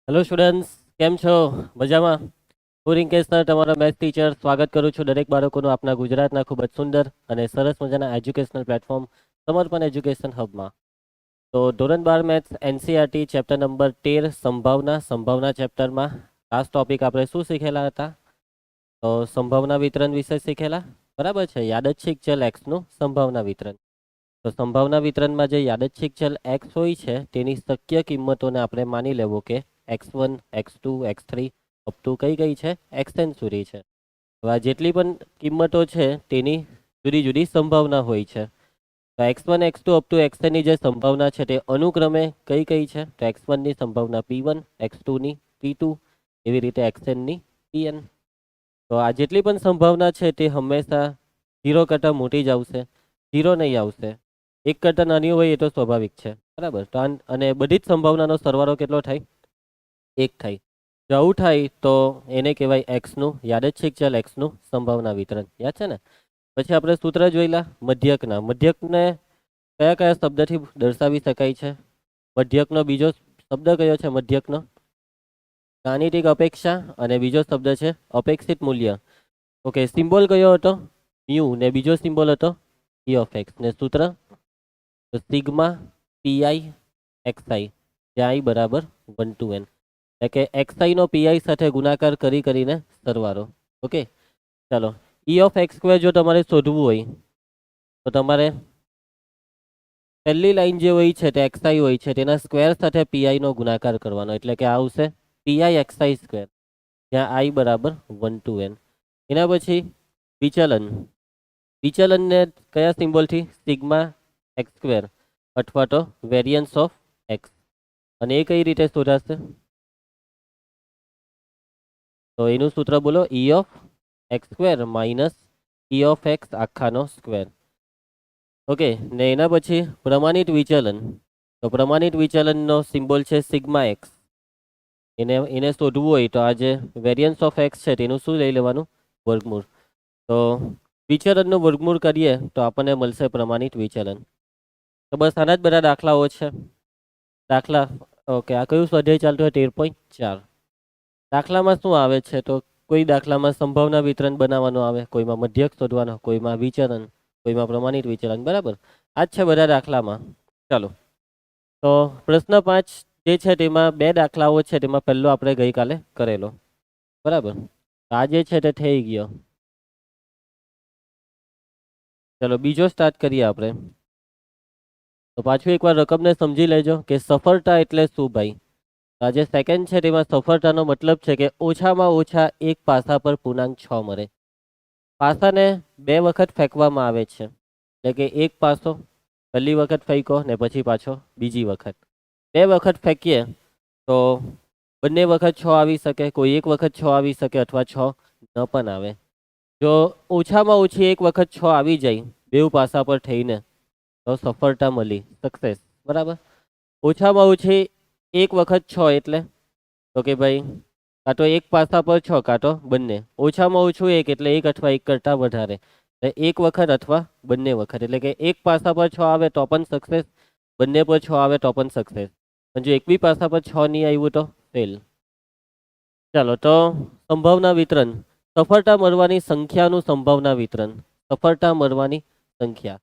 Hello students, કેમ છો? મજામાં? હું રિંકેશ સર, તમારા મેથ્સ ટીચર, સ્વાગત કરું છું દરેક બાળકોનું આપણા ગુજરાતના ખૂબ જ સુંદર અને સરસ મજાના એજ્યુકેશનલ પ્લેટફોર્મ સમર્પણ એજ્યુકેશન હબમાં. તો ધોરણ 12 મેથ્સ એનસીઆરટી ચેપ્ટર નંબર 13 સંભાવના ચેપ્ટરમાં લાસ્ટ ટોપિક આપણે શું શીખેલા હતા? તો સંભાવના વિતરણ વિશે શીખેલા. બરાબર છે. યાદચ્છિક ચલ એક્સનું સંભાવના વિતરણ. તો સંભાવના વિતરણમાં જે યાદચ્છિક ચલ એક્સ હોય છે તેની શક્ય કિંમતોને આપણે માની લેવું કે x1, x2, x3 up to કઈ છે xn સુધી છે. હવે આ જેટલી પણ કિંમતો છે તેની જુદી જુદી સંભાવના હોય છે. તો x1, x2 up to xn ની જે સંભાવના છે તે અનુક્રમે કઈ છે? તો x1 ની સંભાવના p1, x2 ની p2, એવી રીતે xn ની pn. તો આ જેટલી પણ સંભાવના છે તે હંમેશા 0 કરતાં મોટી જ આવશે, 0 નહીં આવશે. 1 કરતાં નાની હોય એ તો સ્વાભાવિક છે. બરાબર. તો અને બધી જ સંભાવનાનો સરવાળો કેટલો થાય? 1 થાય. જો આવું થાય તો એને કહેવાય એક્સનું યાદચ્છિક ચલ એક્સનું સંભાવના વિતરણ. યાદ છે ને? પછી આપણે સૂત્ર જોઈલા મધ્યકના. મધ્યકને કયા કયા શબ્દથી દર્શાવી શકાય છે? મધ્યકનો બીજો શબ્દ કયો છે? મધ્યકનો ગાણિતિક અપેક્ષા અને બીજો શબ્દ છે અપેક્ષિત મૂલ્ય. ઓકે, સિમ્બોલ કયો હતો? મ્યુ, ને બીજો સિમ્બોલ હતો e ઓફ એક્સ, ને સૂત્ર તો સિગ્મા પીઆઈ એક્સઆઈ, જ્યાં i બરાબર 1 to n. એટલે કે xi નો pi સાથે ગુણાકાર કરીને સરવાળો. ઓકે, ચાલો. e ઓફ એક્સ સ્ક્વેર જો તમારે શોધવું હોય તો તમારે પહેલી લાઈન જે હોય છે તે xi હોય છે તેના સ્ક્વેર સાથે pi નો ગુણાકાર કરવાનો, એટલે કે આ આવશે pi xi સ્ક્વેર, જ્યાં i બરાબર 1 to n. એના પછી વિચલન. વિચલનને કયા સિમ્બોલથી? સિગ્મા એક્સ સ્ક્વેર અથવા તો વેરિયન્સ ઓફ એક્સ. અને એ કઈ રીતે શોધાશે? તો એનું સૂત્ર બોલો, e of x square minus e of x આખાનો સ્ક્વેર. ઓકે, ને એના પછી પ્રમાણિત વિચલન. તો પ્રમાણિત વિચલનનો સિમ્બોલ છે સિગ્મા એક્સ. એને શોધવું હોય તો આ જે વેરિયન્સ ઓફ એક્સ છે તેનું શું લઈ લેવાનું? વર્ગમૂળ. તો વિચલનનું વર્ગમૂળ કરીએ તો આપણને મળશે પ્રમાણિત વિચલન. તો બસ આના જ બધા દાખલાઓ છે. દાખલા. ઓકે, આ કયું સ્વાધ્યાય ચાલતું હોય? 13.4. દાખલામાં શું આવે છે? તો કોઈ દાખલામાં સંભાવના વિતરણ બનાવવાનું આવે, કોઈમાં મધ્યક શોધવાનો, કોઈમાં વિચલન, કોઈમાં પ્રમાણિત વિચલન. બરાબર, આ જ છે બધા દાખલામાં. ચાલો, તો પ્રશ્ન 5 જે છે તેમાં 2 દાખલાઓ છે. તેમાં પહેલો આપણે ગઈકાલે કરેલો. બરાબર, આ જે છે તે થઈ ગયો. ચલો, બીજો સ્ટાર્ટ કરીએ આપણે. તો પાછું એકવાર રકમને સમજી લેજો કે સફળતા એટલે શું ભાઈ. આ જે સેકન્ડ છે તેમાં સફળતાનો મતલબ છે કે ઓછામાં ઓછા એક પાસા પર પૂર્ણાંક 6 મળે. પાસાને 2 વખત ફેંકવામાં આવે છે, એટલે કે એક પાસો પહેલી વખત ફેંકો ને પછી પાછો બીજી વખત. 2 વખત ફેંકીએ તો બંને વખત 6 આવી શકે, કોઈ એક વખત 6 આવી શકે અથવા 6 ન પણ આવે. જો ઓછામાં ઓછી એક વખત 6 આવી જાય બેઉ પાસા પર થઈને તો સફળતા મળી, સક્સેસ. બરાબર. ઓછામાં ઓછી એક વખત 6 એટલે તો કે ભાઈ કાં તો એક પાસા પર 6 કાં તો બંને. ઓછામાં ઓછું એક એટલે એક અથવા એક કરતાં વધારે, એટલે એક વખત અથવા બંને વખત. એટલે કે એક પાસા પર 6 આવે તો પણ સક્સેસ, બંને પર 6 આવે તો પણ સક્સેસ. પણ જો એક બી પાસા પર 6 નહીં આવ્યું તો ફેલ. ચાલો, તો સંભાવના વિતરણ. સફળતા મળવાની સંખ્યાનું સંભાવના વિતરણ. સફળતા મળવાની સંખ્યા.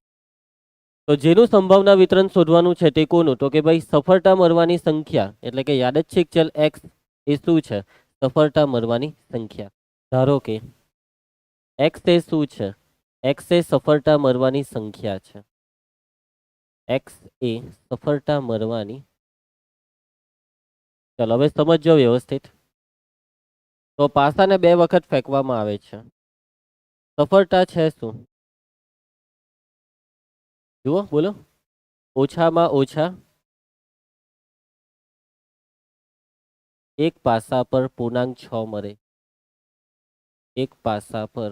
તો જેનું સંભાવના વિતરણ શોધવાનું છે તે કોનું? તો કે ભાઈ સફળતા મળવાની સંખ્યા, એટલે કે યાદચ્છિક ચલ x એ શું છે? સફળતા મળવાની સંખ્યા. ધારો કે x એ શું છે? x એ સફળતા મળવાની સંખ્યા છે. x એ સફળતા મળવાની. ચાલો, હવે સમજો વ્યવસ્થિત. તો પાસાને 2 વખત ફેંકવામાં આવે છે. સફળતા છે શું? જુઓ, બોલો. ઓછામાં ઓછા એક પાસા પર પૂર્ણાંક 6 મળે. એક પાસા પર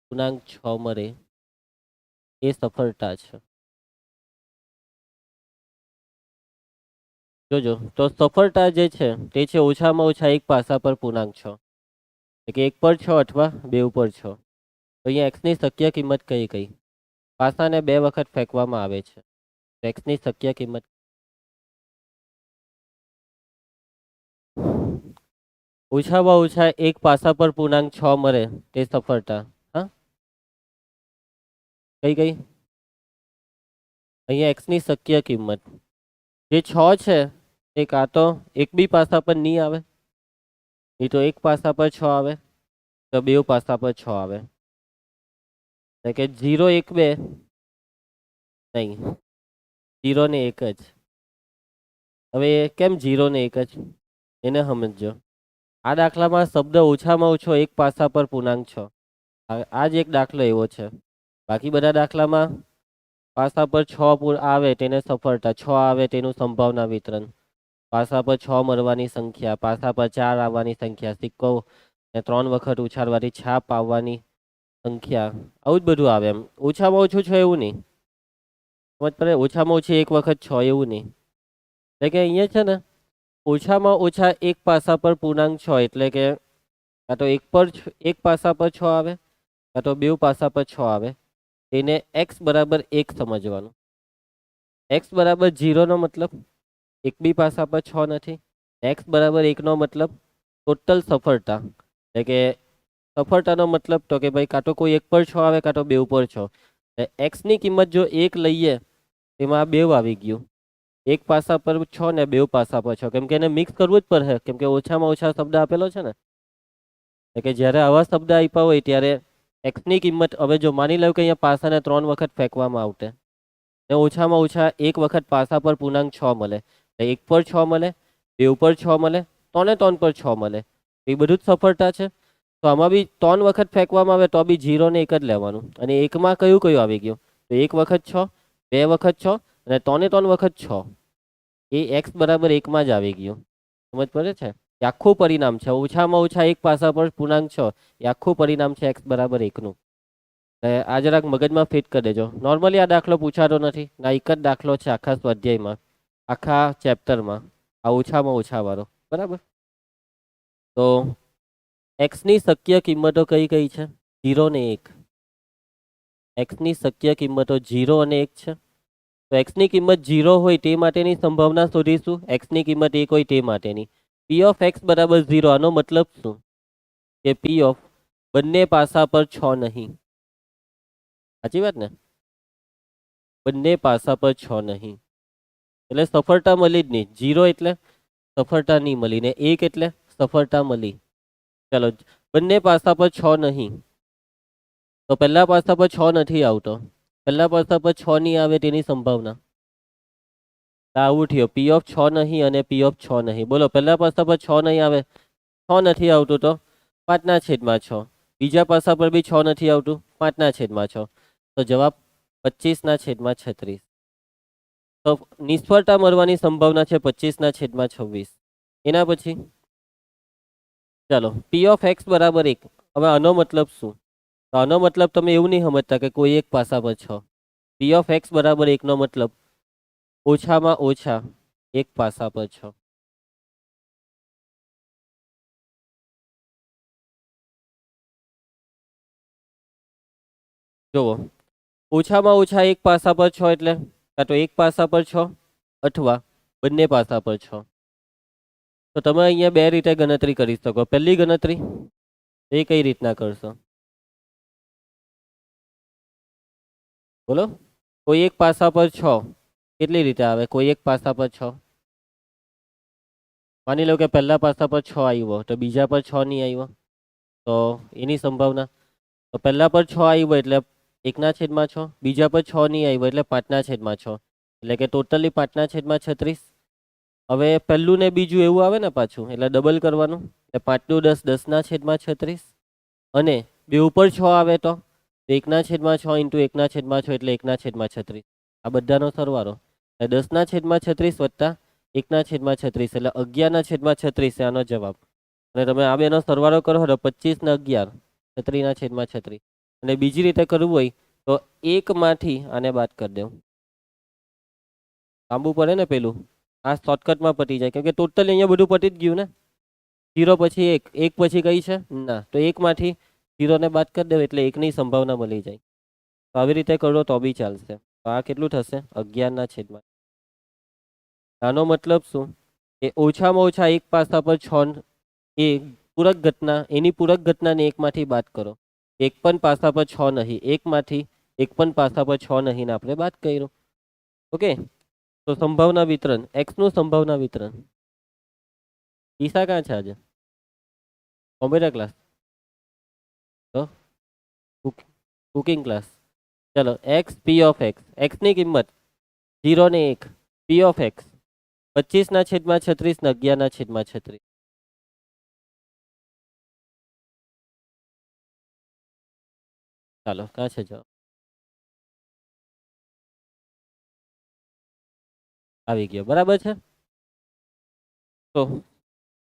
પૂર્ણાંક 6 મળે એ સફળતા છે. જોજો, તો સફળતા જે છે તે છે ઓછામાં ઓછા એક પાસા પર પૂર્ણાંક 6, એટલે કે 1 પર 6 અથવા 2 ઉપર 6. તો અહીંયા x ની શક્ય કિંમત કઈ? પાસાને 2 વખત ફેંકવામાં આવે છે. x ની શક્ય કિંમત ઓછામાં ઓછા એક પાસા પર પૂર્ણાંક 6 મળે તે સફળતા. હા, કઈ કઈ અહીંયા x ની શક્ય કિંમત જે 6 છે એ કાં તો એક બી પાસા પર નહીં આવે, નહીં તો એક પાસા પર 6 આવે, તો બે પાસા પર 6 આવે. એટલે કે 0 1 2 નહીં, 0 ને 1 જ. હવે કેમ 0 ને 1 જ એને સમજો. આ દાખલામાં શબ્દ ઓછામાં ઓછો એક પાસા પર પૂર્ણાંક 6, આ જ એક દાખલો એવો છે. બાકી બધા દાખલામાં પાસા પર 6 આવે તેને સફળતા, 6 આવે તેનું સંભાવના વિતરણ, પાસા પર 6 મળવાની સંખ્યા, પાસા પર 4 આવવાની સંખ્યા, સિક્કો ને 3 વખત ઉછાળવાથી છાપ આવવાની સંખ્યા, આવું જ બધું આવે. એમ ઓછામાં ઓછું 6 એવું નહીં, સમજ પડે, ઓછામાં ઓછી એક વખત 6 એવું નહીં. એટલે કે અહીંયા છે ને ઓછામાં ઓછા એક પાસા પર પૂર્ણાંક 6 એટલે કે કાં તો એક પાસા પર 6 આવે, કાં તો બે પાસા પર 6 આવે. એને x બરાબર 1 સમજવાનું. x બરાબર 0 નો મતલબ એક બી પાસા પર 6 નથી. x બરાબર 1 નો મતલબ ટોટલ સફળતા, એટલે કે સફળતાનો મતલબ તો કે ભાઈ કાં તો કોઈ એક પર 6 આવે, કાં તો બે ઉપર 6. x ની કિંમત જો 1 લઈએ તેમાં બે આવી ગયું, એક પાસા પર 6 ને બે પાસા પર 6, કેમ કે એને મિક્સ કરવું જ પડે, કેમ કે ઓછામાં ઓછા શબ્દ આપેલો છે ને. એટલે કે જ્યારે આવા શબ્દ આપ્યા હોય ત્યારે x ની કિંમત, હવે જો માની લો કે અહીંયા પાસાને 3 વખત ફેંકવામાં આવતે ને ઓછામાં ઓછા એક વખત પાસા પર પૂર્ણાંક 6 મળે, એક પર 6 મળે, બે ઉપર 6 મળે, 3 પર 6 મળે, એ બધું જ સફળતા છે. તો આમાં બી 3 વખત ફેંકવામાં આવે તો બી 0 ને 1 જ લેવાનું. અને એકમાં કયું કયું આવી ગયું, તો એક વખત 6, બે વખત 6 અને 3 વખત 6, એ x બરાબર 1 માં જ આવી ગયું. સમજ પડે છે? એ આખું પરિણામ છે. ઓછામાં ઓછા એક પાસા પર પૂર્ણાંક 6 એ આખું પરિણામ છે x બરાબર 1 નું. આ જરાક મગજમાં ફિટ કરી દેજો. નોર્મલી આ દાખલો પૂછાતો નથી, ના એક જ દાખલો છે આખા સ્વાધ્યાયમાં, આખા ચેપ્ટરમાં, આ ઓછામાં ઓછા વાળો. બરાબર, તો x ની શક્ય કિંમતો કઈ કઈ છે? 0 ને 1. x ની શક્ય કિંમતો 0 અને 1 છે. તો x ની કિંમત 0 હોય તે માટેની સંભાવના શોધીશું, x ની કિંમત 1 હોય તે માટેની. p ઓફ x બરાબર 0, આનો મતલબ શું કે p ઓફ બંને પાસા પર 6 નહીં. સાચી વાત ને? બંને પાસા પર 6 નહીં એટલે સફળતા મળી જ નહીં. 0 એટલે સફળતા નહીં મળી, ને 1 એટલે સફળતા મળી. ચાલો, બંને પાસા પર 6 નહીં, તો પહેલા પાસા પર 6 નથી આવતો, પહેલા પાસા પર 6 નહીં આવે તેની સંભાવના આવું થયો, p ઓફ 6 નહીં અને p ઓફ 6 નહીં. બોલો, પહેલા પાસા પર 6 નહીં આવે, 6 નથી આવતું તો 5/6. બીજા પાસા પર બી 6 નથી આવતું, 5/6. તો જવાબ 25/36. તો નિષ્ફળતા મળવાની સંભાવના છે 25/26. એના પછી ચાલો, p ઓફ x બરાબર 1. હવે આનો મતલબ શું? તો આનો મતલબ તમે એવું નહીં સમજતા કે કોઈ એક પાસા પર 6. p ઓફ x બરાબર 1 નો મતલબ ઓછામાં ઓછા એક પાસા પર 6. જુઓ, ઓછામાં ઓછા એક પાસા પર 6 એટલે કાં તો એક પાસા પર 6 અથવા બંને પાસા પર 6. તો તમે અહીંયા બે રીતે ગણતરી કરી શકો. પહેલી ગણતરી એ કઈ રીતના કરશો? બોલો, કોઈ એક પાસા પર 6 કેટલી રીતે આવે? કોઈ એક પાસા પર 6, માની લો કે પહેલા પાસા પર 6 આવ્યો તો બીજા પર 6 નહીં આવ્યો, તો એની સંભાવના, તો પહેલા પર 6 આવ્યો એટલે 1/6, બીજા પર 6 નહીં આવ્યો એટલે 5/6, એટલે કે ટોટલી 5/36. હવે પહેલું ને બીજું એવું આવે ને પાછું, એટલે ડબલ કરવાનું, એટલે 5 × 10 10/36, અને બે ઉપર 6 આવે તો 1/6 × 1/6 એટલે 1/36. આ બધાનો સરવાળો 10/36 વત્તા 1/36 એટલે 11/36 આનો જવાબ. અને તમે આ બેનો સરવાળો કરો તો 25 ને 11 36/36. અને બીજી રીતે કરવું હોય તો 1 માંથી આને બાદ કરી દેવું, લાંબુ પડે ને પેલું, આ શોર્ટકટમાં પતી જાય, કેમ કે ટોટલી અહીંયા બધું પતી જ ગયું ને. 0 પછી 1, 1 પછી કઈ છે ના, તો 1 માંથી 0 ને બાદ કરી દેવું એટલે 1 ની સંભાવના મળી જાય. તો આવી રીતે કરો તો બી ચાલશે. તો આ કેટલું થશે? 11/. આનો મતલબ શું કે ઓછામાં ઓછા એક પાસા પર 6 એ પૂરક ઘટના, એની પૂરક ઘટનાને એકમાંથી બાદ કરો. એક પણ પાસા પર 6 નહીં, એકમાંથી એક પણ પાસા પર 6 નહીં આપણે બાદ કર્યું. ઓકે, તો સંભાવના વિતરણ, એક્સ નું સંભાવના વિતરણ. ઈશા ક્યાં છે આજે? કોમ્પ્યુટર ક્લાસ, તો કુકિંગ ક્લાસ. ચલો, એક્સ પી ઓફ એક્સ, એક્સની કિંમત 0 ને 1, પી ઓફ એક્સ 25/36 ને 11/36. ચાલો, ક્યાં છે જવાબ? આવી ગયો, બરાબર છે. તો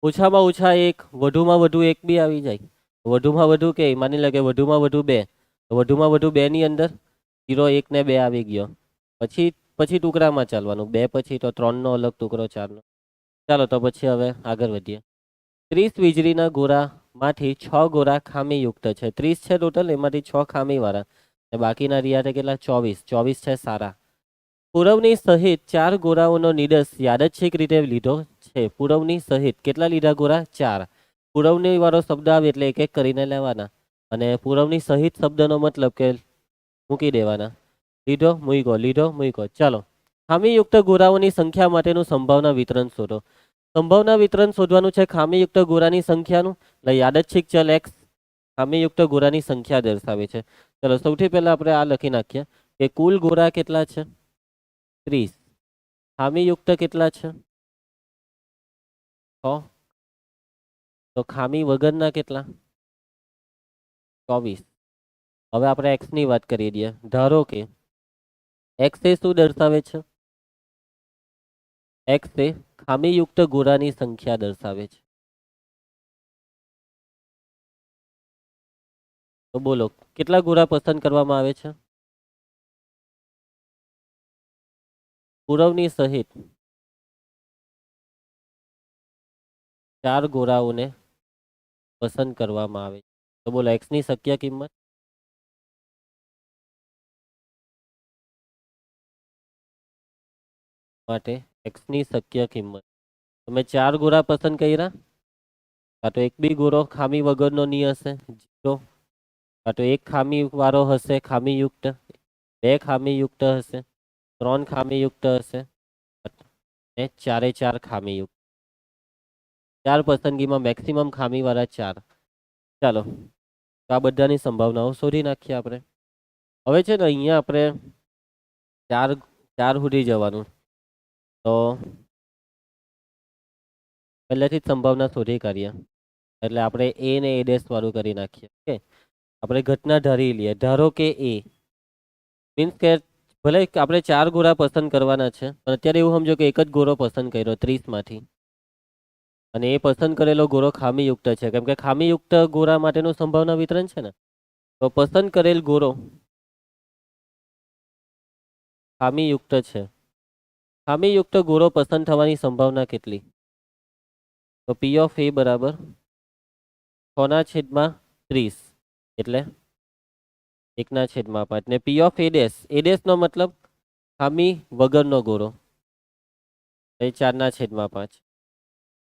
ઓછામાં ઓછા એક, વધુમાં વધુ એક બી આવી જાય. વધુમાં વધુ કે માની લે કે વધુમાં વધુ 2, તો વધુમાં વધુ 2 ની અંદર 0, 1 ને 2 આવી ગયો. પછી પછી ટુકડામાં ચાલવાનું, 2 પછી તો 3 નો અલગ ટુકડો, 4 નો. ચાલો, તો પછી હવે આગળ વધીએ. 30 વીજળીના ગોળામાંથી 6 ગોળા ખામીયુક્ત છે. 30 છે ટોટલ, એમાંથી 6 ખામીવાળા, અને બાકીના રહ્યા કેટલા? 24 છે સારા. પુરવણી સહિત 4 ગોળાઓનો નિર્દેશ યાદચ્છિક રીતે લીધો છે. પુરવણી સહિત કેટલા લીધા ગોળા? 4. પુરવણી વાળો શબ્દ આવે એટલે એક એક કરીને લેવાના, અને પુરવણી સહિત શબ્દનો મતલબ કે મૂકી દેવાના. લીધો મૂકો, લીધો મૂકો. ચાલો, ખામીયુક્ત ગોળાઓની સંખ્યા માટેનું સંભાવના વિતરણ શોધો. સંભાવના વિતરણ શોધવાનું છે ખામીયુક્ત ગોળાની સંખ્યાનું. એટલે યાદચ્છિક ચલ એક્સ ખામીયુક્ત ગોળાની સંખ્યા દર્શાવે છે. ચલો, સૌથી પહેલા આપણે આ લખી નાખીએ કે કુલ ગોળા કેટલા છે? 30. ખામીયુક્ત કેટલા છે? 6. તો ખામી વગરના કેટલા? 24. હવે આપણે એક્સ ની વાત કરી દઈએ. ધારો કે એક્સ એ શું દર્શાવે છે? એક્સ એ ખામીયુક્ત ગોળાની સંખ્યા દર્શાવે છે. તો બોલો, કેટલા ગોળા પસંદ કરવામાં આવે છે? પુરવણી સહિત 4 ગોળાઓને પસંદ કરવામાં આવે છે. તો બોલો, એક્સ ની શક્ય કિંમત. માટે એક્સ ની શક્ય કિંમત, તમે 4 ગોળા પસંદ કર્યા, કાં તો એક બી ગોળો ખામી વગરનો નહીં હશે, 0. કાં તો એક ખામી વાળો હશે ખામીયુક્ત, 2 ખામીયુક્ત હશે, 3 ખામીયુક્ત હશે, અને 4 ખામીયુક્ત. 4 પસંદગીમાં મેક્સિમમ ખામીવાળા 4. ચાલો, તો આ બધાની સંભાવનાઓ શોધી નાખીએ આપણે. હવે છે ને અહીંયા આપણે 4 સુધી જવાનું, તો પહેલેથી જ સંભાવના શોધી કાઢીએ. એટલે આપણે એ ને એ ડેશ વાળું કરી નાખીએ. ઓકે, આપણે ઘટના ધારી લઈએ. ધારો કે એ મીન્સ કે ભલે આપણે 4 ગોળા પસંદ કરવાના છે, પણ અત્યારે એવું સમજો કે એક જ ગોળો પસંદ કર્યો 30 માંથી, અને એ પસંદ કરેલો ગોળો ખામીયુક્ત છે. કેમ કે ખામીયુક્ત ગોળા માટેનું સંભાવના વિતરણ છે ને, તો પસંદ કરેલ ગોળો ખામીયુક્ત છે. ખામીયુક્ત ગોળો પસંદ થવાની સંભાવના કેટલી? તો પી ઓફ એ બરાબર 6/30, એટલે 1/5. ને પી ઓફ એ ડેશ નો મતલબ ખામી વગરનો ગોળો, એ 4/5.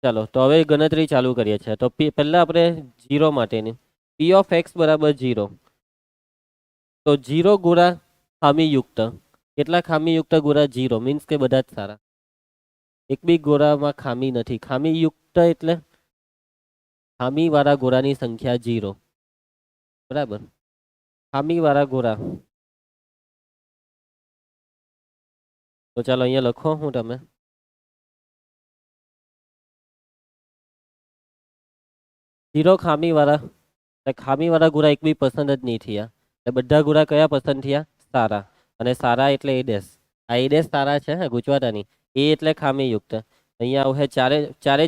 ચાલો, તો હવે ગણતરી ચાલુ કરીએ છીએ. તો પહેલા આપણે 0 માટેની પી ઓફ એક્સ બરાબર 0. તો 0 ગોળા ખામીયુક્ત. કેટલા ખામીયુક્ત ગોળા? 0. મીન્સ કે બધા જ સારા, એક બી ગોળામાં ખામી નથી. ખામીયુક્ત એટલે ખામીવાળા ગોળાની સંખ્યા 0. બરાબર, ખામીવાળા ગોળા. તો ચાલો અહીંયા લખો, હું તમે 0 ખામીવાળા ગોળા એક બી પસંદ જ નહીં થયા. એટલે બધા ગોળા કયા પસંદ થયા? સારા. અને સારા એટલે એ ડેશ. આ એ ડેશ સારા છે, ગુજવાતા નહીં. એ એટલે ખામીયુક્ત. અહીંયા હવે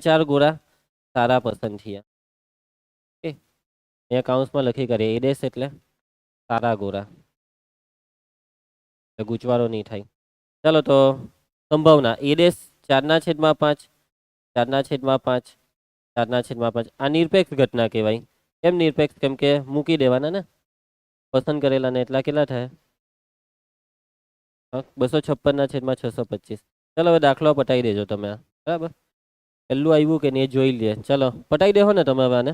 ચારે ગોળા સારા પસંદ થયા. ઓકે, અહીંયા કાઉન્સમાં લખી કરીએ, એ ડેશ એટલે સારા ગોળા, ગુજવારો નહીં થાય. ચાલો, તો સંભાવના એ ડેશ 4/5, 4/5, 4/5. આ નિરપેક્ષ ઘટના કહેવાય. કેમ નિરપેક્ષ? કેમ કે મૂકી દેવાના ને પસંદ કરેલા ને, એટલા કેટલા થાય? 256/625. ચાલો, હવે દાખલો પટાવી દેજો તમે, બરાબર. પહેલું આવ્યું કે નહીં એ જોઈ લઈએ. ચલો પટાઈ દેહો ને તમે હવે આને,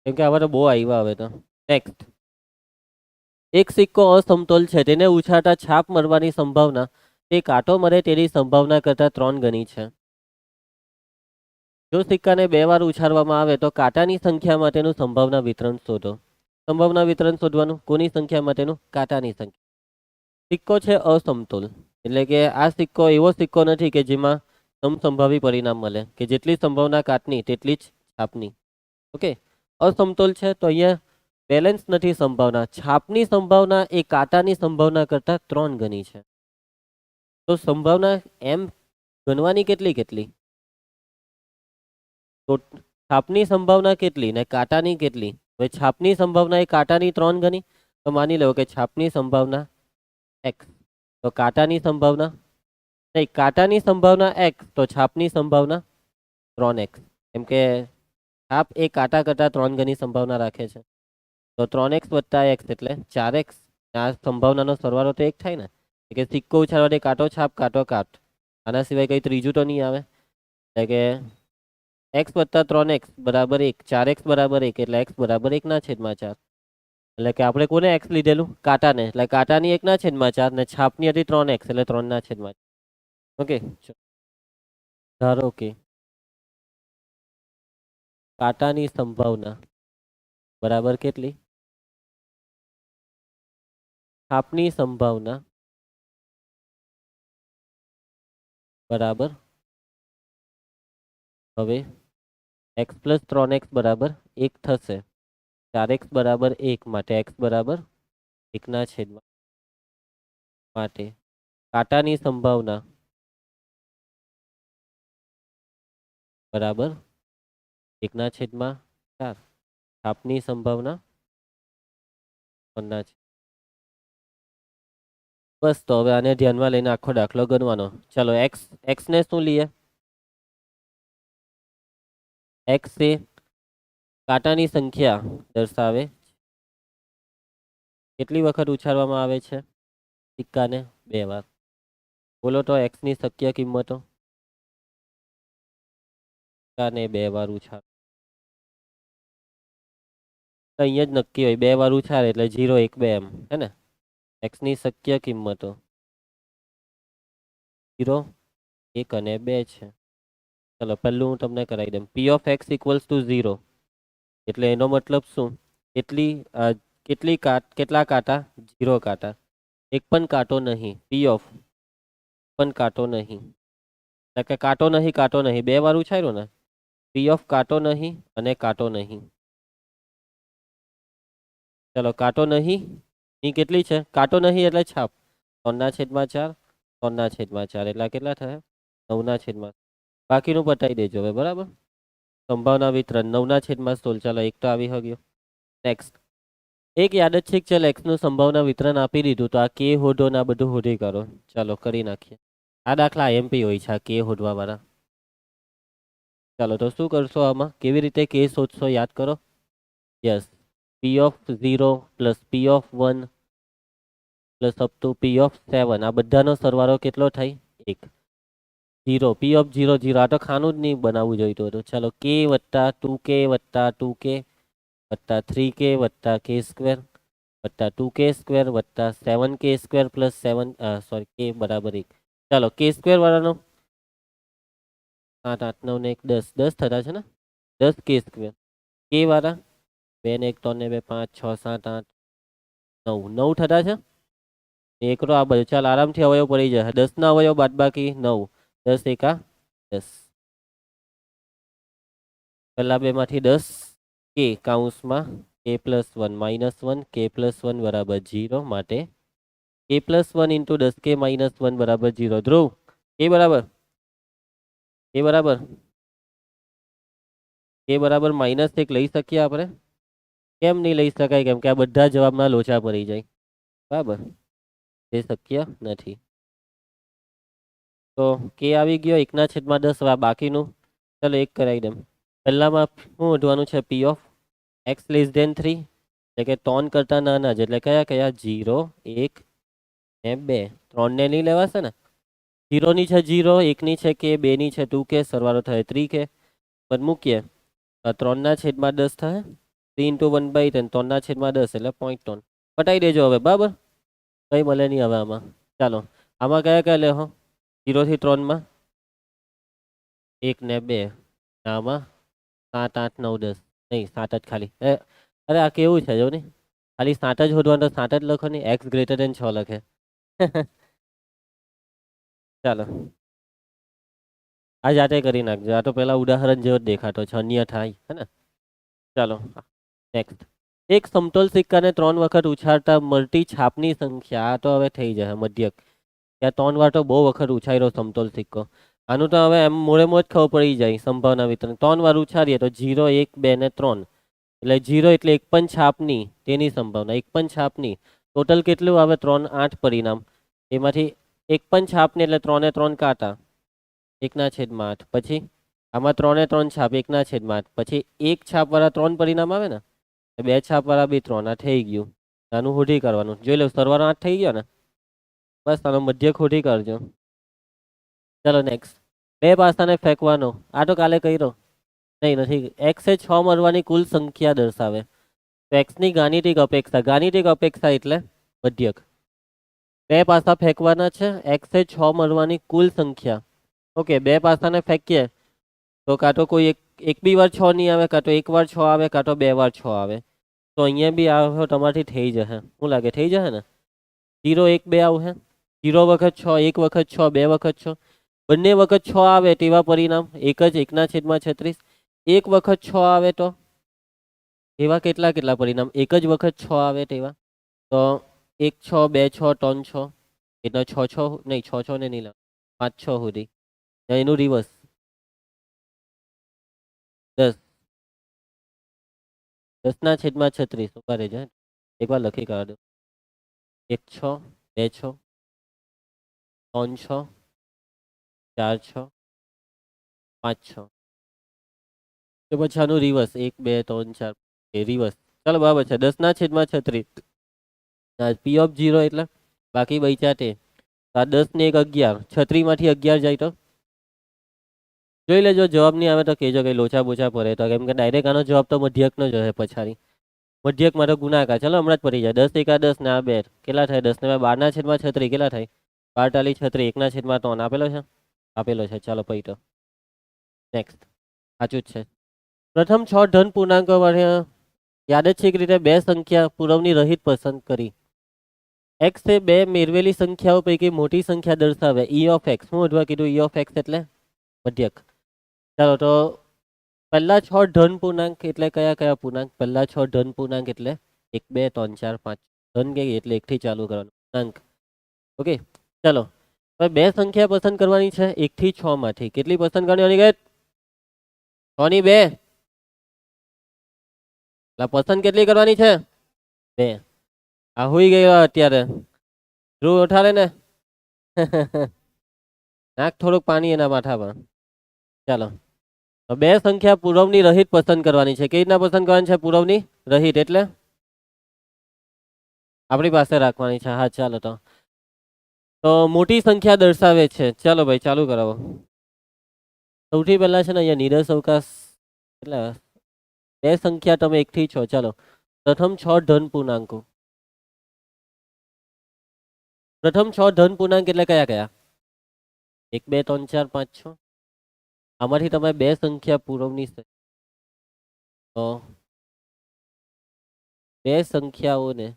કેમ કે આવા તો બહુ આવ્યા હવે તો. નેક્સ્ટ, એક સિક્કો અસમતોલ છે, તેને ઉછાળતા છાપ મરવાની સંભાવના તે કાંટો મરે તેની સંભાવના કરતાં 3 ગણી છે. જો સિક્કાને 2 વાર ઉછાળવામાં આવે તો કાંટાની સંખ્યા માટેનું સંભાવના વિતરણ શોધો. સંભાવના વિતરણ શોધવાનું કોની સંખ્યા માટેનું? કાંટાની સંખ્યા. સિક્કો છે અસમતોલ, એટલે કે આ સિક્કો એવો સિક્કો નથી કે જેમાં સમસંભાવી પરિણામ મળે, કે જેટલી સંભાવના કાટની તેટલી જ છાપની. ઓકે, અસમતોલ છે તો અહીંયા બેલેન્સ નથી સંભાવના. છાપની સંભાવના એ કાંટાની સંભાવના કરતાં 3 ગણી છે. તો સંભાવના એમ ગણવાની કેટલી? તો છાપની સંભાવના કેટલી ને કાંટાની કેટલી? હવે છાપની સંભાવના એ કાંટાની 3 ગણી, તો માની લો કે છાપની સંભાવના x, તો કાંટાની સંભાવના નહીં, કાંટાની સંભાવના x તો છાપની સંભાવના 3x. કેમ કે છાપ એ કાંટા કરતાં 3 ગણી સંભાવના રાખે છે. તો 3x + x એટલે 4x. આ સંભાવનાનો સરવાળો તો 1 થાય ને, કે સિક્કો ઉછાળવાથી કાંટો છાપ કાંટો કાટ, આના સિવાય કંઈ ત્રીજું તો નહીં આવે. એટલે કે x + 3x બરાબર 1, 4x બરાબર 1 એટલે x બરાબર 1/4. એટલે કે આપણે કોને x લીધેલું? કાંટાને, એટલે કાંટાની 1/4 ને છાપની હતી 3x એટલે 3/4. ઓકે, ધારો કે કાંટાની સંભાવના બરાબર કેટલી? છાપની સંભાવના બરાબર, હવે x + 3x બરાબર 1 થશે. 4x બરાબર 1 માટે x બરાબર 1/4 માટે કાંટાની સંભાવના બરાબર 1/4. છાપની સંભાવના 1/4. બસ, તો હવે આને ધ્યાનમાં લઈને આખો દાખલો ગણવાનો. ચલો x ને શું લઈએ? x એ કાંટાની સંખ્યા દર્શાવે, કેટલી વખત ઉછાળવામાં આવે છે સિક્કાને? 2 વાર. બોલો તો x ની શક્ય કિંમતો. સિક્કાને 2 વાર ઉછાળ, અહીંયા જ નક્કી હોય, 2 વાર ઉછાળે એટલે 0 1 2 એમ, હે ને? x ની શક્ય કિંમતો 0 1 અને 2 છે. ચલો પહેલું હું તમને કરાવી દઉં. p of x = 0 એટલે એનો મતલબ શું? કેટલા કાંટા? 0 કાંટા. એક પણ કાંટો નહીં. p of પણ કાંટો નહીં, એટલે કે કાંટો નહીં 2 વાર ઉછાળ્યો ને. p of કાંટો નહીં અને કાંટો નહીં. ચલો કાંટો નહીં ની કેટલી છે? કાંટો નહીં એટલે છાપ 3/4, 3/4 એટલે કેટલા થયા? 9/4. બાકીનું પતાવી દેજો હવે, બરાબર. સંભાવના વિતરણ 9/16. ચાલો એક તો આવી ગયો. નેક્સ્ટ, એક યાદચ્છિક ચલ x નું સંભાવના વિતરણ આપી દીધું, તો આ k હોધો ને આ બધું હોધી કરો. ચાલો કરી નાખીએ. આ દાખલા IMP હોય છે, આ k હોધવા વાળા. ચાલો તો શું કરશો આમાં? કેવી રીતે k શોધશો યાદ કરો. Yes, p of 0 + p of 1 + up to p of 7, આ બધાનો સરવાળો કેટલો થાય? 1. 0, p of 0 0, આ તો ખાનું જ નહીં બનાવવું જોઈતું હતું. ચાલો k + 2k + 2k + 3k + k² + 2k² + 7k² + 7 sorry k બરાબર 1. ચાલો k² વાળાનો 7 8 9 ને 1 10 10 થતા છે ને? 10k². k વાળા 2 ને 1 3 ને 2 5 6 7 8 9 9 થતા છે. એકડો આ બધું. ચાલ આરામથી અવયવ પડી જાય. 10 ના અવયવ બાદબાકી 9, 10 એકા 10. પહેલા બે માંથી 10 k કૌંસમાં k + 1 -1 k + 1 બરાબર 0 માટે k + 1 × 10k - 1 બરાબર 0. ધ્રુવ k બરાબર -1 લઈ શકીએ આપણે? કેમ નહીં લઈ શકાય? કેમ કે આ બધા જવાબમાં લોચા પડી જાય, બરાબર, તે શક્ય નથી. તો k આવી ગયો 1/10. બાકીનું ચાલો એક કરાવી દઉં. પહેલામાં શું શોધવાનું છે? p of x <3, એટલે કે 3 કરતા નાના જ, એટલે કયા 0 1 ને 2. 3 ને નહીં લેવાશે ને? જીરોની છે 0, એકની છે કે, બેની છે 2k, સરવાળો થાય 3k. પણ મૂકીએ 3/10 થાય, 3 × 1/10, 3/10 એટલે 0.3. પટાઈ દેજો હવે, બરાબર, કંઈ મળે નહીં હવે આમાં. ચાલો, આમાં કયા કયા લેહો? 0 થી 3 માં 1 ને 2, આમાં 7, 8, 9, 10, નહીં 7 જ ખાલી. અરે આ કેવું છે જો ને, ખાલી 7 જ શોધવાનું તો 7 જ લખો ને, x > 6 લખે. ચાલો, આ જાતે કરી નાખજો, આ તો પેલા ઉદાહરણ જેવો જ દેખાતો છે, અન્ય થાય હે ને. ચાલો નેક્સ્ટ. એક સમતોલ સિક્કાને 3 વખત ઉછાળતા મળતી છાપની સંખ્યા, આ તો હવે થઈ જાય મધ્યક. ત્યાં 3 વાર તો બહુ વખત ઉછાળ્યો સમતોલ સિક્કો. આનું તો હવે એમ મોડે મોજ ખબર પડી જાય સંભાવના વિતરણ. 3 વાર ઉછાળીએ તો 0, 1, 2 ને 3. એટલે 0 એટલે એક પણ છાપની, તેની સંભાવના એક પણ છાપની. ટોટલ કેટલું આવે? 3, 8 પરિણામ. એમાંથી એક પણ છાપની એટલે 3 ને 3 કાંટા, 1/8. પછી આમાં 3 ને 3 છાપ, 1/8. પછી એક છાપ વાળા 3 પરિણામ આવે ને, 2 છાપ વાળા બી 3. આ થઈ ગયું. આનું ખોટી કરવાનું, જોઈ લો સરવાળો 8 થઈ ગયો ને, બસ આનો મધ્ય ખોટી કરજો. ચલો નેક્સ્ટ. 2 પાસાને ફેંકવાનો, આ તો કાલે કર્યો. નહીં નથી. x એ 6 મળવાની કુલ સંખ્યા દર્શાવે. તો x ની ગાણિતિક અપેક્ષા, ગાણિતિક અપેક્ષા એટલે મધ્યક. 2 પાસા ફેંકવાના છે, x એ 6 મળવાની કુલ સંખ્યા. ઓકે, 2 પાસાને ફેંકીએ તો કાં તો કોઈ એક બી વાર 6 નહીં આવે, કાં તો 1 વાર 6 આવે, કાં તો 2 વાર 6 આવે. તો અહીંયા બી આ તમારાથી થઈ જશે. શું લાગે, થઈ જશે ને? 0, 1, 2 આવશે. 0 વખત 6, 1 વખત 6, 2 વખત 6. બંને વખત 6 આવે તેવા પરિણામ એક જ 1/36. 1 વખત 6 આવે તો એવા કેટલા કેટલા પરિણામ? એક જ વખત 6 આવે તેવા તો 1, 6, 2, 6, 3, 6. એટલે 6, 6 નહીં, 6, 6 ને નહીં લાવ, 5, 6 સુધી. એનું રિવર્સ 10, 10/36. ઉભા રહેજો, એકવાર લખી કાઢો. 1, 6, 2, 6, 3, 6, 4, 6, 5, 6. તો પછી આનું રિવર્સ 1, 2, 3, 4 એ રિવર્સ. ચાલો બરાબર છે. 10/36. પી ઓફ 0 એટલે બાકી બચ્યા તે. આ 10 ને 1, 11. 36 માંથી 11 જાય તો જોઈ લેજો. જવાબ નહીં આવે તો કહેજો કે લોચા બોચા પડે તો, કેમ કે ડાયરેક્ટ આનો જવાબ તો મધ્યકનો જ હશે પછાડી. મધ્યક તો ગુણાકાર. ચાલો હમણાં જ પડી જાય. 10 × 10 ને આ 2 કેટલા થાય? 10 ને 12/36 કેટલા થાય? 42/36. 1/3 આપેલો છે, આપેલો છે. ચાલો પૈટો નેક્સ્ટ. સાચું જ છે. પ્રથમ 6 ધન પૂર્ણાંકો વડે યાદચ્છિક રીતે 2 સંખ્યા પુરવણી રહિત પસંદ કરી. x એ 2 મેળવેલી સંખ્યાઓ પૈકી મોટી સંખ્યા દર્શાવે. e of x. શું વધવા કીધું? e ઓફ x એટલે મધ્યક. ચાલો તો પહેલા 6 ધન પૂર્ણાંક એટલે કયા કયા પૂર્ણાંક? પહેલા 6 ધન પૂર્ણાંક એટલે 1, 2, 3, 4, 5. ધન કે એટલે 1 થી ચાલુ કરવાનું પૂર્ણાંક. ઓકે, ચાલો હવે 2 સંખ્યા પસંદ કરવાની છે 1 થી 6 માંથી. કેટલી પસંદ કરવાની? 6 ની 2. પસંદ કેટલી કરવાની છે? 2. આ હોઈ ગયો અત્યારે. ધ્રુવ ઉઠાડે ને. નાખ થોડુંક પાણી એના માથા પર. ચાલો, 2 સંખ્યા પુરવણી રહિત પસંદ કરવાની છે. કેવી રીતના પસંદ કરવાની છે? પુરવણી રહિત એટલે આપણી પાસે રાખવાની છે. હા ચાલો, તો મોટી સંખ્યા દર્શાવે છે. ચાલો ભાઈ ચાલુ કરાવો. સૌથી પહેલા છે ને અહીંયા નીરસ અવકાશ એટલે 2 સંખ્યા તમે 1 થી 6. ચાલો, પ્રથમ 6 ધન પૂર્ણાંકો. પ્રથમ 6 ધન પૂર્ણાંક એટલે કયા કયા? 1, 2, 3, 4, 5, 6. આમાંથી તમે 2 સંખ્યા પુરવણી તો 2 સંખ્યાઓને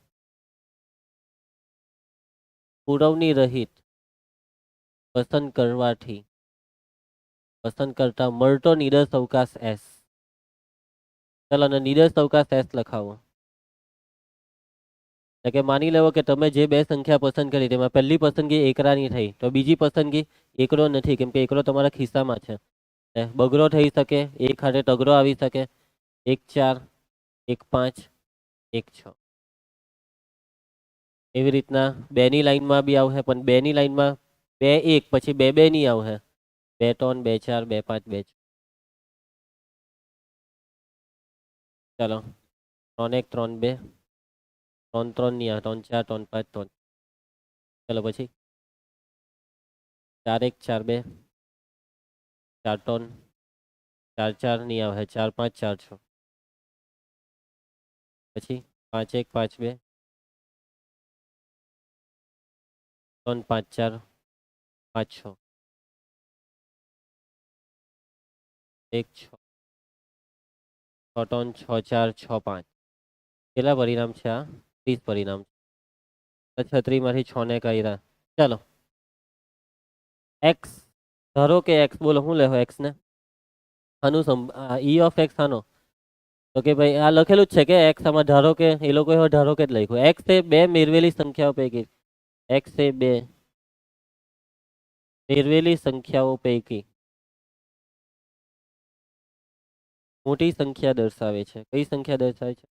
પુરવણી રહિત પસંદ કરતા મળતો નીરસ અવકાશ S. ચાલો, અને નીરસ અવકાશ S લખાવો. એટલે કે માની લેવો કે તમે જે 2 સંખ્યા પસંદ કરી તેમાં પહેલી પસંદગી એકરાની થઈ, તો બીજી પસંદગી એકરો નથી, કેમ કે એકરો તમારા ખિસ્સામાં છે. બગડો થઈ શકે, એક હાથે તગડો આવી શકે. 1, 4, 1, 5, 1, 6. એવી રીતના 2 ની લાઈનમાં બી આવશે, પણ 2 ની લાઈનમાં 2, 1 પછી 2, 2 નહીં આવશે. 2, 3, 2, 4, 2, 5, 2, 6. ચાલો, 3, 1, 3, 2, 3, 3 નહીં આવે. 3, 4, 3, 5, 3. ચાલો પછી 4 1 4 2 4 3 4 4 नहीं આવે 4 5 4 6 પછી 5 1 5 2 3 5 4 5 6 1 6 6 3 6 4 6 5 કેટલા પરિણામ છે આ 30 પરિણામ છે 36 માંથી 6 ને કર્યા ચાલો x ધારો કે x બોલો શું લેવો x ને આનું e ઓફ x આનો તો કે ભાઈ આ લખેલું જ છે કે x આમાં ધારો કે એ લોકો ધારો કે જ લખ્યું x એ બે મેળવેલી સંખ્યાઓ પૈકી x એ બે મેળવેલી સંખ્યાઓ પૈકી મોટી સંખ્યા દર્શાવે છે કઈ સંખ્યા દર્શાવે છે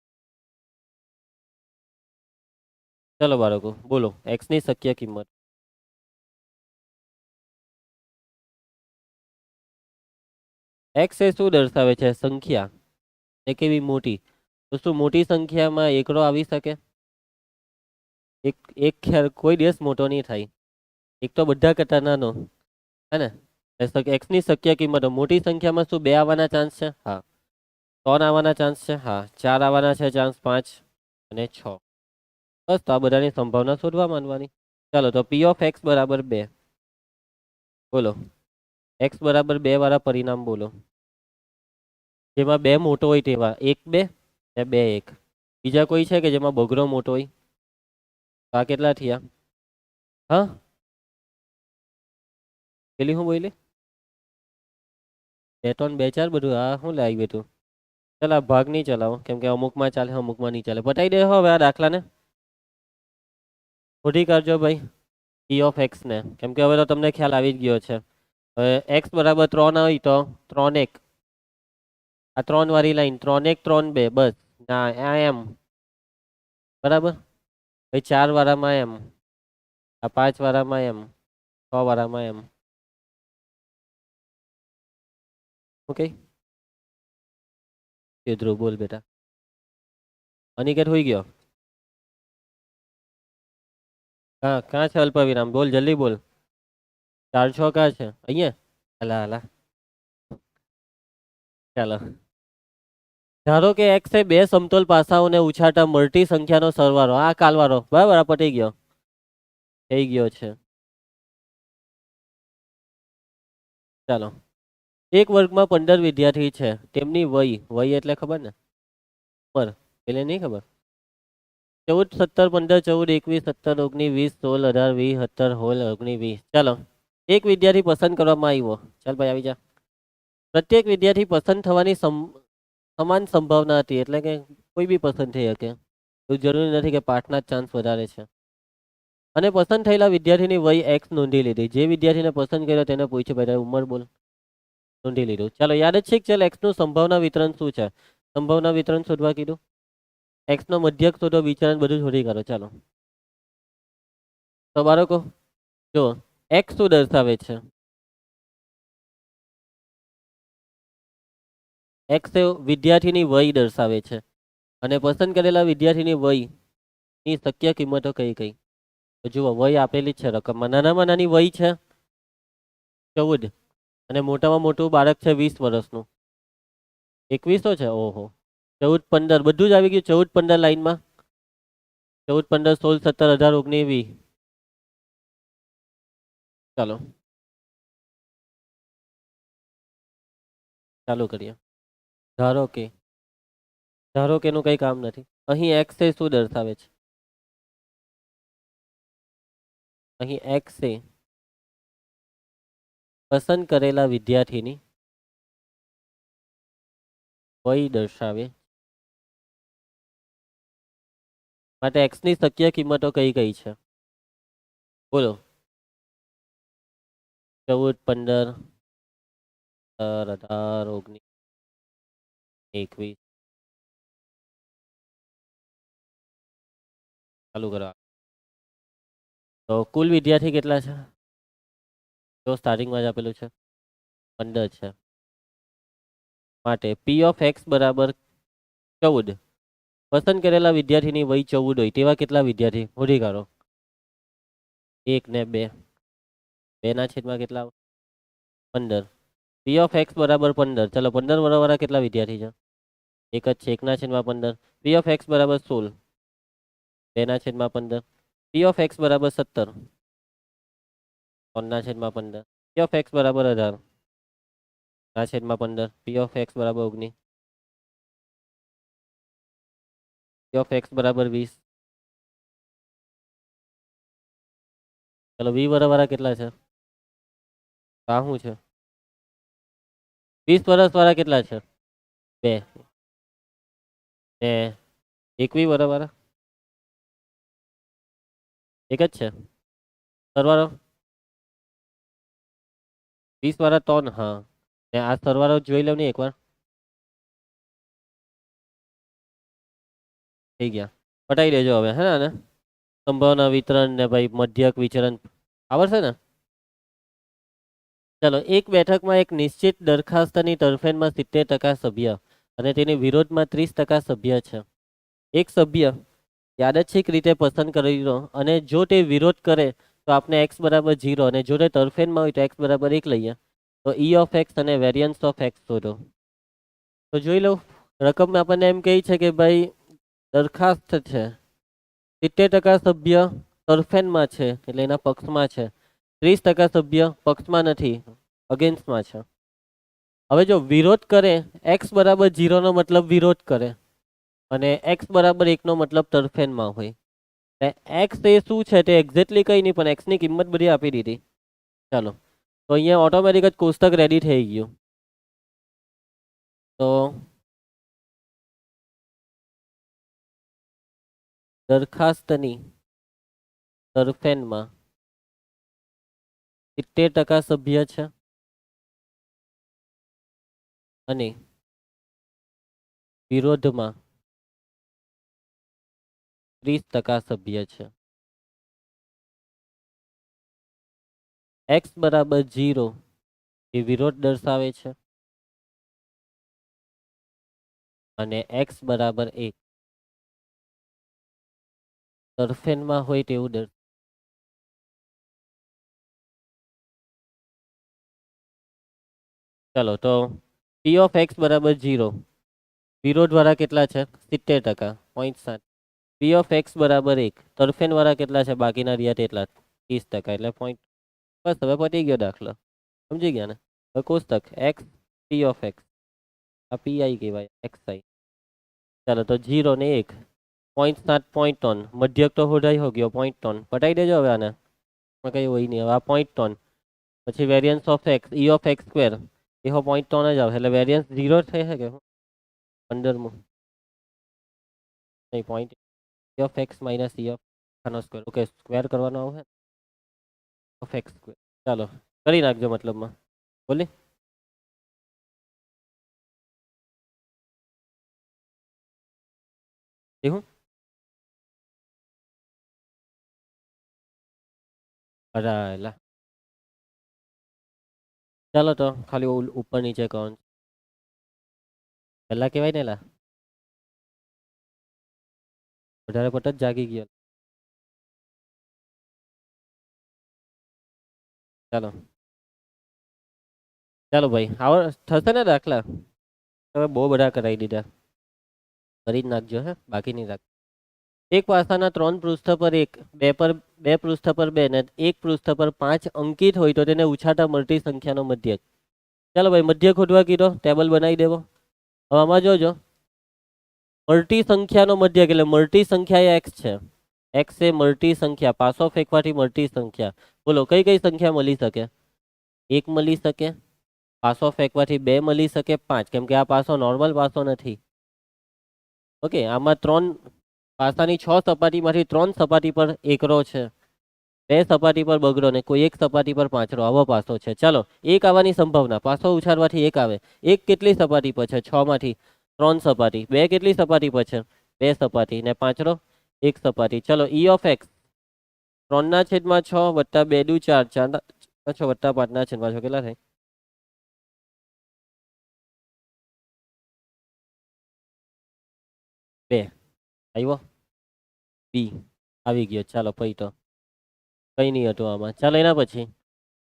ચલો બાળકો બોલો x ની શક્ય કિંમત x એ શું દર્શાવે છે સંખ્યા એ કેવી મોટી તો શું મોટી સંખ્યામાં એકડો આવી શકે એક એક કોઈ દિવસ મોટો નહીં થાય એક તો બધા કરતા નાનો હે ને x ની શક્ય કિંમત મોટી સંખ્યામાં શું 2 આવવાના ચાન્સ છે હા 3 આવવાના ચાન્સ છે હા 4 આવવાના છે ચાન્સ 5 અને 6 બસ તો આ બધાની સંભાવના શોધવા માંડવાની ચાલો તો p ઓફ x બરાબર 2 બોલો x બરાબર 2 વાળા પરિણામ બોલો જેમાં 2 મોટો હોય તેવા 1 2 ને 2 1 બીજા કોઈ છે કે જેમાં બગડો મોટો હોય આ કેટલા થયા હા પેલી હું બોલી 2 3 2 4 બધું આ શું લાવી બેઠું ચાલ આ ભાગ નહીં ચલાવો કેમ કે અમુકમાં ચાલે અમુકમાં નહીં ચાલે પટાઈ દે હવે આ દાખલાને શોધી કાઢજો ભાઈ p ઓફ x ને કેમ કે હવે તો તમને ખ્યાલ આવી જ ગયો છે હવે x બરાબર 3 હોય તો 3 1 આ 3 વાળી લાઈન 3 1 3 2 બસ ના આ એમ બરાબર ભાઈ 4 વાળામાં એમ આ 5 વાળામાં એમ 6 વાળામાં એમ ઓકે ધ્રુવ બોલ બેટા અનિકેત હોઈ ગયો હા ક્યાં છે અલ્પવિરામ બોલ જલ્દી બોલ 4 6 ક્યાં છે અહીંયા હલા હલા ચાલો ધારો કે x એ બે સમતોલ પાસાઓને ઉછાળતા મળતી સંખ્યાનો સરવાળો આ કાલવાળો બરાબર આ પટી ગયો થઈ ગયો છે ચાલો એક વર્ગમાં 15 વિદ્યાર્થી છે તેમની વય એટલે ખબર ને ઉંમર એટલે નહીં ખબર 14 17 15 14 21 17 19 20 16 18 20 17 16 19 20 ચાલો એક વિદ્યાર્થી પસંદ કરવામાં આવ્યો ચાલ ભાઈ આવી જા પ્રત્યેક વિદ્યાર્થી પસંદ થવાની સમાન સંભાવના હતી એટલે કે કોઈ બી પસંદ થઈ શકે એવું જરૂરી નથી કે પાઠના ચાન્સ વધારે છે અને પસંદ થયેલા વિદ્યાર્થીની વય x નોંધી લીધી જે વિદ્યાર્થીને પસંદ કર્યો તેને પૂછ્યું ભાઈ ઉંમર બોલ નોંધી લીધું ચાલો યાદ જ છે કે ચાલ x નું સંભાવના વિતરણ શું છે સંભાવના વિતરણ શોધવા કીધું x નો મધ્યક શોધો વિચરણ બધું શોધી કાઢો ચાલો તો બાળકો જો x શું દર્શાવે છે x એ વિદ્યાર્થીની વય દર્શાવે છે અને પસંદ કરેલા વિદ્યાર્થીની વય ની શક્ય કિંમતો કઈ કઈ તો જુઓ વય આપેલી જ છે રકમમાં નાનામાં નાની વય છે 14 અને મોટામાં મોટું બાળક છે 20 વર્ષનું 21 છે ઓહો 14 15 બધું જ આવી ગયું 14 15 લાઈનમાં 14 15 16 17 18 19 20 ચાલો ચાલુ કરીએ ધારો કે નું કઈ કામ નથી અહીં x એ શું દર્શાવે છે અહીં x એ પસંદ કરેલા વિદ્યાર્થીની વય દર્શાવે માટે x ની શક્ય કિંમતો કઈ કઈ છે બોલો 14 15 18 19 21 ચાલુ કરો તો કુલ વિદ્યાર્થી કેટલા છે તો સ્ટાર્ટિંગમાં જ આપેલું છે 15 છે માટે p ઓફ x બરાબર 14 પસંદ કરેલા વિદ્યાર્થીની વય 14 હોય તેવા કેટલા વિદ્યાર્થી શોધી કાઢો 1 ને 2 2 ના છેદમાં કેટલા આવે? 15. પી ઓફ એક્સ બરાબર 15. ચલો 15 વાળા કેટલા વિદ્યાર્થી છે? એક જ છે. 1 ના છેદમાં 15. પી ઓફ એક્સ બરાબર 16. 2 ના છેદમાં 15. પી ઓફ એક્સ બરાબર 17. 3 ના છેદમાં 15. પી ઓફ એક્સ બરાબર 18. ના છેદમાં 15. પી ઓફ એક્સ બરાબર 19. પી ઓફ એક્સ બરાબર 20. ચલો વી વાળા કેટલા છે? આ શું છે? 20 વાળા કેટલા છે? 2. ને 21 વાળા એક જ છે. સરવાળો 20 વાળા 3. હા, ને આ સરવાળો જોઈ લઉં ને એકવાર. થઈ ગયા. પટાઈ દેજો હવે હે ને. સંભાવના વિતરણ ને ભાઈ મધ્યક વિચરણ આવડશે ને? ચાલો, એક બેઠકમાં એક નિશ્ચિત દરખાસ્તની તરફેણમાં 70% સભ્ય અને તેની વિરોધમાં 30% સભ્ય છે. એક સભ્ય યાદચ્છિક રીતે પસંદ કરેલો અને જો તે વિરોધ કરે તો આપણે એક્સ બરાબર 0 અને જો તે તરફેણમાં હોય તો એક્સ બરાબર 1 લઈએ. તો ઈ ઓફ એક્સ અને વેરિયન્સ ઓફ એક્સ શોધો. તો જોઈ લો, રકમ આપણને એમ કહે છે કે ભાઈ દરખાસ્ત છે, 70% સભ્ય તરફેણમાં છે એટલે એના પક્ષમાં છે, 30% સભ્ય પક્ષમાં નથી, અગેન્સ્ટમાં છે. હવે જો વિરોધ કરે, એક્સ બરાબર 0 નો મતલબ વિરોધ કરે અને એક્સ બરાબર 1 નો મતલબ તરફેણમાં હોય. એક્સ એ શું છે તે એક્ઝેક્ટલી કઈ નહીં, પણ એક્સ ની કિંમત બધી આપી દીધી. ચાલો, તો અહીંયા ઓટોમેટિક જ કોષ્ટક રેડી થઈ ગયું. તો દરખાસ્તની તરફેણમાં 70% સભ્ય છે અને વિરોધમાં 30% સભ્ય છે. એક્સ બરાબર 0 એ વિરોધ દર્શાવે છે અને એક્સ બરાબર 1 તરફેણમાં હોય તેવું ચાલો, તો પી ઓફ એક્સ બરાબર 0, વિરોધ વાળા કેટલા છે? 70%, 0.7. પી ઓફ એક્સ બરાબર 1, તરફેણ વાળા કેટલા છે? બાકીના રહ્યા તેટલા 30%, એટલે પોઈન્ટ. બસ, હવે પતી ગયો દાખલો. સમજી ગયા ને? હવે કોષ્ટક એક્સ પી ઓફ એક્સ, આ પીઆઈ કહેવાય, એક્સ આઈ. ચાલો, તો 0 ને 1, 0.7, 0.3. મધ્યક તો હોડાઈ હો ગયો 0.3. પટાઈ દેજો હવે આને, કઈ હોય નહીં. હવે આ 0.3 પછી variance of x E of x square, એ 0.3 જ આવે એટલે વેરિયન્સ 0 થઈ શકે. 15મું નહીં, point E of x minus E of આનો સ્ક્વેર. ઓકે, સ્ક્વેર કરવાનો આવે ઓફ એક્સ સ્ક્વેર. ચાલો, કરી નાખજો મતલબમાં. બોલી એ હું અરાલા. ચાલો, તો ખાલી ઉપર નીચે કોણ પહેલા કહેવાય ને લા, વધારે પટ જ જાગી ગયો. ચાલો ચાલો ભાઈ, થશે ને દાખલા? તમે બહુ બધા કરાવી દીધા, કરી જ નાખજો હે, બાકી નહીં રાખ. એક પાસાના 3 પૃષ્ઠ પર 1, 2 પર 2 પૃષ્ઠ પર 2 ને 1 પૃષ્ઠ પર 5 અંકિત હોય તો તેને ઉછાળતા મળતી સંખ્યાનો મધ્યક. ચાલો ભાઈ, મધ્યક શોધવા કીધો, ટેબલ બનાવી દેવો. હવે આમાં જોજો, મળતી સંખ્યાનો મધ્યક એટલે મળતી સંખ્યા એ એક્સ છે. એક્સ એ મળતી સંખ્યા, પાસો ફેંકવાથી મળતી સંખ્યા. બોલો કઈ કઈ સંખ્યા મળી શકે? 1 મળી શકે, પાસો ફેંકવાથી 2 મળી શકે, 5, કેમ કે આ પાસો નોર્મલ પાસો નથી. ઓકે, આમાં 3 પાસાની 6 સપાટીમાંથી 3 સપાટી પર એકરો છે, 2 સપાટી પર બગડો ને કોઈ એક સપાટી પર પાંચરો, આવો પાસો છે. ચાલો, એક આવવાની સંભાવના, પાસો ઉછાળવાથી એક આવે. એક કેટલી સપાટી પર છે? 6 માંથી 3 સપાટી. 2 કેટલી સપાટી પર છે? 2 સપાટી ને પાંચરો 1 સપાટી. ચલો, ઈ ઓફ એક્સ 3 ના છેદમાં 6 વત્તા 2 દુ 4, 4 ના 6 વત્તા 5 ના છેદમાં 6 કેટલા થાય? 2 આવ્યો, બી આવી ગયો. ચાલો, પછી તો કઈ નહીં હતું આમાં. ચાલો, એના પછી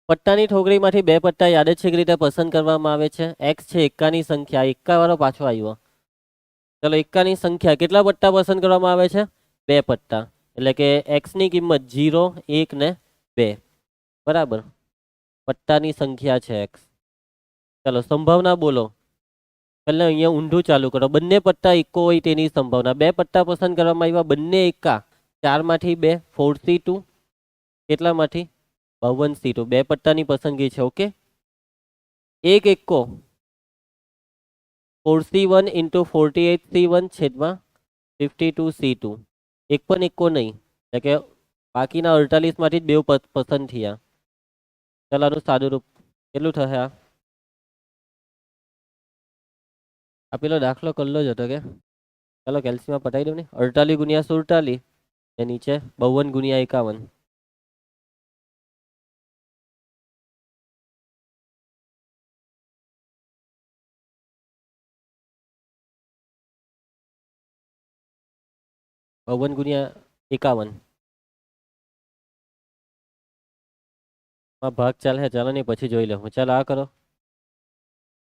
પટ્ટાની ઠોકરીમાંથી બે પટ્ટા યાદચ્છિક રીતે પસંદ કરવામાં આવે છે. એક્સ છે એકાની સંખ્યા, એકા વાળો પાછો આવ્યો. ચલો એકાની સંખ્યા, કેટલા પટ્ટા પસંદ કરવામાં આવે છે? બે પટ્ટા. એટલે કે એક્સની કિંમત 0, 1 ને 2. બરાબર, પટ્ટાની સંખ્યા છે એક્સ. ચલો સંભાવના બોલો. પહેલા અહીંયા ઊંધું ચાલુ કરો. બંને પટ્ટા એકો હોય તેની સંભાવના. બે પટ્ટા પસંદ કરવામાં આવ્યા, બંને એકા. 4 માંથી 2, 4C2. કેટલામાંથી? 52C2. બે પટ્ટાની પસંદગી છે. ઓકે, એક એકો 4C1 into 48C1 છેદમાં 52C2. એક પણ એકો નહીં, એટલે કે બાકીના 48 માંથી જ બે પસંદ થયા. ચાલો આનું સાદું રૂપ કેટલું થશે? આ પેલો દાખલો કરલો જ હતો કે ચાલો કેલ્સીમાં પટાઈ દઉં ને. 48 ગુણ્યા 47 એ નીચે 52 ગુણ્યા 51. બાવન ગુણ્યા 51 ભાગ ચાલે. ચાલો નહીં પછી જોઈ લઉં. ચાલો આ કરો.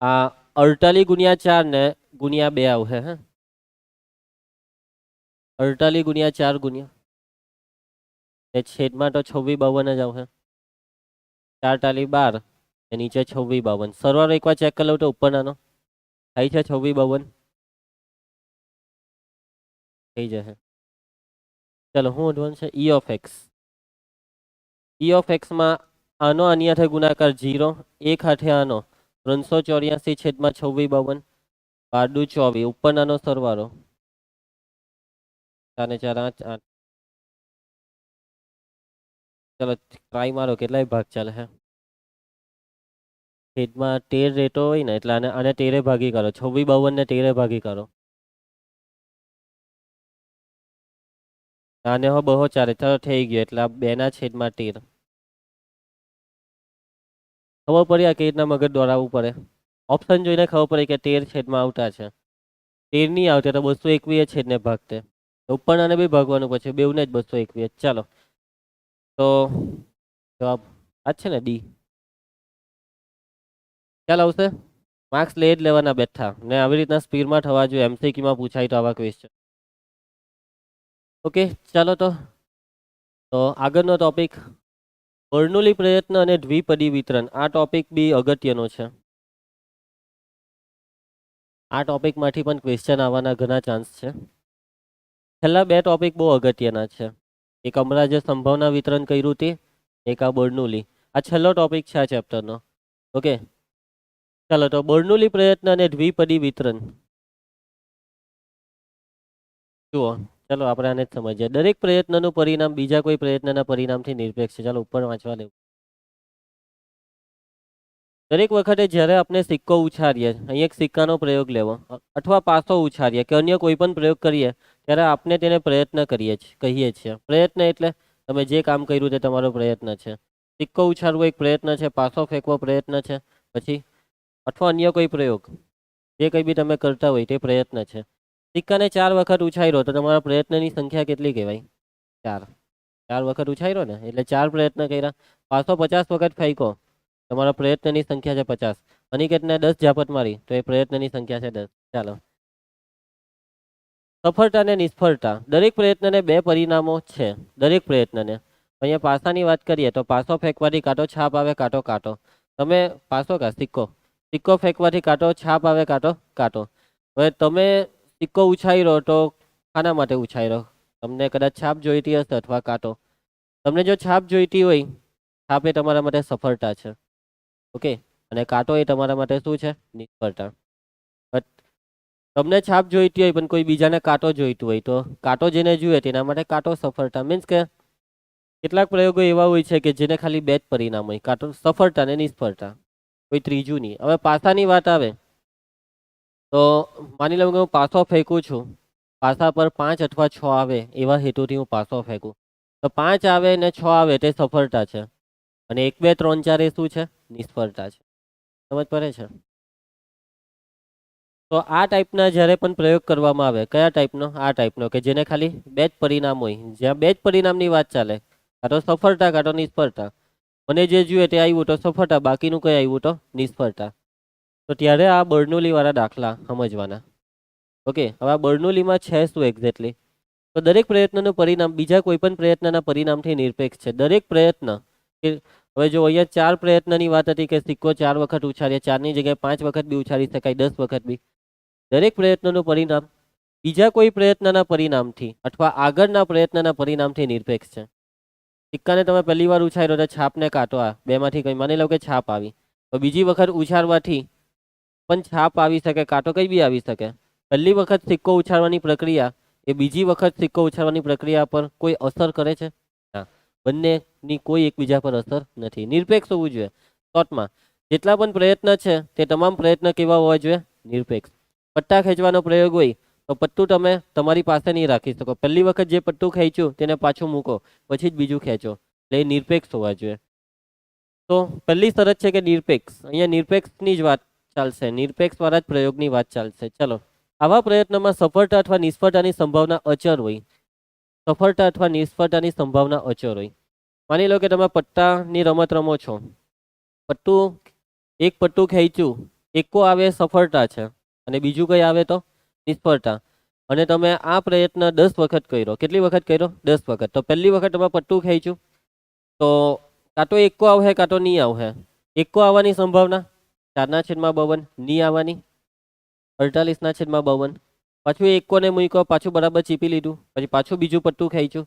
આ 48 ગુણ્યા 4 ને ગુણ્યા 2 આવશે. હે 48 ગુણ્યા 4 ગુણ્યા એ છેદમાં તો 26 52 જ આવશે. 4 ટાલી 12 એ નીચે 26 52. સરવાળો એકવાર ચેક કરી લઉં તો ઉપર નાનો થાય છે 26 52 થઈ જશે. ચલો હું ઉઠવાનું છે E of x. E of એક્સમાં આનો આની હાથે ગુણાકાર 0, એક હાથે આનો 384 છેદમાં 26 52. 12 24 ઉપર નાનો સરવાળો 4 ને 4 8 8. ચલો ટ્રાય મારો કેટલાય ભાગ ચાલે છે. છેદમાં 13 રેટો હોય ને એટલે આને 13 ભાગી કરો. 26 52 ને 13 ભાગી કરો. આને હો બહુ ચાલે. ચાલો થઈ ગયો એટલે 2/13. ખબર પડી આ કઈ રીતના મગજ દોડાવવું પડે. ઓપ્શન જોઈને ખબર પડે કે 13 છેદમાં આવતા છે. 13 નહીં આવતા તો 221 છેદને ભાગતે. ઉપરનાને બી ભાગવાનું પછી બેઉને જ 221. ચાલો તો જવાબ આ છે ને ડી. ચાલ આવશે. માર્ક્સ લે જ લેવાના બેઠા ને આવી રીતના સ્પીડમાં થવા જોઈએ. એમસીક્યુમાં પૂછાય તો આવા ક્વેશ્ચન. ઓકે ચાલો તો આગળનો ટોપિક બર્નૌલી પ્રયત્ન અને દ્વિપદી વિતરણ. આ ટોપિક બી અગત્યનો છે. આ ટોપિકમાંથી પણ ક્વેશ્ચન આવવાના ઘણા ચાન્સ છે. છેલ્લા બે ટોપિક બહુ અગત્યના છે. એક હમણાં જે સંભાવના વિતરણ કર્યું તે, એક આ બર્નૌલી. આ છેલ્લો ટોપિક છે આ ચેપ્ટરનો. ઓકે ચાલો તો બર્નૌલી પ્રયત્ન અને દ્વિપદી વિતરણ જુઓ. ચાલો આપણે આને જ સમજીએ. દરેક પ્રયત્નનું પરિણામ બીજા કોઈ પ્રયત્નના પરિણામથી નિરપેક્ષ છે. ચાલો ઉપર વાંચવા લેવું. દરેક વખતે જ્યારે આપણે સિક્કો ઉછારીએ, અહીં એક સિક્કાનો પ્રયોગ લેવો અથવા પાસો ઉછારીએ કે અન્ય કોઈ પણ પ્રયોગ કરીએ ત્યારે આપણે તેને પ્રયત્ન કહીએ છીએ. પ્રયત્ન એટલે તમે જે કામ કર્યું તે તમારો પ્રયત્ન છે. સિક્કો ઉછારવો એક પ્રયત્ન છે, પાસો ફેંકવો પ્રયત્ન છે, પછી અથવા અન્ય કોઈ પ્રયોગ જે કંઈ બી તમે કરતા હોય તે પ્રયત્ન છે. સિક્કાને 4 વખત ઉછાર્યો તો તમારા પ્રયત્નની સંખ્યા કેટલી કહેવાય? 4. 4 વખત ઉછાર્યો ને એટલે 4 પ્રયત્ન કર્યા. પાસો 50 વખત ફેંકો, તમારા પ્રયત્નની સંખ્યા છે 50. અનિકેતને 10 ઝાપટ મારી તો એ પ્રયત્નની સંખ્યા છે 10. ચાલો સફળતા અને નિષ્ફળતા. દરેક પ્રયત્નને બે પરિણામો છે. દરેક પ્રયત્નને. અહીંયા પાસાની વાત કરીએ તો પાસો ફેંકવાથી કાંટો છાપ આવે, કાંટો કાંટો. તમે પાસો સિક્કો ફેંકવાથી કાંટો છાપ આવે, કાંટો કાંટો. હવે તમે સિક્કો ઉછાર્યો તો ખાના માટે ઉછાર્યો. તમને કદાચ છાપ જોઈતી હશે અથવા કાંટો. તમને જો છાપ જોઈતી હોય, છાપ એ તમારા માટે સફળતા છે. ઓકે, અને કાંટો એ તમારા માટે શું છે? નિષ્ફળતા. તમને છાપ જોઈતી હોય પણ કોઈ બીજાને કાંટો જોઈતું હોય તો કાંટો જેને જોઈએ તેના માટે કાંટો સફળતા. મીન્સ કે કેટલાક પ્રયોગો એવા હોય છે કે જેને ખાલી બે જ પરિણામ હોય, કાંટો સફળતા અને નિષ્ફળતા, કોઈ ત્રીજું નહીં. હવે પાસાની વાત આવે તો માની લઉં કે હું પાસો ફેંકું છું. પાસા પર 5 અથવા 6 આવે એવા હેતુથી હું પાસો ફેંકું તો 5 આવે ને 6 આવે તે સફળતા છે, અને 1 2 3 4 એ શું છે? નિષ્ફળતા છે. સમજ પડે છે? તો આ ટાઈપના જ્યારે પણ પ્રયોગ કરવામાં આવે, કયા ટાઈપનો? આ ટાઈપનો કે જેને ખાલી બે જ પરિણામ હોય, જ્યાં બે જ પરિણામની વાત ચાલે, કાં તો સફળતા કાં તો નિષ્ફળતા. મને જે જોઈએ તે આવ્યું તો સફળતા, બાકીનું કઈ આવ્યું તો નિષ્ફળતા. તો ત્યારે આ બર્નોલી વાળા દાખલા સમજવાના. ઓકે, હવે આ બર્નોલીમાં છે શું એક્ઝેક્ટલી? તો દરેક પ્રયત્નનું પરિણામ બીજા કોઈ પણ પ્રયત્નના પરિણામથી નિરપેક્ષ છે. દરેક પ્રયત્ન હવે જો અહીંયા 4 પ્રયત્નની વાત હતી કે સિક્કો 4 વખત ઉછાળ્યા, 4ની જગ્યાએ 5 વખત બી ઉછાળી શકાય, 10 વખત બી. દરેક પ્રયત્નનું પરિણામ બીજા કોઈ પ્રયત્નના પરિણામથી અથવા આગળના પ્રયત્નના પરિણામથી નિરપેક્ષ છે. સિક્કાને તમે પહેલી વાર ઉછાળ્યો તો છાપને કાંટો, આ બેમાંથી કંઈ માની લો કે છાપ આવી, તો બીજી વખત ઉછાળવાથી પણ છાપ આવી શકે, કાંટો કંઈ બી આવી શકે. પહેલી વખત સિક્કો ઉછાળવાની પ્રક્રિયા એ બીજી વખત સિક્કો ઉછાળવાની પ્રક્રિયા પર કોઈ અસર કરે છે? ના, બંનેની કોઈ એકબીજા પર અસર નથી. નિરપેક્ષ હોવું જોઈએ. શોર્ટમાં જેટલા પણ પ્રયત્ન છે તે તમામ પ્રયત્ન કેવા હોવા જોઈએ? નિરપેક્ષ. પટ્ટા ખેંચવાનો પ્રયોગ હોય તો પટ્ટું તમે તમારી પાસે નહીં રાખી શકો. પહેલી વખત જે પટ્ટું ખેંચ્યું તેને પાછું મૂકો, પછી જ બીજું ખેંચો. એટલે એ નિરપેક્ષ હોવા જોઈએ. તો પહેલી શરત છે કે નિરપેક્ષ. અહીંયા નિરપેક્ષની જ વાત ચાલશે, નિરપેક્ષ વાળા જ પ્રયોગની વાત ચાલશે. ચલો, આવા પ્રયત્નમાં સફળતા અથવા નિષ્ફળતાની સંભાવના અચળ હોય. સફળતા અથવા નિષ્ફળતાની સંભાવના અચળ હોય. માની લો કે તમે પટ્ટાની રમત રમો છો, એક પટ્ટું ખેંચ્યું, એકો આવે સફળતા છે અને બીજું કઈ આવે તો નિષ્ફળતા. અને તમે આ પ્રયત્ન 10 વખત કર્યો. કેટલી વખત કર્યો? 10 વખત. તો પહેલી વખત તમે પટ્ટું ખેંચ્યું તો કાં તો એકો આવશે કાં તો નહીં આવશે. એકો આવવાની સંભાવના 4/52, નહીં આવવાની 48/52. પાછું એકોને મૂક્યો, પાછું બરાબર ચીપી લીધું, પછી પાછું બીજું પટ્ટું ખેંચ્યું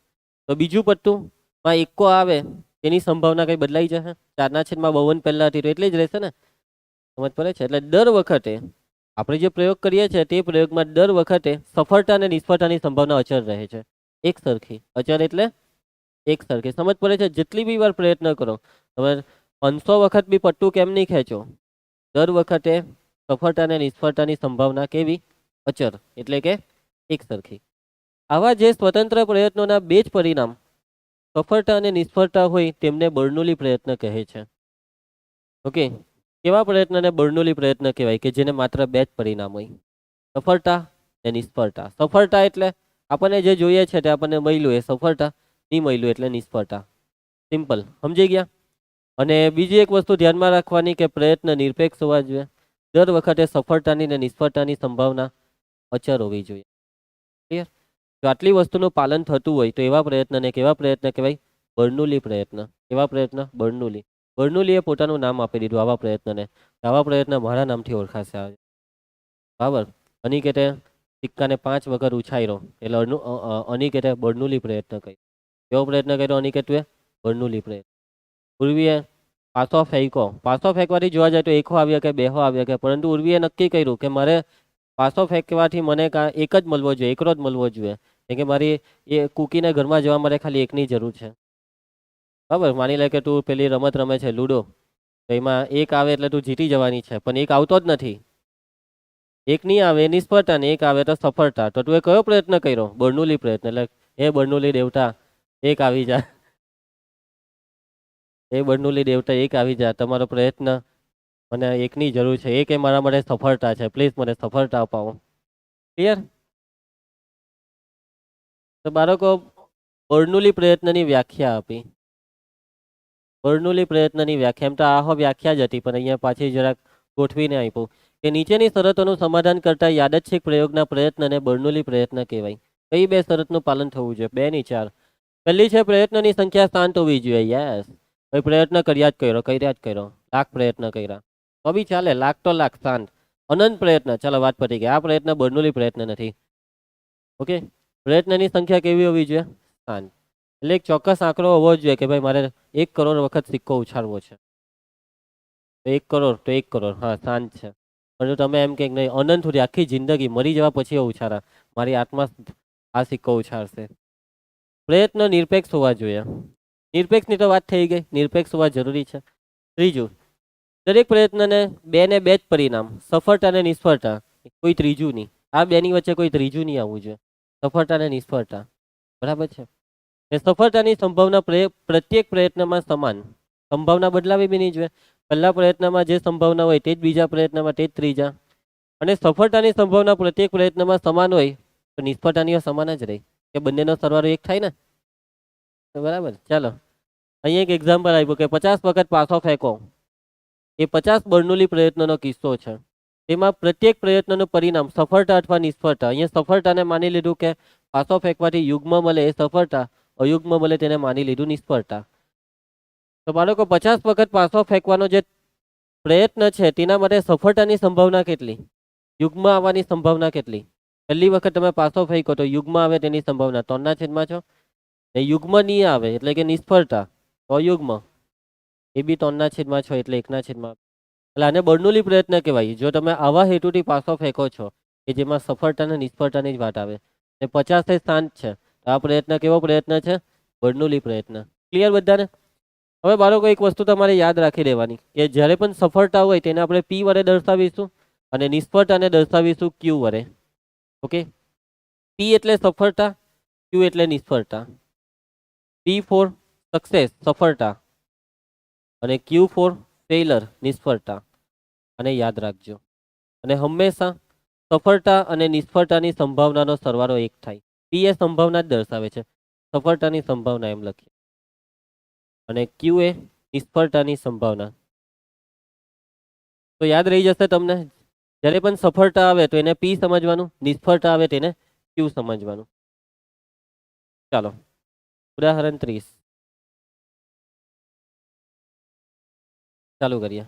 તો બીજું પટ્ટુંમાં એકો આવે તેની સંભાવના કઈ બદલાઈ જશે? 4/52 પહેલા હતી તો એટલી જ રહેશે ને. સમજ પડે છે? એટલે દર વખતે આપણે જે પ્રયોગ કરીએ છીએ તે પ્રયોગમાં દર વખતે સફળતા અને નિષ્ફળતાની સંભાવના અચળ રહે છે, એક સરખી. અચળ એટલે એક સરખી. સમજ પડે છે? જેટલી બી વાર પ્રયત્ન કરો, તમે 500 વખત બી પટ્ટું કેમ નહીં ખેંચો, દર વખતે સફળતા અને નિષ્ફળતાની સંભાવના કેવી? અચળ, એટલે કે એક સરખી. આવા જે સ્વતંત્ર પ્રયત્નોના બે જ પરિણામ સફળતા અને નિષ્ફળતા હોય તેમને બર્નોલી પ્રયત્ન કહે છે. ઓકે, કેવા પ્રયત્નને બર્નોલી પ્રયત્ન કહેવાય? કે જેને માત્ર બે જ પરિણામ હોય, સફળતા અને નિષ્ફળતા. સફળતા એટલે આપણને જે જોઈએ છે તે આપણને મળ્યું એ સફળતા, નહીં મળ્યું એટલે નિષ્ફળતા. સિમ્પલ, સમજી ગયા? અને બીજી એક વસ્તુ ધ્યાનમાં રાખવાની કે પ્રયત્ન નિરપેક્ષ હોવા જોઈએ. દર વખતે સફળતાની અને નિષ્ફળતાની સંભાવના અચળ હોવી જોઈએ. ક્લિયર? જો આટલી વસ્તુનું પાલન થતું હોય તો એવા પ્રયત્નને કેવા પ્રયત્ન કહેવાય? બર્નોલી પ્રયત્ન. કેવા પ્રયત્ન? બર્નોલી. બર્નોલીએ પોતાનું નામ આપી દીધું આવા પ્રયત્નને. આવા પ્રયત્ન મારા નામથી ઓળખાશે. બરાબર? અનિકેતે સિક્કાને 5 વખત ઉછાળ્યો એટલે અનિકેતે બર્નોલી પ્રયત્ન કર્યો. કેવો પ્રયત્ન કર્યો અનિકેતે? બર્નોલી પ્રયત્ન. ઉર્વીએ પાસો ફેંકો. પાસો ફેંકવાથી જોવા જાય તો એકો આવ્યા કે બેહો આવ્યા કે, પરંતુ ઉર્વીએ નક્કી કર્યું કે મારે પાસો ફેંકવાથી મને એક જ મળવો જોઈએ, એકલો જ મળવો જોઈએ. કેમ કે મારી એ કૂકીને ઘરમાં જવા માટે ખાલી એકની જરૂર છે. બરાબર? માની લે કે તું પેલી રમત રમે છે લૂડો, તો એમાં એક આવે એટલે તું જીતી જવાની છે, પણ એક આવતો જ નથી. એક નહીં આવે નિષ્ફળતા ને એક આવે તો સફળતા. તો તું એ કયો પ્રયત્ન કર્યો? બર્નોલી પ્રયત્ન. એટલે હે બર્નોલી દેવતા એક આવી જા, એ બર્નોલી દેવતા એક આવી જા, તમારો પ્રયત્ન મને એકની જરૂર છે, એક એ મારા માટે સફળતા છે, પ્લીઝ મને સફળતા અપાવો. ક્લિયર? તો બાળકો, બર્નોલી પ્રયત્નની વ્યાખ્યા આપી. બર્નોલી પ્રયત્નની વ્યાખ્યા, એમ તો આહો વ્યાખ્યા જ હતી, પણ અહીંયા પાછી જરાક ગોઠવીને આપ્યું કે નીચેની શરતોનું સમાધાન કરતા યાદચ્છિક પ્રયોગના પ્રયત્નને બર્નોલી પ્રયત્ન કહેવાય. કઈ બે શરતનું પાલન થવું જોઈએ? 2 ની 4. પહેલી છે પ્રયત્નની સંખ્યા શાંત હોવી જોઈએ. યસ, ભાઈ પ્રયત્ન કર્યા જ કર્યો, લાખ પ્રયત્ન કર્યા તો બી ચાલે, લાખ તો લાખ, શાંત. અનંત પ્રયત્ન, ચાલો વાત પતી ગઈ. આ પ્રયત્ન બર્નોલી પ્રયત્ન નથી. ઓકે, પ્રયત્નની સંખ્યા કેવી હોવી જોઈએ? શાંત. એટલે એક ચોક્કસ આંકડો હોવો જોઈએ કે ભાઈ મારે 1 કરોડ વખત સિક્કો ઉછાળવો છે, તો 1 કરોડ તો 1 કરોડ, હા શાંત છે. પરંતુ તમે એમ કે નહીં, અનંત સુધી આખી જિંદગી મરી જવા પછી ઉછાળા, મારી આત્મા આ સિક્કો ઉછાળશે. પ્રયત્ન નિરપેક્ષ હોવા જોઈએ. નિરપેક્ષની તો વાત થઈ ગઈ, નિરપેક્ષ હોવા જરૂરી છે. ત્રીજું, દરેક પ્રયત્નને 2 ને 2 જ પરિણામ, સફળતા અને નિષ્ફળતા, કોઈ ત્રીજું નહીં. આ બેની વચ્ચે કોઈ ત્રીજું નહીં આવવું જોઈએ. સફળતા અને નિષ્ફળતા, બરાબર છે? સફળતાની સંભાવના પ્રત્યેક પ્રયત્નમાં સમાન. સંભાવના બદલાવી બી નહીં જોઈએ. પહેલા પ્રયત્નમાં જે સંભાવના હોય તે જ બીજા પ્રયત્નમાં, તે જ ત્રીજા. અને સફળતાની સંભાવના પ્રત્યેક પ્રયત્નમાં સમાન હોય તો નિષ્ફળતાની સમાન જ રહી, કે બંનેનો સરવાળો એક થાય ને. બરાબર? ચાલો, અહીંયા એક એક્ઝામ્પલ આપ્યું કે 50 વખત પાસો ફેંકો, એ 50 બર્નોલી પ્રયત્નનો કિસ્સો છે. તેમાં પ્રત્યેક પ્રયત્નનું પરિણામ સફળતા અથવા નિષ્ફળતા. અહીંયા સફળતાને માની લીધું કે પાસો ફેંકવાથી યુગ્મ મળે એ સફળતા, અયુગ્મ મળે તેને માની લીધું નિષ્ફળતા. તો બાળકો 50 વખત પાસો ફેંકવાનો જે પ્રયત્ન છે તેના માટે સફળતાની સંભાવના કેટલી, યુગ્મ આવવાની સંભાવના કેટલી? પહેલી વખત તમે પાસો ફેંકો તો યુગ્મ આવે તેની સંભાવના 3/6 ને યુગ્મ નહીં આવે એટલે કે નિષ્ફળતા તો અયુગ્મ, એ બી 3/6 એટલે 1/. એટલે આને બર્નોલી પ્રયત્ન કહેવાય. જો તમે આવા હેતુથી પાસો ફેંકો છો કે જેમાં સફળતા અને નિષ્ફળતાની જ વાત આવે ને 50 શાંત છે, તો આ પ્રયત્ન કેવો પ્રયત્ન છે? બર્નોલી પ્રયત્ન. ક્લિયર બધાને? હવે બાળકો એક વસ્તુ તમારે યાદ રાખી દેવાની કે જ્યારે પણ સફળતા હોય તેને આપણે P વડે દર્શાવીશું અને નિષ્ફળતાને દર્શાવીશું Q વડે. ઓકે, P એટલે સફળતા, Q એટલે નિષ્ફળતા. P ફોર સક્સેસ સફળતા અને Q ફોર ફેઇલર નિષ્ફળતા. અને યાદ રાખજો, અને હંમેશા સફળતા અને નિષ્ફળતાની સંભાવનાનો સરવાળો એક થાય. P એ સંભાવના જ દર્શાવે છે, સફળતાની સંભાવના એમ લખીએ, અને Q એ નિષ્ફળતાની સંભાવના. તો યાદ રહી જશે તમને. જ્યારે પણ સફળતા આવે તો એને P સમજવાનું, નિષ્ફળતા આવે તેને Q સમજવાનું. ચાલો ઉદાહરણ 30 ચાલુ કરીએ.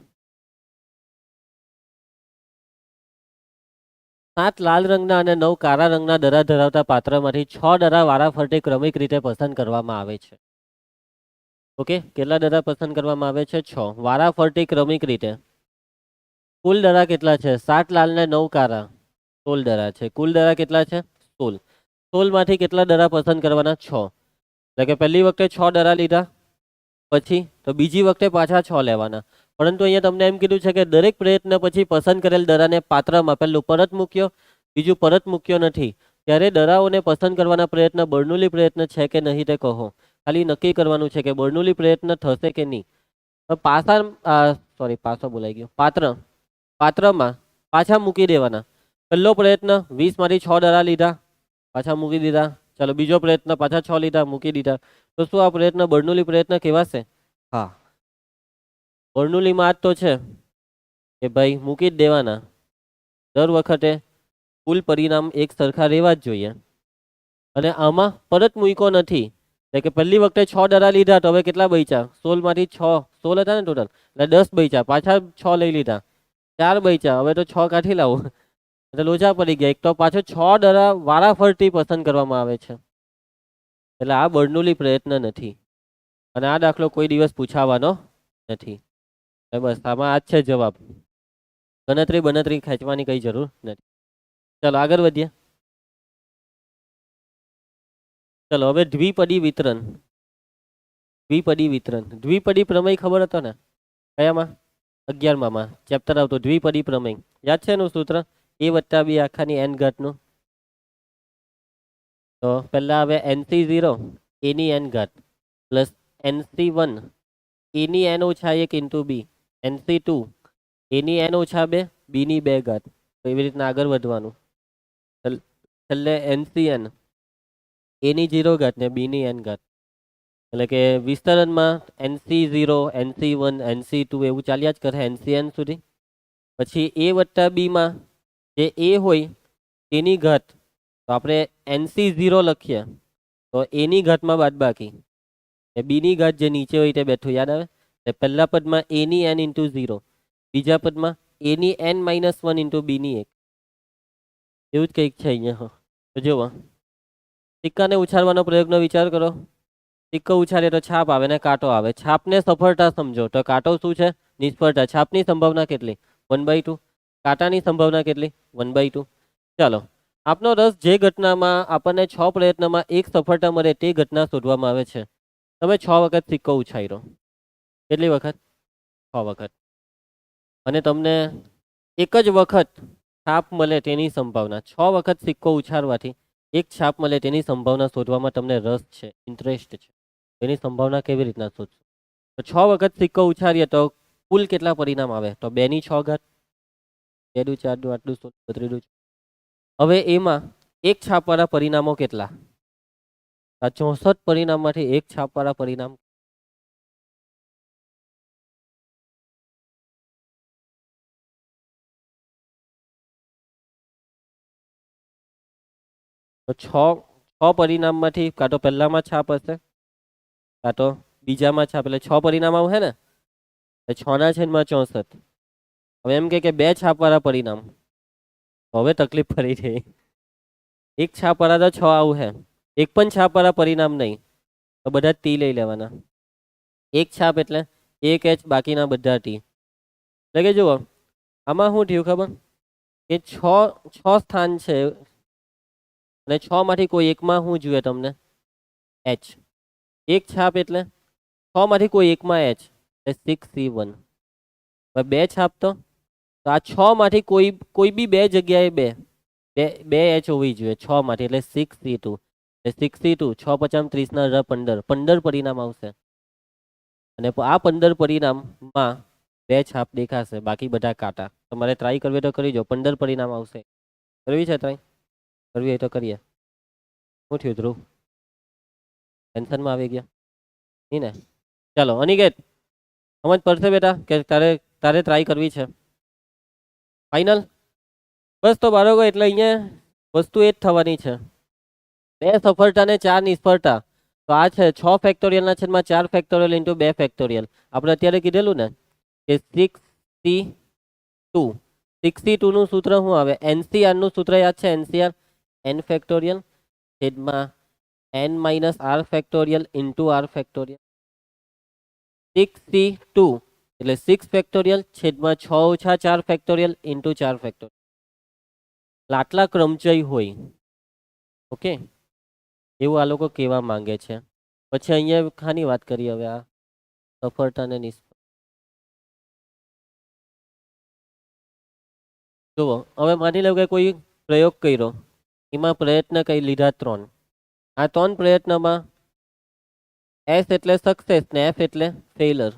7 લાલ રંગના અને 9 કાળા રંગના દરા ધરાવતા પાત્રમાંથી 6 દરા વારાફરતી ક્રમિક રીતે પસંદ કરવામાં આવે છે. ઓકે, કેટલા દરા પસંદ કરવામાં આવે છે? 6 વારાફરતી ક્રમિક રીતે. કુલ દરા કેટલા છે? 7 લાલ ને 9 કાળા, 16 દરા છે. કુલ દરા કેટલા છે? 16. 16 માંથી કેટલા દરા પસંદ કરવાના? 6. એટલે કે પહેલી વખતે 6 દરા લીધા, પછી તો બીજી વખતે પાછા 6 લેવાના. પરંતુ અહીંયા તમને એમ કીધું છે કે દરેક પ્રયત્ન પછી પસંદ કરેલ દરાને પાત્રમાં પહેલું પરત મૂક્યો, બીજું પરત મૂક્યો નથી, ત્યારે દરાઓને પસંદ કરવાના પ્રયત્ન બર્નોલી પ્રયત્ન છે કે નહીં તે કહો. ખાલી નક્કી કરવાનું છે કે બર્નોલી પ્રયત્ન થશે કે નહીં. પાસો બોલાઈ ગયો. પાત્રમાં પાછા મૂકી દેવાના. પહેલો પ્રયત્ન 20 માંથી 6 દરા લીધા, પાછા મૂકી દીધા. ચાલો બીજો પ્રયત્ન, પાછા 6 લીધા, મૂકી દીધા. તો શું આ પ્રયત્ન બર્નોલી પ્રયત્ન કહેવાશે? હા, બર્નોલીમાં આ જ તો છે કે ભાઈ મૂકી જ દેવાના. દર વખતે કુલ પરિણામ એક સરખા રહેવા જ જોઈએ. અને આમાં પરત મૂક્યો નથી, એટલે કે પહેલી વખતે 6 દરા લીધા તો હવે કેટલા બચ્યા? 16 માંથી 6, 16 હતા ને ટોટલ, એટલે 10 બચ્યા. પાછા 6 લઈ લીધા, 4 બચ્યા. હવે તો 6 કાઢી લાવો એટલે લોચા પડી ગયા. એક તો પાછો 6 દરા વારાફરતી પસંદ કરવામાં આવે છે, એટલે આ બર્નોલી પ્રયત્ન નથી. અને આ દાખલો કોઈ દિવસ પૂછાવાનો નથી. બસ આમાં આ જ છે જવાબ. ગણતરી ખેંચવાની કઈ જરૂર નથી. ચલો આગળ વધીએ. ચલો હવે દ્વિપદી વિતરણ. દ્વિપદી પ્રમેય ખબર હતો ને? કયામાં? 11માં ચેપ્ટર આવતો દ્વિપદી પ્રમેય. યાદ છે એનું સૂત્ર? a + b આખાની n ઘાતનું. તો પહેલા આવે NC0 a ની n ઘાત પ્લસ NC1 a ની n ઓછા 1 ઇન્ટુ b, NC2 a ની n ઓછા 2 b ની 2 ઘાત. તો એવી રીતના આગળ વધવાનું. છેલ્લે NCn a ની 0 ઘાત ને b ની n ઘાત. એટલે કે વિસ્તરણમાં NC0 NC1 NC2 એવું ચાલ્યા જ કરે NCn સુધી. પછી a + b માં જે a હોય તેની ઘાત, તો આપણે NC0 લખીએ તો a ની ઘાતમાં બાદબાકી, b ની ઘાત જે નીચે હોય તે બેઠું. યાદ આવે? એટલે પહેલા પદમાં a ની n ઇન્ટુ 0, બીજા પદમાં a ની n - 1 ઇન્ટુ b ની 1. એવું જ કંઈક છે અહીંયા. તો જુઓ, સિક્કાને ઉછાળવાનો પ્રયોગનો વિચાર કરો. સિક્કો ઉછાળે તો છાપ આવે ને કાંટો આવે. છાપને સફળતા સમજો તો કાંટો શું છે? નિષ્ફળતા. છાપની સંભાવના કેટલી? 1/2. કાંટાની સંભાવના કેટલી? 1/2. ચાલો, આપનો રસ જે ઘટનામાં આપણને 6 પ્રયત્નમાં એક સફળતા મળે તે ઘટના શોધવામાં આવે છે. તમે 6 વખત સિક્કો ઉછાળ્યો. કેટલી વખત? 6 વખત. અને તમને એક જ વખત છાપ મળે તેની સંભાવના, 6 વખત સિક્કો ઉછાળવાથી એક છાપ મળે તેની સંભાવના શોધવામાં તમને રસ છે, ઇન્ટરેસ્ટ છે. એની સંભાવના કેવી રીતના શોધશો? તો 6 વખત સિક્કો ઉછાળીએ તો કુલ કેટલા પરિણામ આવે? તો 2 ની 6 ઘાત, 2 દુ 4 દુ 8 દુ 16 32 દુ. હવે એમાં એક છાપવાળા પરિણામો કેટલા? આ 64 પરિણામમાંથી એક છાપવાળા પરિણામ તો છ પરિણામમાંથી કાં તો પહેલામાં છાપ હશે કાં તો બીજામાં છાપ, એટલે 6 પરિણામ આવશે ને, એટલે 6/64. હવે એમ કે બે છાપવાળા પરિણામ, તો હવે તકલીફ પડી છે. એક છાપવાળા તો 6 આવું છે, એક પણ છાપવાળા પરિણામ નહીં, તો બધા ટી લઈ લેવાના. એક છાપ એટલે 1 H, બાકીના બધા ટી. એટલે કે જુઓ આમાં શું થયું ખબર, કે 6 સ્થાન છે અને 6 માંથી કોઈ એકમાં શું જોઈએ તમને, H. એક છાપ એટલે 6 માંથી કોઈ એકમાં H, એટલે 6C1. હવે બે છાપ તો આ 6 માંથી કોઈ બી બે જગ્યાએ બે H હોવી જોઈએ 6 માંથી, એટલે 6C2. એટલે 6C2 6 × 50 = 15, 15 પરિણામ આવશે. અને આ 15 પરિણામમાં બે છાપ દેખાશે, બાકી બધા કાંટા. તમારે ટ્રાય કરવી તો કરી જો, 15 પરિણામ આવશે. કરવી છે ટ્રાય? કરવી હોય તો કરીએ. શું થયું ધ્રુવ, ટેન્શનમાં આવી ગયા નહીં ને? ચાલો અનિકેત, સમજ પડશે બેટા કે તારે ટ્રાય કરવી છે? ફાઇનલ? બસ તો બાળકો એટલે અહીંયા વસ્તુ એ જ થવાની છે, 2 સફળતા ને 4 નિષ્ફળતા. તો આ છે 6 ફેક્ટોરિયલના છેદમાં 4 ફેક્ટોરિયલ ઇન્ટુ 2 ફેક્ટોરિયલ. આપણે અત્યારે કીધેલું ને કે 6C2. 6C2 નું સૂત્ર શું આવે? NCR નું સૂત્ર યાદ છે? NCR n ફેક્ટોરિયલ છેદમાં n - r factorial into r factorial. 6C2 એટલે 6 ફેક્ટોરિયલ છેદમાં 6 - 4 ફેક્ટોરિયલ ઇન્ટુ 4 ફેક્ટોરિયલ. આટલા ક્રમચય હોય. ઓકે, એવું આ લોકો કહેવા માંગે છે. પછી અહીંયા ખાની વાત કરી, હવે આ સફળતા ને નિષ્ફળતા જુઓ. હવે માની લો કે કોઈ પ્રયોગ કર્યો, એમાં પ્રયત્ન કઈ લીધા 3. આ 3 પ્રયત્નમાં S એટલે સક્સેસ ને F એટલે ફેલર,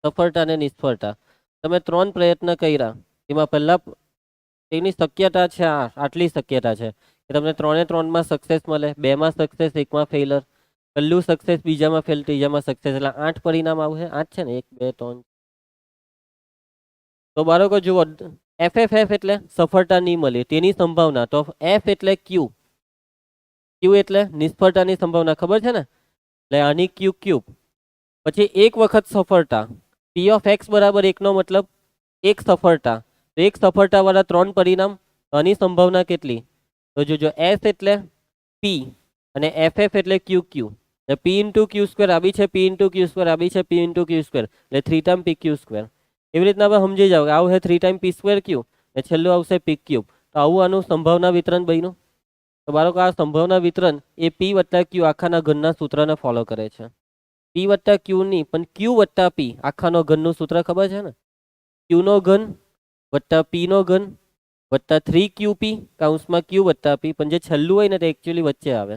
સફળતા ને નિષ્ફળતા. તમે 3 પ્રયત્ન કર્યા, એમાં પહેલા તેની શક્યતા છે આટલી શક્યતા છે કે તમને 3 માં સક્સેસ મળે, 2 માં સક્સેસ, 1 માં ફેલર, પહેલું સક્સેસ, બીજામાં ફેલ, ત્રીજામાં સક્સેસ, એટલે 8 પરિણામ આવશે. 8 છે ને, 1 2 3. તો બાળકો જુઓ, FF એટલે સફળતા નહીં મળી તેની સંભાવના, તો F એટલે Q. Q એટલે નિષ્ફળતાની સંભાવના, ખબર છે ને? એટલે આની Q ક્યુબ. પછી એક વખત સફળતા, P of X બરાબર 1 નો મતલબ એક સફળતા. તો એક સફળતા વાળા 3 પરિણામ, આની સંભાવના કેટલી? તો જોજો, S એટલે P અને FF એટલે QQ. P × Q² આવી છે, P × Q² આવી છે, P × Q², એટલે 3 ટાઈમ PQ². એવી રીતના આપણે સમજી જાવ કે આવું છે 3 ટાઈમ P²Q ને છેલ્લું આવશે P³. તો આવું આનું સંભાવના વિતરણ બન્યું. તો બાળકો આ સંભાવના વિતરણ એ P + Q આખાના ઘનના સૂત્રને ફોલો કરે છે. P + Q ની પણ Q + P આખાનો ઘનનું સૂત્ર ખબર છે ને? Q નો ઘન વત્તા P નો ઘન વત્તા 3QP કૌંસમાં Q + P, પણ જે છેલ્લું હોય ને તે એકચ્યુઅલી વચ્ચે આવે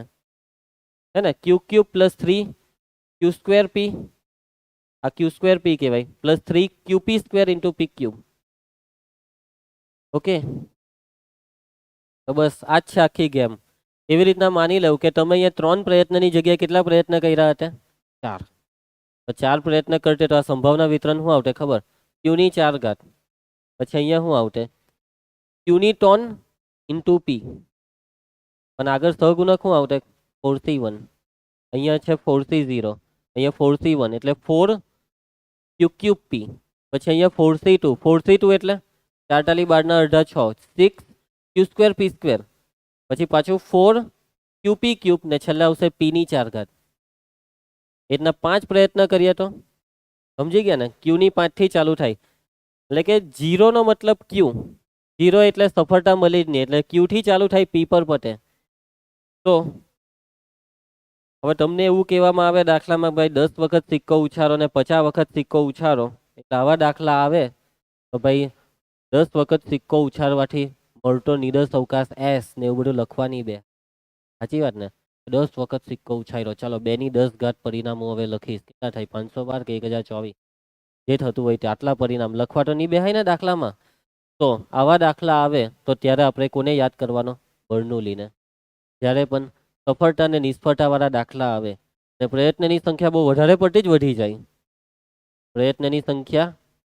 છે ને, Q³ + 3Q²P, આ Q²P કહેવાય, પ્લસ 3QP² × P³. ઓકે, તો બસ આ જ છે આખી ગેમ. એવી રીતના માની લઉં કે તમે અહીંયા 3 પ્રયત્નની જગ્યાએ કેટલા પ્રયત્ન કર્યા હતા? 4. તો 4 પ્રયત્ન કરતે તો આ સંભાવના વિતરણ શું આવતે ખબર? Q⁴. પછી અહીંયા શું આવતે? Q⁴ × P. અને આગળ સહગુણક શું આવતે? 4C1. અહીંયા છે 4C0, અહીંયા 4C1 એટલે 4Q³P. પછી અહીંયા 4C2. 4C2 એટલે 4 × 12 = 6, 6Q²P². પછી પાછું 4QP³ ને છેલ્લે આવશે P⁴. એટલા 5 પ્રયત્ન કરીએ તો સમજી ગયા ને? Q ની 5 થી ચાલુ થાય, એટલે કે 0 નો મતલબ Q. 0 એટલે સફળતા મળી જ નહીં, એટલે Q થી ચાલુ થાય, P પર પટે. તો હવે તમને એવું કહેવામાં આવે દાખલામાં, ભાઈ 10 વખત સિક્કો ઉછાળો ને 50 વખત સિક્કો ઉછાળો, એટલે આવા દાખલા આવે તો ભાઈ 10 વખત સિક્કો ઉછાળવાથી મળતો નિદર્શ અવકાશ S ને એવું બધું લખવાની બે. સાચી વાત ને? 10 વખત સિક્કો ઉછાળ્યો, ચાલો 2×10 પરિણામો હવે લખીશ. કેટલા થાય? 512 કે 1024, જે થતું હોય તે આટલા પરિણામ લખવા તો નહીં બેહાય ને દાખલામાં. તો આવા દાખલા આવે તો ત્યારે આપણે કોને યાદ કરવાનો? બર્નોલીને. જ્યારે પણ સફળતા અને નિષ્ફળતા વાળા દાખલા આવે ને પ્રયત્નની સંખ્યા બહુ વધારે પડતી જ વધી જાય, પ્રયત્નની સંખ્યા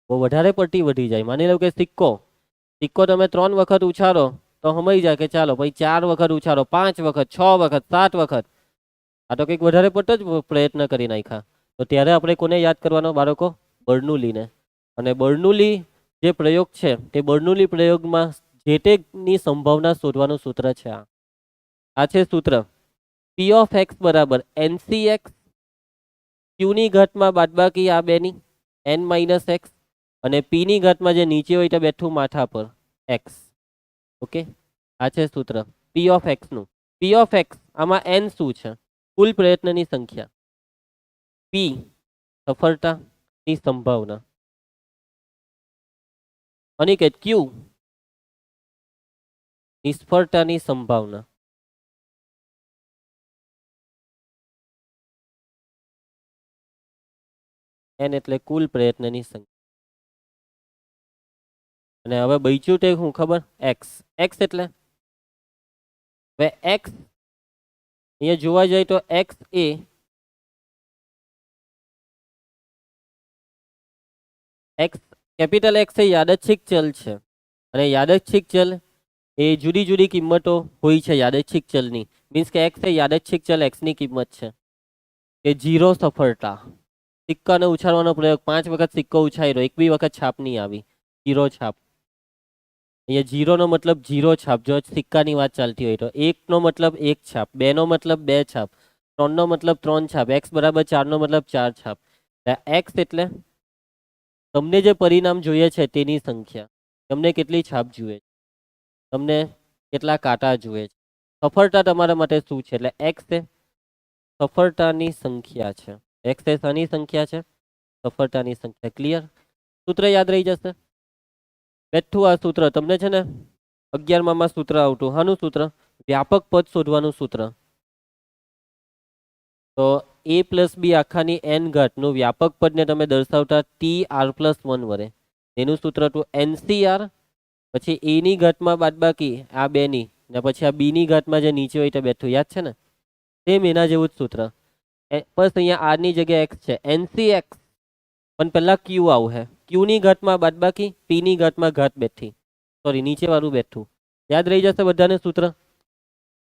બહુ વધારે પડતી વધી જાય. માની લો કે સિક્કો તમે 3 વખત ઉછાળો તો સમજી જાય કે ચાલો ભાઈ 4 વખત ઉછાળો, 5 વખત, 6 વખત, 7 વખત, આ તો કંઈક વધારે પડતો જ પ્રયત્ન કરી નાખ્યા. તો ત્યારે આપણે કોને યાદ કરવાનો બાળકો? બર્નોલીને. અને બર્નોલી જે પ્રયોગ છે તે બર્નોલી પ્રયોગમાં જેટેની સંભાવના શોધવાનું સૂત્ર છે. આ છે સૂત્ર પી ઓફ એક્સ બરાબર એનસી એક્સ ક્યુની ઘાતમાં બાદબાકી આ બેની એન માઇનસ એક્સ અને પીની ઘાતમાં જે નીચે હોય તો બેઠું માથા પર એક્સ. ઓકે, આ છે સૂત્ર પી ઓફ એક્સનું. પી ઓફ એક્સ આમાં એન શું છે? કુલ પ્રયત્નની સંખ્યા. પી સફળતાની સંભાવના. અનિકેત ક્યુ નિષ્ફળતાની સંભાવના. એન એટલે કુલ પ્રયત્નની સંખ્યા. અને હવે બચ્યું તે શું ખબર? એક્સ. એક્સ એટલે હવે એક્સ અહીંયા જોવા જાય તો એક્સ એ એક્સ કેપિટલ એક્સ એ યાદચ્છિક ચલ છે. અને યાદચ્છિક ચલ એ જુદી જુદી કિંમતો હોય છે યાદચ્છિક ચલની. મીન્સ કે એક્સ એ યાદચ્છિક ચલ એક્સની કિંમત છે કે 0 સફળતા. સિક્કાને ઉછાળવાનો પ્રયોગ, 5 વખત સિક્કો ઉછાળ્યો, એક બી વખત છાપ નહીં આવી, 0 છાપ. અહીંયા 0 નો મતલબ 0 છાપ જો સિક્કાની વાત ચાલતી હોય તો. 1 નો મતલબ 1 છાપ, 2 નો મતલબ 2 છાપ, 3 નો મતલબ 3 છાપ, એક્સ બરાબર 4 નો મતલબ 4 છાપ. એક્સ એટલે તમને જે પરિણામ જોઈએ છે તેની સંખ્યા. તમને કેટલી છાપ જોઈએ છે, તમને કેટલા કાંટા જોઈએ છે. સફળતા તમારા માટે શું છે? એટલે એક્સ એ સફળતાની સંખ્યા છે. એક્સ એ શાની સંખ્યા છે? સફળતાની સંખ્યા. ક્લિયર? સૂત્ર યાદ રહી જશે. બેઠું આ સૂત્ર તમને છે ને 11માં સૂત્ર આવતું. હાનું સૂત્ર? વ્યાપક પદ શોધવાનું સૂત્ર. તો a પ્લસ બી આખાની એન ઘાતનું વ્યાપક પદને તમે દર્શાવતા ટી આર પ્લસ 1 વડે. એનું સૂત્ર હતું એનસીઆર, પછી a ની ઘાતમાં બાદબાકી આ બેની, ને પછી આ બી ની ઘાતમાં જે નીચે હોય તે બેઠું. યાદ છે ને? સેમ એના જેવું જ સૂત્ર. બસ અહીંયા આર ની જગ્યાએ એક્સ છે, એનસી એક્સ. પણ પહેલા ક્યુ આવું હે, ક્યુ ની ઘાતમાં બાદબાકી પી ની ઘાતમાં ઘાત બેઠી, સોરી નીચે વાળું બેઠું. યાદ રહી જશે બધાને સૂત્ર.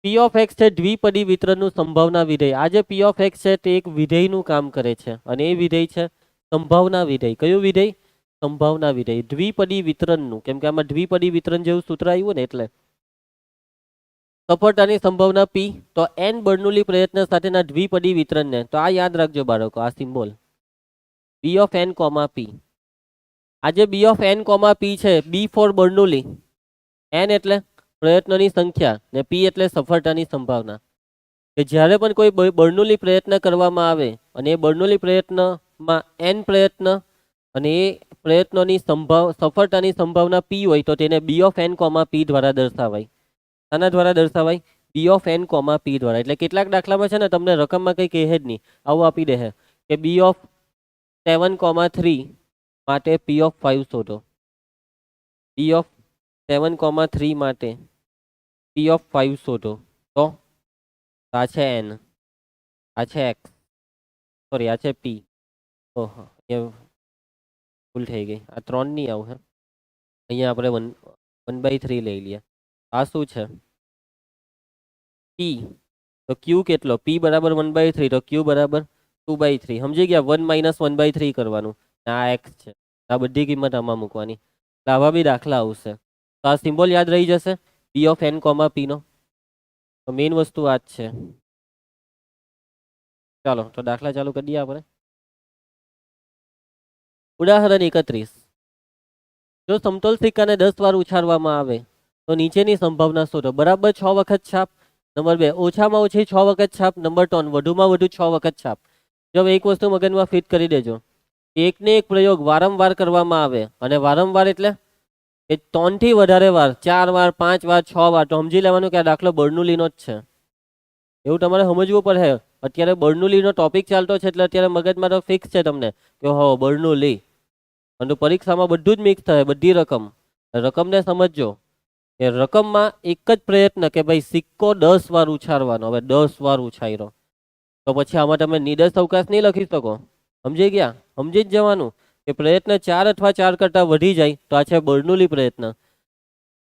પી ઓફ એક્સ છે દ્વિપદી વિતરણનું સંભાવના વિધેય. આ જે પી ઓફ એક્સ છે તે એક વિધેયનું કામ કરે છે અને એ વિધેય છે સંભાવના વિધેય. કયું વિધેય? સંભાવના વિધેય. દ્વિપદી વિતરણનું, કેમ કે આમાં દ્વિપદી વિતરણ જેવું સૂત્ર આવ્યું ને એટલે. સફળતાની સંભાવના પી, તો એન બર્નોલી પ્રયત્ન સાથેના દ્વિપદી વિતરણને, તો આ યાદ રાખજો બાળકો, આ symbol B of n comma p. આ જે B of n comma p છે, બી ફોર બર્નોલી, એન એટલે પ્રયત્નોની સંખ્યા ને પી એટલે સફળતાની સંભાવના. કે જ્યારે પણ કોઈ બર્નોલી પ્રયત્ન કરવામાં આવે અને એ બર્નોલી પ્રયત્નમાં એન પ્રયત્ન અને એ પ્રયત્નોની સફળતાની સંભાવના પી હોય તો તેને બી ઓફ એન કોમા પી દ્વારા દર્શાવાય. આના દ્વારા દર્શાવાય બી ઓફ એન કોમા પી દ્વારા. એટલે કેટલાક દાખલામાં છે ને તમને રકમમાં કંઈ કહે જ નહીં, આવું આપી દે કે બી ઓફ 7,3 માટે પી ઓફ 5 શોધો. બી ઓફ 7,3 માટે પી ઓફ 5 શોધો. તો આ છે એન, આ છે એક્સ, સોરી આ છે પી. ઓહો, એ ભૂલ થઈ ગઈ, આ 3 નહીં આવું હે. અહીંયા આપણે 1/3 લઈ લઈએ. આ શું છે? પી. તો ક્યુ કેટલો? પી બરાબર 1/3, તો ક્યુ બરાબર 2/3. સમજી ગયા? 1 - 1/3 કરવાનું. આ એક્સ છે, આ બધી કિંમત આમાં મૂકવાની. આવા બી દાખલા આવશે. તો આ સિમ્બોલ યાદ રહી જશે બી ઓફ એન કોમા પી નો. તો મેઇન વસ્તુ આ જ છે. ચાલો તો દાખલા ચાલુ કરી દઈએ આપણે. ઉદાહરણ 31. જો સમતોલ સિક્કાને 10 વાર ઉછાળવામાં આવે તો નીચેની સંભાવના શોધો. બરાબર 6 વખત છાપ. નંબર 2 ઓછામાં ઓછી 6 વખત છાપ. નંબર 3 વધુમાં વધુ 6 વખત છાપ. જો એક વસ્તુ મગજમાં ફિટ કરી દેજો, એકને એક પ્રયોગ વારંવાર કરવામાં આવે, અને વારંવાર એટલે એ 3 થી વધારે વાર, 4 વાર, 5 વાર, 6 વાર, તો સમજી લેવાનું કે આ દાખલો બર્નોલીનો જ છે. એવું તમારે સમજવું પડે. અત્યારે બર્નોલીનો ટોપિક ચાલતો છે એટલે અત્યારે મગજમાં તો ફિક્સ છે તમને કે હો બર્નોલી. પરંતુ પરીક્ષામાં બધું જ મિક્સ થાય, બધી રકમને સમજજો કે રકમમાં એક જ પ્રયત્ન કે ભાઈ સિક્કો 10 વાર ઉછાળવાનો. હવે 10 વાર ઉછાળ્યો તો પછી આમાં તમે નિર્દેશ અવકાશ નહીં લખી શકો. સમજી ગયા? સમજી જ જવાનું કે પ્રયત્ન 4 અથવા 4 કરતાં વધી જાય તો આ છે બર્નોલી પ્રયત્ન.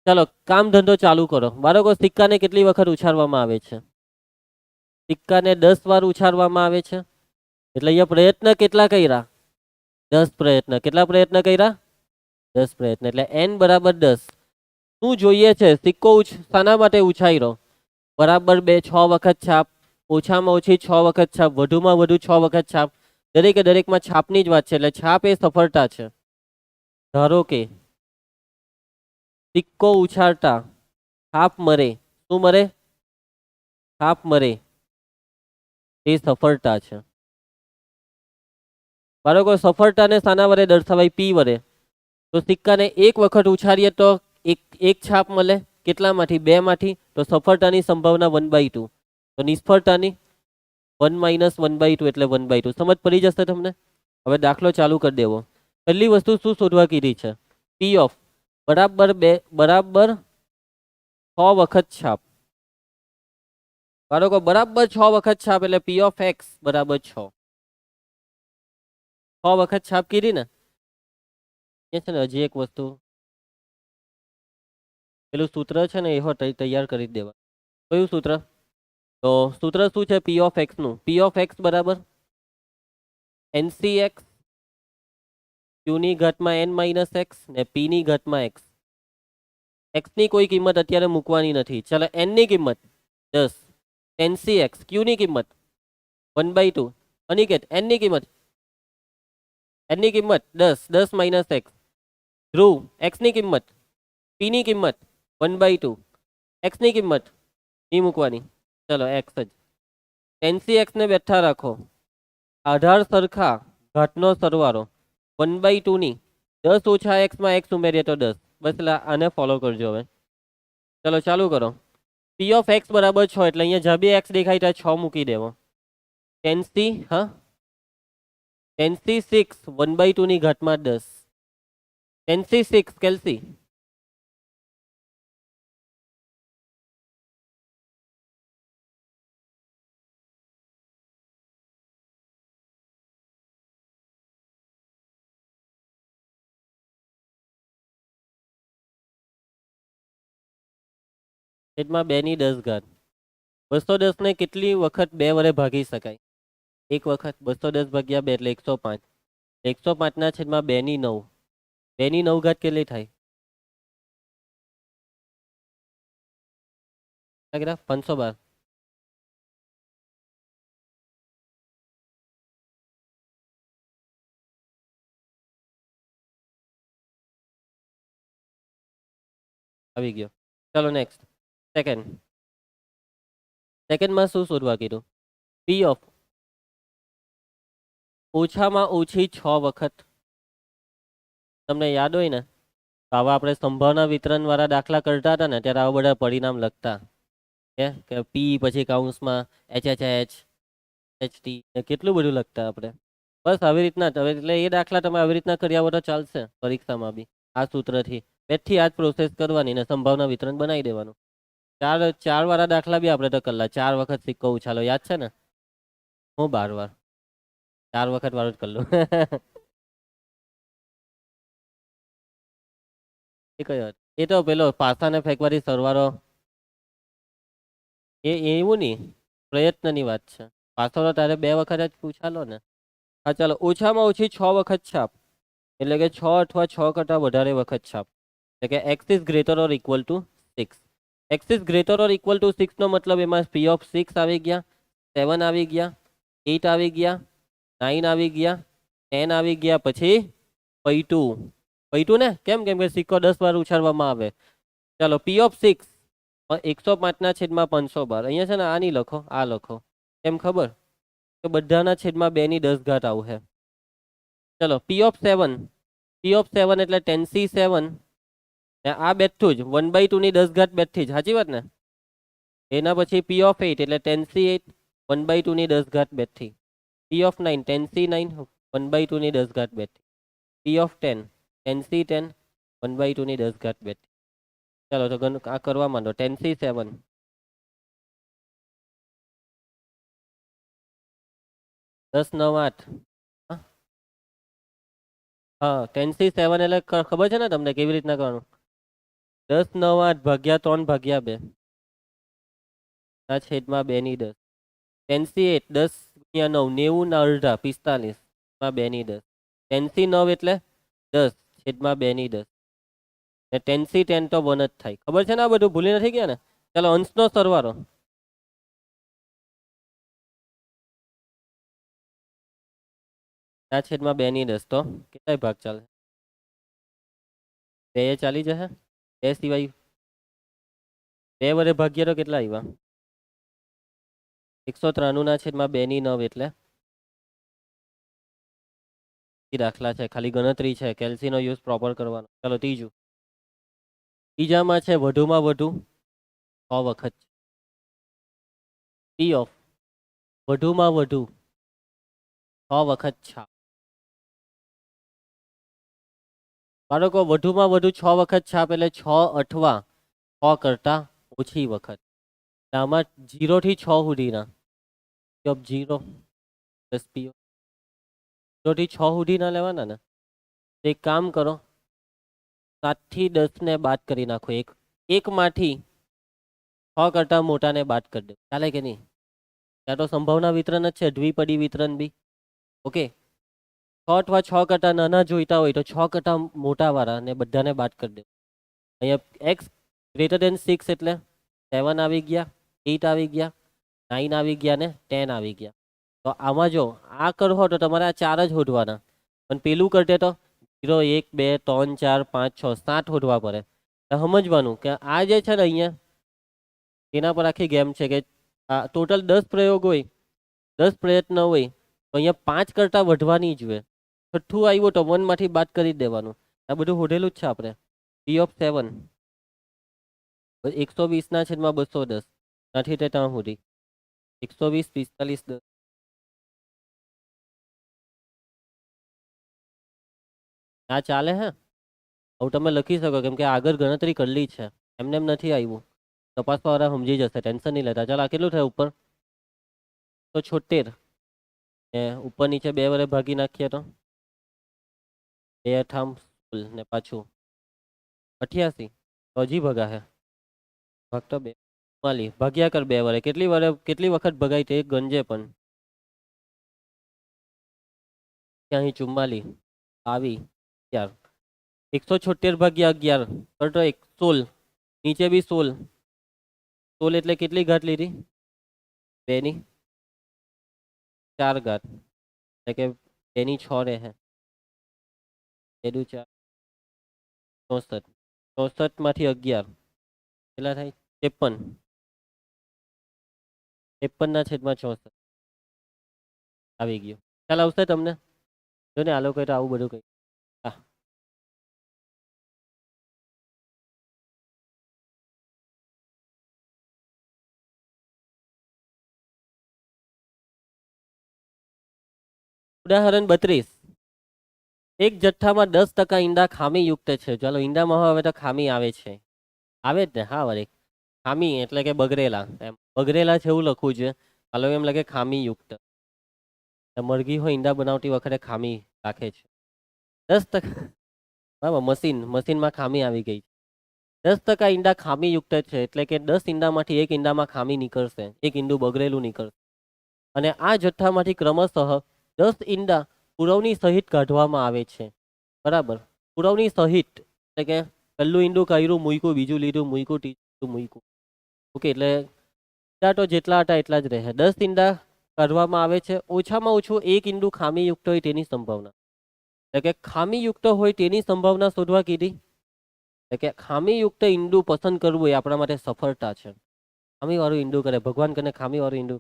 ચાલો કામ ધંધો ચાલુ કરો. બાળકો સિક્કાને કેટલી વખત ઉછાળવામાં આવે છે? સિક્કાને 10 વાર ઉછાળવામાં આવે છે. એટલે અહીંયા પ્રયત્ન કેટલા કર્યા? 10 પ્રયત્ન. કેટલા પ્રયત્ન કર્યા? 10 પ્રયત્ન. એટલે n બરાબર 10. શું જોઈએ છે? સિક્કો શાના માટે ઉછાળ્યો? બરાબર 6 વખત છાપ, ઓછામાં ઓછી 6 વખત છાપ, વધુમાં વધુ 6 વખત છાપ. દરેકે દરેકમાં છાપની જ વાત છે. એટલે છાપ એ સફળતા છે. ધારો કે સિક્કો ઉછાળતા છાપ મરે. શું મરે? છાપ મરે. એ સફળતા છે. બાળકો સફળતાને શાના વડે દર્શાવાય? પી વડે. તો સિક્કાને એક વખત ઉછાળીએ તો એક છાપ મળે. કેટલામાંથી? 2 માંથી. તો સફળતાની સંભાવના 1/2. તો નિષ્ફળતાની 1 - 1/2 એટલે 1/2. સમજ પડી જશે તમને. હવે દાખલો ચાલુ કરી દેવો. પહેલી વસ્તુ શું શોધવા કીધી છે? પી ઓફ બરાબર 6 વખત છાપ. બાળકો બરાબર 6 વખત છાપ એટલે પી ઓફ એક્સ બરાબર 6. 6 વખત છાપ કીધી ને. એ છે ને હજી એક વસ્તુ, પેલું સૂત્ર છે ને એ તૈયાર કરી દેવા. કયું સૂત્ર? તો સૂત્ર શું છે પી ઓફ એક્સ નું? પી ઓફ એક્સ બરાબર NCX Q ની ઘાતમાં n માઇનસ એક્સ ને P ની ઘાતમાં એક્સ. એક્સ ની કોઈ કિંમત અત્યારે મૂકવાની નથી. ચાલો n ની કિંમત 10, NCX Q ની કિંમત 1/2. અનિકેત n ની કિંમત 10, 10 માઇનસ એક્સ. ધ્રુવ એક્સ ની કિંમત, P ની કિંમત 1/2. એક્સ ની કિંમત નહીં મૂકવાની. ચલો એક્સ જ. NCX ને બેઠા રાખો. આધાર સરખા ઘાતનો સરવાળો 1/2 ની 10 ઓછા એક્સ માં એક્સ ઉમેરીએ તો 10. બસ એટલે આને ફોલો કરજો. હવે ચલો ચાલુ કરો. પી ઓફ એક્સ બરાબર 6 એટલે અહીંયા જ્યાં બી એક્સ દેખાય ત્યાં 6 મૂકી દેવો. 10C6 1/2 ની ઘાતમાં 10. 10C6 કેલ્સી છેદમાં 2 ની 10 ઘાત. 210 ને કેટલી વખત 2 વડે ભાગી શકાય? એક વખત. 210 ભાગ્યા 2 એટલે 105. 105 ના છેદમાં 2 ની 9. 2 ની 9 ઘાત કેટલી થાય? 512. આવી ગયો. ચાલો નેક્સ્ટ. સેકન્ડમાં શું શોધવા કીધું? પી ઓફ ઓછામાં ઓછી 6 વખત. તમને યાદ હોય ને તો આવા આપણે સંભાવના વિતરણ વાળા દાખલા કરતા હતા ને ત્યારે આવા બધા પરિણામ લખતા કે પી પછી કાઉન્સમાં HHH કેટલું બધું લખતા આપણે. બસ આવી રીતના જ. હવે એટલે એ દાખલા તમે આવી રીતના કર્યા હોય તો ચાલશે પરીક્ષામાં બી. આ સૂત્રથી બેથી આ જ પ્રોસેસ કરવાની ને સંભાવના વિતરણ બનાવી દેવાનું. ચાર વાળા દાખલા બી આપણે તો કરેલા. 4 વખત સિક્કો ઉછાલો યાદ છે ને? હું 12 વાર 4 વખત વાળું જ કરલું. એ કયો? એ તો પેલો પાસાને ફેંકવાથી સરવાળો. એવું નહીં, પ્રયત્નની વાત છે. પાછળ તારે 2 વખત જ પૂછાલો ને. હા ચાલો. ઓછામાં ઓછી 6 વખત છાપ એટલે કે 6 અથવા 6 કરતાં વધારે વખત છાપ. એટલે કે x is greater or equal two 6. X is greater or equal two 6 નો મતલબ એમાં પી ઓફ 6 આવી ગયા, 7 આવી ગયા, 8 આવી ગયા, 9 આવી ગયા, 10 આવી ગયા, પછી પૈટું ને. કેમ કે સિક્કો 10 વાર ઉછાળવામાં આવે. ચાલો પી ઓફ 6 105 ના છેદમાં 512. અહીંયા છે ને આ નહીં લખો, આ લખો. કેમ ખબર? તો બધાના છેદમાં 2 ની 10 ઘાત આવું છે. ચલો પી ઓફ 7 એટલે 10C7 ને આ બેઠું જ 1/2 ની 10 ઘાત બેઠી જ. સાચી વાત ને? એના પછી પી ઓફ 8 એટલે 10C8 1/2 ની 10 ઘાત બેઠી. પી ઓફ 9 10C9 1/2 ની 10 ઘાત બેઠી. પી ઓફ 10 10C10 1/2 ની 10 ઘાત બેઠી. ચાલો તો આ કરવા માંડો. 10C7 10 9 8. હા 10C7 એટલે ખબર છે ને તમને કેવી રીતના કરવાનું? 10 9 8 ભાગ્યા 3 ભાગ્યા 2 ના છેદમાં 2 ની 10. 10 10 ગુણ્યા 9 90 ના અડધા 45 માં 2 ની 10. 10 9 એટલે 10 છેદમાં 2 ની 10. ને 10 તો 1 જ થાય. ખબર છે ને? આ બધું ભૂલી નથી ગયા ને? ચાલો અંશનો સરવાળો ના છેદમાં 2 ની 10 તો કેટલાય ભાગ ચાલે? 2 ચાલી જશે. 2 સિવાય 2 વડે ભાગ્યા તો કેટલા આવ્યા? 193 ના છેદમાં 2 ની 9 એટલે દાખલા છે, ખાલી ગણતરી છે, કેલ્સીનો યુઝ પ્રોપર કરવાનો. ચાલો ત્રીજું. ત્રીજામાં છે વધુમાં વધુ 6 વખત. પી ઓફ વધુમાં વધુ 6 વખત છાપ. બાળકો વધુમાં વધુ 6 વખત છાપ એટલે 6 અથવા 6 કરતા ઓછી વખત. આમાં 0 થી 6 સુધીના પી ઓફ 0 પ્લસ પી ઓફ 0 થી 6 સુધીના લેવાના ને. એક કામ કરો, 7 થી 10 ને બાદ કરી નાખો. એકમાંથી 6 કરતા મોટાને બાદ કરી દો. ચાલે કે નહીં? ત્યાં તો સંભાવના વિતરણ જ છે, દ્વિપદી વિતરણ બી. ઓકે, 6 અથવા 6 કરતા નાના જોઈતા હોય તો 6 કરતા મોટા વાળા ને બધાને બાદ કરી દો. અહીંયા એક્સ ગ્રેટર દેન 6 એટલે 7 આવી ગયા, 8 આવી ગયા, 9 આવી ગયા ને 10 આવી ગયા. તો આમાં જો આ કરો તો તમારે આ 4 જ શોધવાના. પણ પેલું કરતે તો 0 1 2 3 4 5 6 7 શોધવા પડે. તો સમજવાનું કે આ જે છે ને અહીંયા એના પર આખી ગેમ છે કે આ ટોટલ 10 પ્રયોગ હોય, 10 પ્રયત્ન હોય તો અહીંયા 5 કરતા વધવાની જોઈએ. છઠ્ઠું આવ્યું તો 1 માંથી બાદ કરી દેવાનું. આ બધું હોડેલું જ છે આપણે. પી ઓફ 7 120 ના છેદમાં 210 નથી તે ત્યાં સુધી 120 45 10. આ ચાલે હે. હવે તમે લખી શકો કેમ કે આગળ ગણતરી કરેલી છે, એમને એમ નથી આવ્યું. તપાસવાળા સમજી જશે, ટેન્શન નહીં લેતા. ચાલો આ કેટલું થાય ઉપર? તો 76 ને ઉપર નીચે 2 વડે ભાગી નાખીએ તો 2 અઠામ 16 ને પાછું 88. તો હજી ભગા હે ભાગ તો 2 44 ભાગ્યા કર 2 વડે. કેટલી વખત ભગાય તે ગણજે. પણ અહીં 44 આવી 11 176 ભાગ્યા 11 કરતો 16 નીચે બી 16 16 એટલે કેટલી ઘાત લીધી? 2 ની 4 ઘાત એટલે કે 2 ની 6 રહે. 2 4 64 64 માંથી 11 કેટલા થાય? 53 53 ના છેદમાં 64 આવી ગયું. ખ્યાલ આવશે તમને? જો ને આ લોકો તો આવું બધું કહ્યું. હા, ઉદાહરણ 32. એક જથ્થામાં 10% ઈંડા ખામીયુક્ત છે. ચાલો ઈંડામાં હવે તો ખામી આવે છે, આવે જ ને. હા વળી ખામી એટલે કે બગડેલા. એમ બગડેલા છે એવું લખવું છે. ચાલો એમ લાગે ખામીયુક્ત. મરઘી હોય ઈંડા બનાવતી વખતે ખામી રાખે છે. 10% બરાબર. મશીનમાં ખામી આવી ગઈ. 10% ઈંડા ખામીયુક્ત છે એટલે કે 10 ઈંડામાંથી એક ઈંડામાં ખામી નીકળશે, એક ઈંડું બગડેલું નીકળશે. અને આ જથ્થામાંથી ક્રમશઃ 10 ઈંડા પુરવણી સહિત કાઢવામાં આવે છે. બરાબર. પુરવણી સહિત એટલે કે પહેલું ઈંડું કર્યું મૂક્યું, બીજું લીધું મૂક્યું, ત્રીજું મૂક્યું. ઓકે, એટલે ઈંડા તો જેટલા હતા એટલા જ રહે. 10 ઈંડા કાઢવામાં આવે છે. ઓછામાં ઓછું એક ઈંડું ખામીયુક્ત હોય તેની સંભાવના, એટલે કે ખામીયુક્ત હોય તેની સંભાવના શોધવા કીધી. એટલે કે ખામીયુક્ત ઈંડું પસંદ કરવું એ આપણા માટે સફળતા છે. ખામીવાળું ઈંડું કરે ભગવાન, કરીને ખામીવાળું ઈંડું,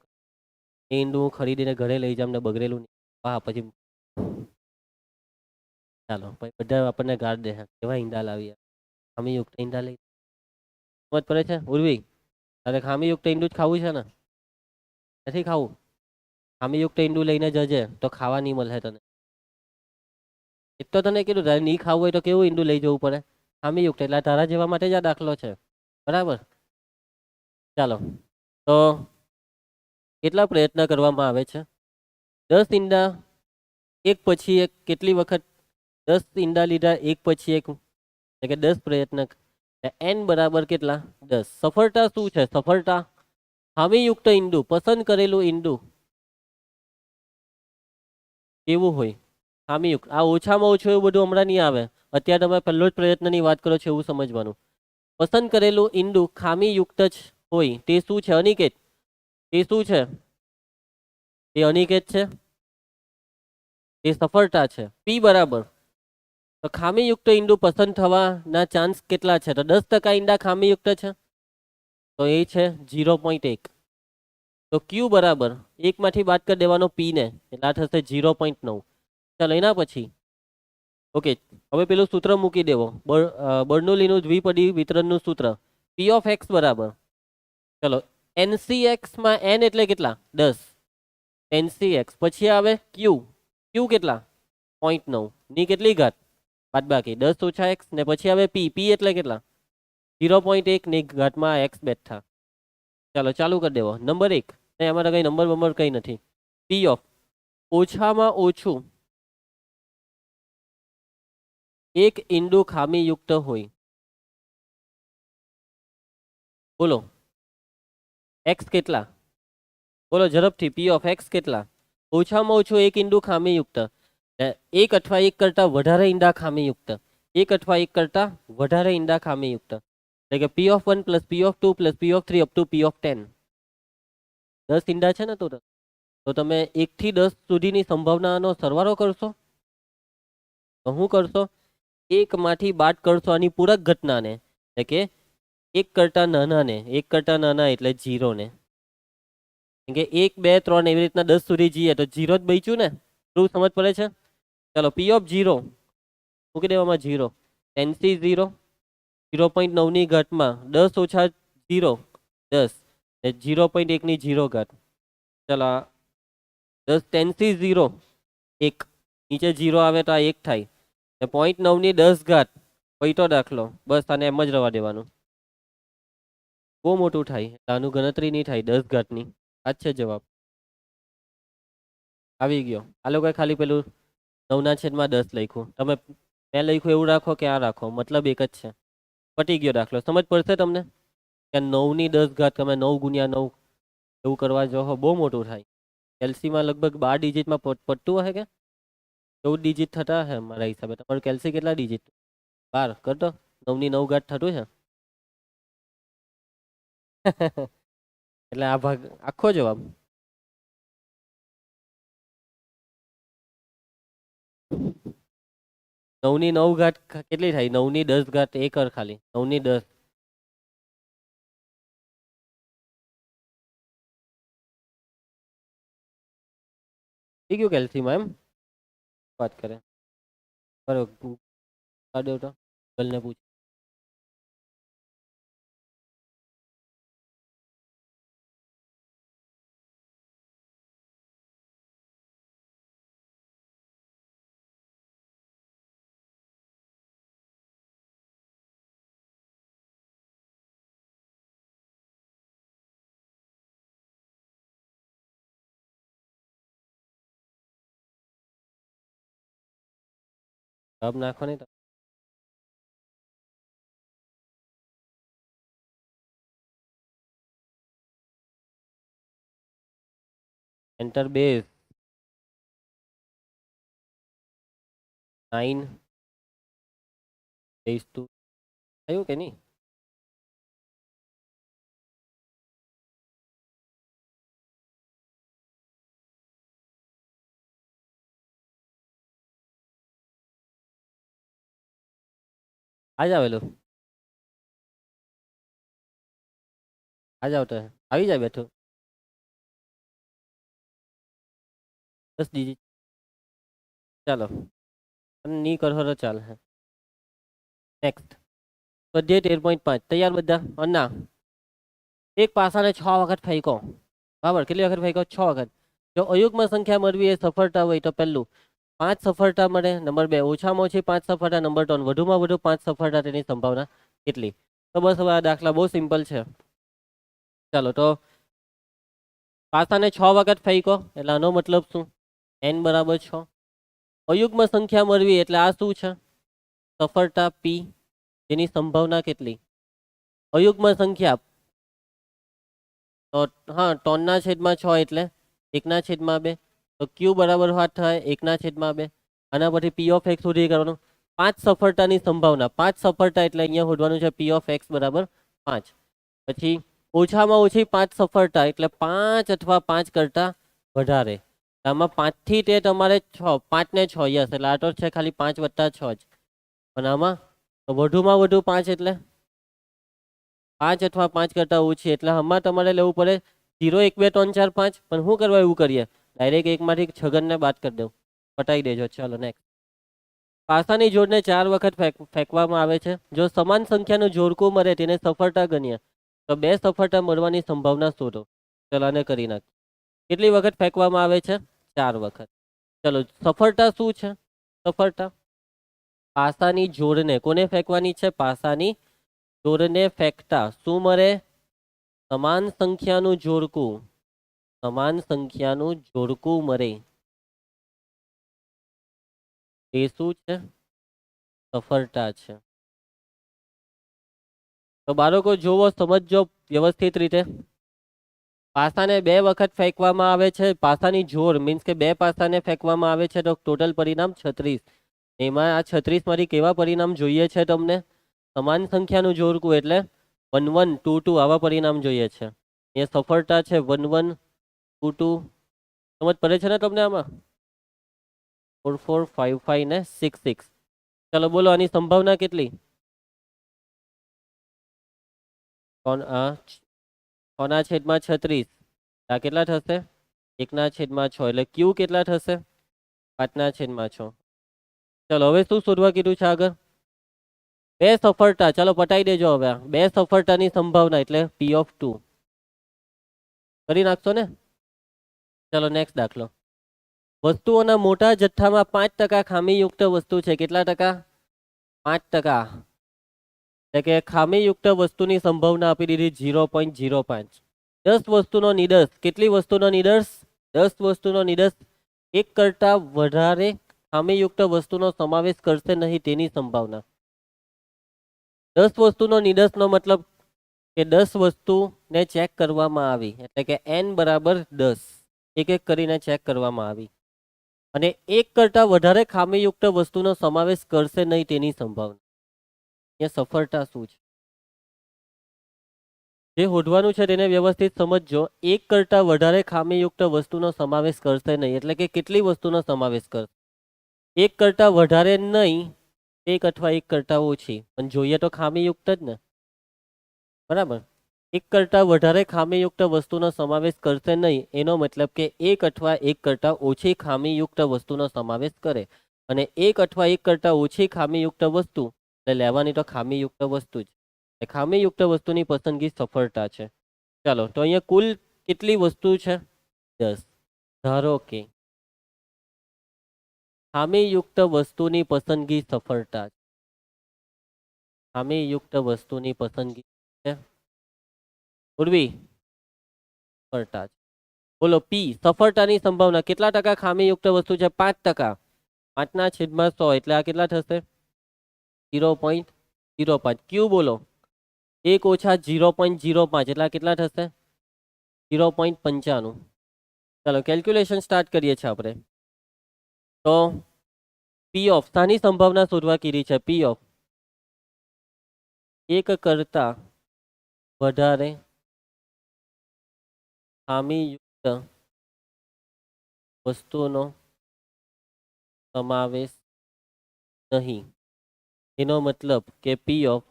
એ ઈંડું હું ખરીદીને ઘરે લઈ જામ ને બગડેલું હા પછી ચાલો પછી બધા આપણને ગાળ દે કેવા ઈંડા લાવી, ખામીયુક્ત ઈંડા લઈ. સમજ પડે છે ઉર્વી? તારે ખામીયુક્ત ઈંડું જ ખાવું છે ને? નથી ખાવું? ખામીયુક્ત ઈંડું લઈને જજે તો ખાવા નહીં મળે તને. એ તો તને કીધું તારે નહીં ખાવું હોય તો કેવું ઈંડું લઈ જવું પડે? ખામીયુક્ત. એટલે તારા જેવા માટે જ આ દાખલો છે. બરાબર. ચાલો તો કેટલા પ્રયત્ન કરવામાં આવે છે? 10 ઈંડા એક પછી એક કેટલી વખત? 10 ઈંડા લીધા એક પછી એક એટલે કે 10 પ્રયત્ન n બરાબર કેટલા 10. સફળતા શું છે? સફળતા ખામીયુક્ત ઈંડું, પસંદ કરેલું ઈંડું કેવું હોય? ખામીયુક્ત. આ ઓછામાં ઓછું એવું બધું હમણાં નહીં આવે. અત્યારે તમે પહેલો જ પ્રયત્નની વાત કરો છો એવું સમજવાનું. પસંદ કરેલું ઈંડું ખામીયુક્ત જ હોય તે શું છે? અનિકેત, તે શું છે? તે અનિકેત છે, તે સફળતા છે. પી બરાબર, તો ખામીયુક્ત ઈંડું પસંદ થવાના ચાન્સ કેટલા છે? તો 10% ઈંડા ખામીયુક્ત છે, તો એ છે 0.1. તો ક્યુ બરાબર એકમાંથી બાદ કરી દેવાનો પી ને, એટલે આ થશે 0.9. ચાલો એના પછી ઓકે, હવે પેલું સૂત્ર મૂકી દેવો, બર્નોલીનું દ્વિપદી વિતરણનું સૂત્ર. પી ઓફ એક્સ બરાબર, ચલો એનસીએક્સ માં એન એટલે કેટલા? 10. એનસીએક્સ પછી આવે ક્યુ, ક્યુ કેટલા? 0.9 ની કેટલી ઘાત? બાદ બાકી 10 ઓછા એક્સ, ને પછી આવે પી, પી એટલે કેટલા? 0.1 ની ઘાતમાં એક્સ બેઠા. ચાલો ચાલુ કરી દેવો. નંબર 1, ને એમાં કઈ નંબર કઈ નથી. પી ઓફ ઓછામાં ઓછું એક ઈંડું ખામીયુક્ત હોય. બોલો એક્સ કેટલા? બોલો ઝડપથી. પી ઓફ એક્સ કેટલા? ઓછામાં ઓછું એક ઈંડું ખામીયુક્ત, એક અથવા એક કરતા વધારે ઈંડા ખામીયુક્ત, એક અથવા એક કરતા વધારે ઈંડા ખામીયુક્ત, એટલે કે પી of 1 plus P of 2 plus P of 3 up to P of 10. 10 ઈંડા છે ને, તો તમે 1 થી 10 સુધીની સંભાવનાનો સરવાળો કરશો, તો શું કરશો? એક માંથી બાદ કરશો આની પૂરક ઘટનાને, એટલે કે એક કરતા નાનાને, એક કરતા નાના એટલે 0 ને, કે 1 2 3 એવી રીતના 10 સુધી જઈએ તો 0 જ બચ્યું ને. શું સમજ પડે છે? ચાલો પી ઓફ 0 મૂકી દેવામાં 0, એનસી 0, 0.9 ની ઘાતમાં 10 ઓછા 0 10, ને 0.1 ની 0 ઘાત. ચાલો 10 ટેનસી 0 1, નીચે 0 આવે તો આ 1 થાય, ને 0.9 ની 10 ઘાત પૈતો દાખલો. બસ આને એમ જ રવા દેવાનું, બહુ મોટું થાય, આનું ગણતરી નહીં થાય 10 ઘાતની. આ છે જવાબ, આવી ગયો. આ લોકોએ ખાલી પેલું 9/10 લખ્યું, તમે મેં લખ્યું એવું રાખો કે આ રાખો, મતલબ એક જ છે. પટી ગયો દાખલો. સમજ પડશે તમને કે 9 ની 10 ઘાત તમે 9 ગુણ્યા 9 એવું કરવા જાઓ, બહુ મોટું થાય. કેલ્સીમાં લગભગ 12 ડિજિટમાં પટતું હશે કે 14 ડિજિટ થતા હશે મારા હિસાબે. તમારું કેલ્સી કેટલા ડિજિટ? 12 કરતો. 9 ની 9 ઘાત થતું છે. એટલે આ ભાગ આખો જવાબ. નવ ની 9 ઘાત કેટલી થાય? 9 ની 10 ઘાત એ કર ખાલી. 9 ની 10 થઈ ગયું કેલ્સીમાં એમ વાત કરે. બરોબર, કાઢો તો ગલને પૂછ. જવાબ નાખો ને. એન્ટર બેઝ 9 બેઝ 2 થયું કે નહીં? આજ આવેલું, આજ આવતો આવી જાય બેઠું 10 ડિજિટ. ચાલો ની કરો તો ચાલ. નેક્સ્ટ સ્વાધ્યાય 13.5 તૈયાર બધા? અન્ના એક પાસાને 6 વખત ફેંકો. બરાબર, કેટલી વખત ફેંકો? 6 વખત. જો અયુગ્મ સંખ્યા મળવી એ સફળતા હોય તો પહેલું 5 સફળતા મળે. નંબર 2 ઓછામાં ઓછી 5 સફળતા. નંબર 3 વધુમાં વધુ 5 સફળતા. તેની સંભાવના કેટલી? તો બસ હવે આ દાખલા બહુ સિમ્પલ છે. ચાલો તો પાસાને 6 વખત ફેંકો એટલે આનો મતલબ શું? n બરાબર 6. અયુગ્મ સંખ્યા મળવી એટલે આ શું છે? સફળતા પી, જેની સંભાવના કેટલી? અયુગ્મ સંખ્યા તો હા 3/6 એટલે 1/2 તો ક્યુ બરાબર વાત થાય 1/2 આના પરથી પી ઓફ એક્સ શોધી કરવાનું 5 સફળતાની સંભાવના 5 સફળતા એટલે અહીંયા શોધવાનું છે પી ઓફ એક્સ બરાબર 5 પછી ઓછામાં ઓછી 5 સફળતા એટલે 5 અથવા 5 કરતા વધારે આમાં 5 થી તે તમારે 6 5 ને 6 યસ એટલે આ તો છે ખાલી 5 + 6 જ પણ આમાં વધુમાં વધુ 5 એટલે 5 અથવા 5 કરતા ઓછી એટલે આમાં તમારે લેવું પડે 0 1 2 3 4 5 પણ શું કરવા એવું કરીએ ડાયરેક્ટ એકમાંથી છગનને બાદ કરી દઉં પટાઈ દેજો ચલો નેક્સ્ટ પાસાની જોડને 4 વખત ફેંકવામાં આવે છે જો સમાન સંખ્યાનું જોડકું મળે તેને સફળતા ગણીએ તો 2 સફળતા મળવાની સંભાવના શોધો ચલો આને કરી નાખ કેટલી વખત ફેંકવામાં આવે છે 4 વખત ચલો સફળતા શું છે સફળતા પાસાની જોડને કોને ફેંકવાની છે પાસાની જોડને ફેંકતા શું મળે સમાન સંખ્યાનું જોડકું મળે એ શું છે સફળતા છે તો બાળકો જોવો સમજજો વ્યવસ્થિત રીતે પાસાને 2 વખત ફેંકવામાં આવે છે પાસાની જોડ મીન્સ કે 2 પાસાને ફેંકવામાં આવે છે તો ટોટલ પરિણામ 36 એમાં આ 36 માંથી કેવા પરિણામ જોઈએ છે તમને સમાન સંખ્યાનું જોડકું એટલે 1 1 2 2 આવા પરિણામ જોઈએ છે એ સફળતા છે 1 1 2 2 સમજ પડે છે ને તમને આમાં 4 4 5 5 ને 6 6 ચલો બોલો આની સંભાવના કેટલી 6/36 આ કેટલા થશે 1/6 એટલે ક્યુ કેટલા થશે 5/6 ચલો હવે શું શોધવા કીધું છે આગળ 2 સફળતા ચાલો પટાઈ દેજો હવે 2 સફળતાની સંભાવના એટલે પી ઓફ 2 કરી નાખશો ને ચલો નેક્સ્ટ દાખલો વસ્તુઓના મોટા જથ્થામાં 5% ખામીયુક્ત વસ્તુ છે કેટલા ટકા 5% એટલે કે ખામીયુક્ત વસ્તુની સંભાવના આપી દીધી 0.05 10 વસ્તુનો નિદર્શ કેટલી વસ્તુનો નિદર્શ 10 વસ્તુનો નિદર્શ એક કરતા વધારે ખામીયુક્ત વસ્તુનો સમાવેશ કરશે નહીં તેની સંભાવના 10 વસ્તુનો નિદર્શનો મતલબ કે 10 વસ્તુને ચેક કરવામાં આવી એટલે કે n બરાબર 10 એક એક કરીને ચેક કરવામાં આવી અને એક કરતા વધારે ખામીયુક્ત વસ્તુનો સમાવેશ કરશે નહીં તેની સંભાવના એ સફળતા શું છે જે શોધવાનું છે તેને વ્યવસ્થિત સમજજો એક કરતા વધારે ખામીયુક્ત વસ્તુનો સમાવેશ કરશે નહીં એટલે કે કેટલી વસ્તુનો સમાવેશ કરશે એક કરતા વધારે નહીં એક અથવા એક કરતા ઓછી પણ જોઈએ તો ખામીયુક્ત જ ને બરાબર એક કરતા વધારે ખામીયુક્ત વસ્તુનો સમાવેશ કરશે નહીં એનો મતલબ કે એક અથવા એક કરતા ઓછી ખામીયુક્ત વસ્તુનો સમાવેશ કરે અને એક અથવા એક કરતા ઓછી ખામીયુક્ત વસ્તુ એટલે લેવાની તો ખામીયુક્ત વસ્તુ જ ખામીયુક્ત વસ્તુની પસંદગી સફળતા છે ચાલો તો અહીંયા કુલ કેટલી વસ્તુ છે 10 ધારો કે ખામીયુક્ત વસ્તુની પસંદગી સફળતા છે ખામીયુક્ત વસ્તુની પસંદગી છે ઉર્વી સફળતા છે બોલો પી સફળતાની સંભાવના કેટલા ટકા ખામીયુક્ત વસ્તુ છે 5% 5/100 એટલે આ કેટલા થશે 0.05 ક્યુ બોલો 1 ઓછા 0.05 એટલે આ કેટલા થશે 0.95 ચાલો કેલ્ક્યુલેશન સ્ટાર્ટ કરીએ છીએ આપણે તો પી ઓફ શાની સંભાવના શોધવા કીધી છે પી ઓફ એક કરતા વધારે ખામીયુક્ત વસ્તુનો સમાવેશ નહીં એનો મતલબ કે પી ઓફ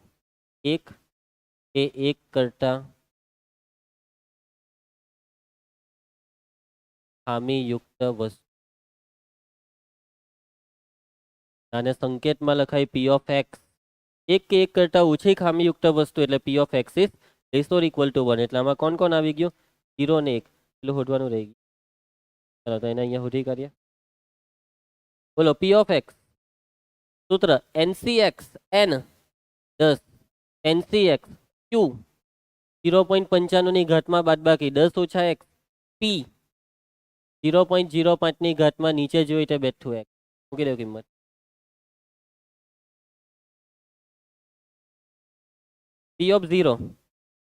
1 એ 1 કરતા ખામીયુક્ત વસ્તુ આને સંકેતમાં લખાય પી ઓફ એક્સ 1 કે 1 કરતા ઓછી ખામીયુક્ત વસ્તુ એટલે P of X is less or equal to 1 એટલે આમાં કોણ કોણ આવી ગયું 0 ને 1 એટલે શોધવાનું રહી ગયું ચાલો તો એને અહીંયા શોધી કરીએ બોલો પી ઓફ એક્સ સૂત્ર NCX n 10 NCX Q 0.95 ની ઘાતમાં બાદબાકી 10 ઓછા x P 0.05 ની ઘાતમાં નીચે જોઈ તે બેઠું x મૂકી દો કિંમત પી ઓફ 0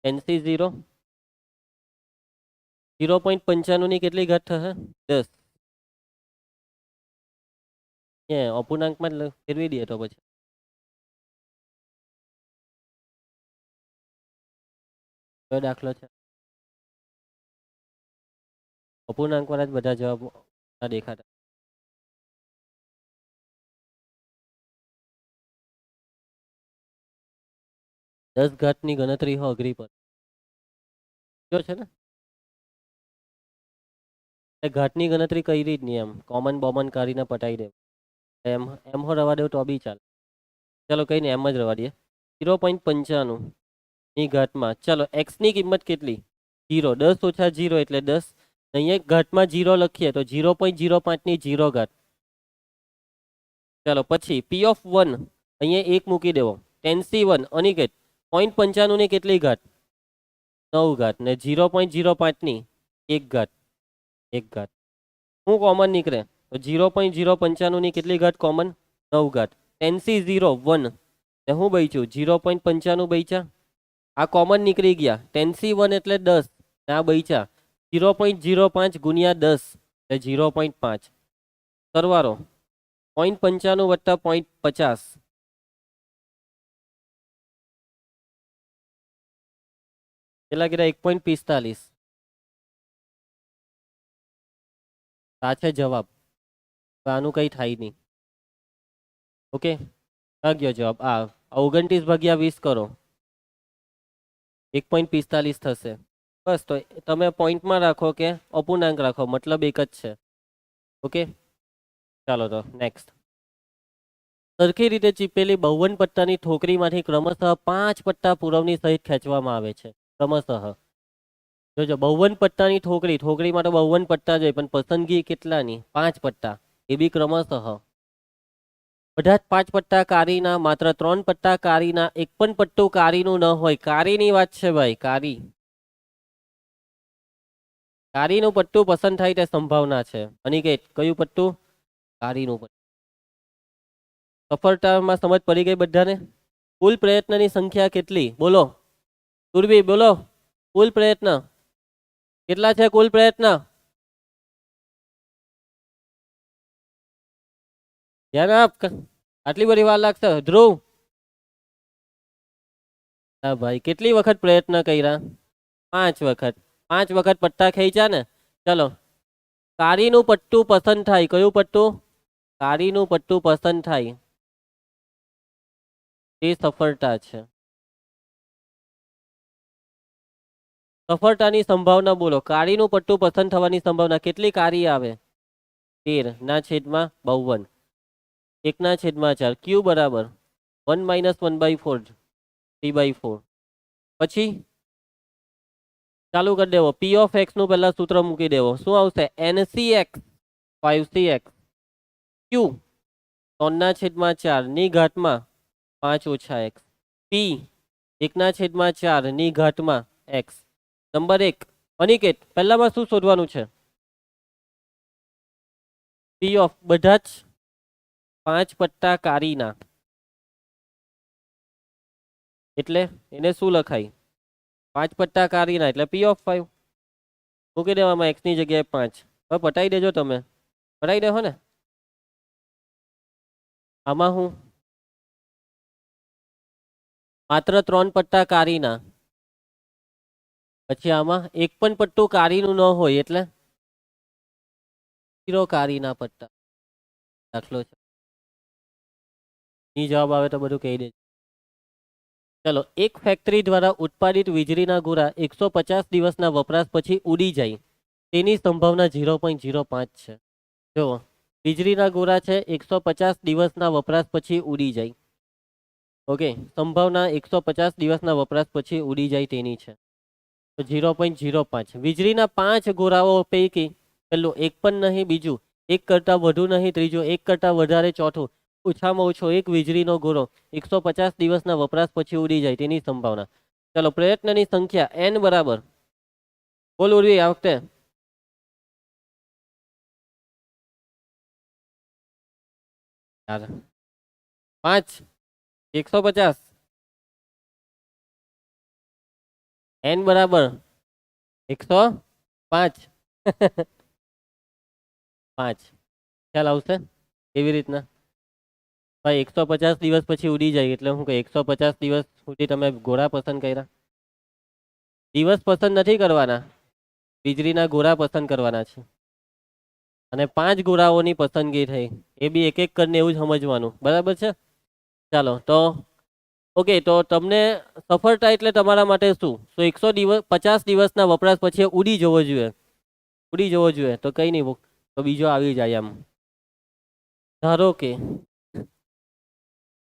એનસી 0 0.95 ની કેટલી ઘાત થશે 10 અપૂર્ણાંકમાં જ ફેરવી દઈએ તો પછી કયો દાખલો છે અપૂર્ણાંક વાળા જ બધા જવાબ દેખાતા 10 ઘાતની ગણતરી હો અઘરી પર જો છે ને એ ઘાતની ગણતરી કરી જ નહીં એમ કોમન બોમન કરીને પટાઈ દે એમ એમ હો રવા દેવું તો બી ચાલે ચલો કઈ નહીં એમ જ રવા દઈએ 0.95 ની ઘાતમાં ચલો એક્સ ની કિંમત કેટલી 0 10 ઓછા 0 એટલે 10 અહીંયા ઘાતમાં 0 લખીએ તો 0.05 ની 0 ઘાત ચલો પછી પી ઓફ 1 અહીંયા 1 મૂકી દેવો 10c1 અનિકેત 0.95 ની કેટલી ઘાત 9 ઘાત ને 0.05 ની 1 ઘાત 1 ઘાત શું કોમન નીકળે તો 0.095 ની કેટલી ઘાત કોમન 9 ઘાત 10c0 1 ને હું બચ્યું 0.95 બચ્યા આ કોમન નીકળી ગયા 10c1 એટલે 10 ને આ બચ્યા 0.05 ગુણ્યા 10 એટલે 0.5 સરવાળો 0.95 વત્તા 0.50 કેટલા કીધા 1.45 આ છે જવાબ આનું કઈ થાય નહીં ઓકે આ ગયો જવાબ આ 29 ભાગ્યા 20 કરો 1.45 થશે બસ તો તમે પોઈન્ટમાં રાખો કે અપૂર્ણાંક રાખો મતલબ એક જ છે ઓકે ચાલો તો નેક્સ્ટ સરખી રીતે ચીપેલી બહુવન પટ્ટાની ઠોકરીમાંથી ક્રમશઃ 5 પટ્ટા પુરવણી સહિત ખેંચવામાં આવે છે ક્રમશઃ જોજો બહુવન પટ્ટાની ઠોકરી માટે બહુવન પટ્ટા જોઈએ પણ પસંદગી કેટલાની 5 પટ્ટા એ બી ક્રમશઃ બધા જ 5 પટ્ટા કારીના માત્ર 3 પટ્ટા કારીના એક પણ પટ્ટું કારીનું ન હોય કારીની વાત છે ભાઈ કારીનું પટ્ટું પસંદ થાય તે સંભાવના છે અનિકેત કયું પટ્ટું કારીનું પટ્ટું સફળતામાં સમજ પડી ગઈ બધાને કુલ પ્રયત્નની સંખ્યા કેટલી બોલો સુરભી બોલો કુલ પ્રયત્ન કેટલા છે કુલ પ્રયત્ન ધ્યાન આપ આટલી બધી વાર લાગશે ધ્રુવ હા ભાઈ કેટલી વખત પ્રયત્ન કર્યા 5 વખત પટ્ટા ખેંચ્યા ને ચલો કારીનું પટ્ટું પસંદ થાય કયું પટ્ટું કારીનું પટ્ટું પસંદ થાય તે સફળતા છે સફળતાની સંભાવના બોલો કારીનું પટ્ટું પસંદ થવાની સંભાવના કેટલી કારી આવે 13 ના છેદમાં 52 1 ના છેદમાં 4 ક્યુ બરાબર 1 - 1/4 3/4 પછી ચાલુ કરી દેવો પી ઓફ એક્સ નું પહેલા સૂત્ર મૂકી દેવો શું આવશે NCX 5CX ક્યુ 3 ના છેદમાં 4 ની ઘાતમાં 5 ઓછા x પી 1 ના છેદમાં 4 ની ઘાતમાં x નંબર 1 અનિકેત પહેલામાં શું શોધવાનું છે પી ઓફ બધા જ 5 પટ્ટા કારીના એટલે એને શું લખાય 5 પટ્ટા કારીના એટલે પી ઓફ 5 મૂકી દેવામાં x ની જગ્યાએ 5 હવે પટાઈ દેજો તમે પટાઈ દેહો ને આમાં હું માત્ર 3 પટ્ટા કારીના પછી આમાં એક પણ પટ્ટું કારીનું ન હોય એટલે 0 કારીના પટ્ટા દાખલો છે ની જવાબ આવે તો બધું કહી દેજો ચલો એક ફેક્ટરી દ્વારા ઉત્પાદિત વીજળીના ગોળા 150 દિવસના વપરાશ પછી ઉડી જાય તેની સંભાવના 0.05 છે જો વીજળીના ગોળા છે 150 દિવસના વપરાશ પછી ઉડી જાય ઓકે સંભાવના 150 દિવસના વપરાશ પછી ઉડી જાય તેની છે તો 0.05 વીજળીના 5 ગોળાઓ પૈકી પેલું એક પણ નહીં બીજું એક કરતા વધુ નહીં ત્રીજું એક કરતા વધારે ચોથું ઓછામાં ઓછો એક વીજળીનો ગોળો 150 દિવસના વપરાશ પછી ઉડી જાય તેની સંભાવના ચલો પ્રયત્નની સંખ્યા n બરાબર બોલ ઉર્વી આ વખતે 5 150 n બરાબર 105 5 ખ્યાલ આવશે કેવી રીતના ભાઈ 150 દિવસ પછી ઉડી જાય એટલે હું કે 150 દિવસ સુધી તમે ગોળા પસંદ કર્યા દિવસ પસંદ નથી કરવાના વીજળીના ગોળા પસંદ કરવાના છે અને 5 ગોળાઓની પસંદગી થઈ એ બી એક એક કરીને એવું જ સમજવાનું બરાબર છે ચાલો તો ઓકે તો તમને સફળતા એટલે તમારા માટે શું તો 150 દિવસના વપરાશ પછી ઉડી જવો જોઈએ તો કઈ નહીં તો બીજો આવી જાય આમ ધારો કે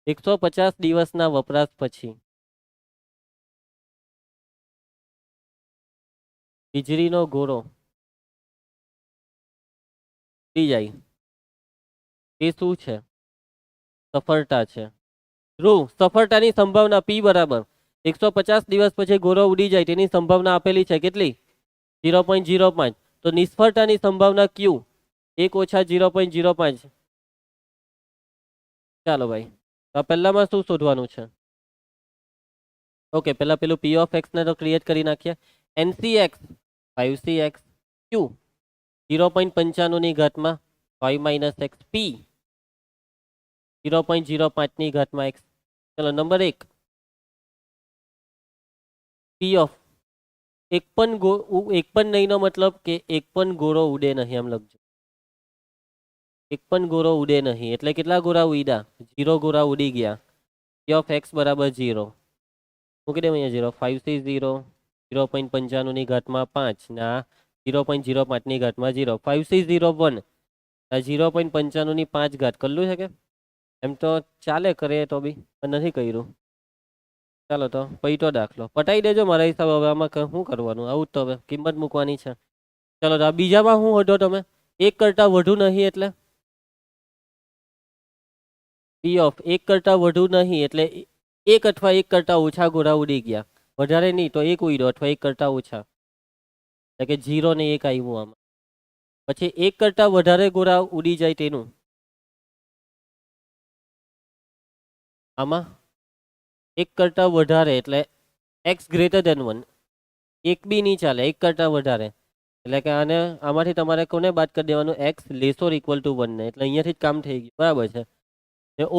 150 દિવસના વપરાશ પછી વીજળીનો ગોળો ઉડી જાય એ શું છે સફળતા છે ધ્રુવ સફળતાની સંભાવના p બરાબર 150 દિવસ પછી ગોળો ઉડી જાય તેની સંભાવના આપેલી છે કેટલી 0.05 તો નિષ્ફળતાની સંભાવના q 1 ઓછા 0.05 ચાલો ભાઈ તો પહેલામાં શું શોધવાનું છે ઓકે પહેલા પેલું p ઓફ x ને તો ક્રિએટ કરી નાખીએ ncx 5cx q 0.95 ની ઘાતમાં 5 માઇનસ x p 0.05 ની ઘાતમાં x ચલો નંબર 1 p ઓફ એક પણ નહીં નો મતલબ કે એક પણ ગોળો ઉડે નહીં એમ લખજો એક પણ ગોળો ઉડે નહીં એટલે કેટલા ગોળા ઉડ્યા 0 ગોળા ઉડી ગયા p ઓફ x બરાબર 0 મૂકી દે અહીંયા 0 5c 0 0.95 ની ઘાતમાં 5 ના 0.05 ની ઘાતમાં 0 5c 0 1 0.95 ની 5 ઘાત કરલું છે કે એમ તો ચાલે કરે તો બી પણ નથી કર્યું ચાલો તો પૈટો દાખલો પટાઈ દેજો મારા હિસાબ હવે આમાં શું કરવાનું આવું જ તો હવે કિંમત મૂકવાની છે ચાલો તો બીજામાં શું હટો તમે એક કરતા વધુ નહીં એટલે p ઓફ એક કરતા વધુ નહીં એટલે એક અથવા એક કરતા ઓછા ગોળા ઉડી ગયા વધારે નહીં તો એક ઉડ્યો અથવા એક કરતા ઓછા એટલે કે 0 ને 1 આવ્યું આમાં પછી એક કરતા વધારે ગોળા ઉડી જાય તેનું આમાં એક કરતા વધારે એટલે x ગ્રેટર ધેન 1 એક બી નહીં ચાલે એક કરતા વધારે એટલે કે આને આમાંથી તમારે કોને બાદ કરી દેવાનું x લેસોર ઇક્વલ ટુ 1 ને એટલે અહીંયાથી જ કામ થઈ ગયું બરાબર છે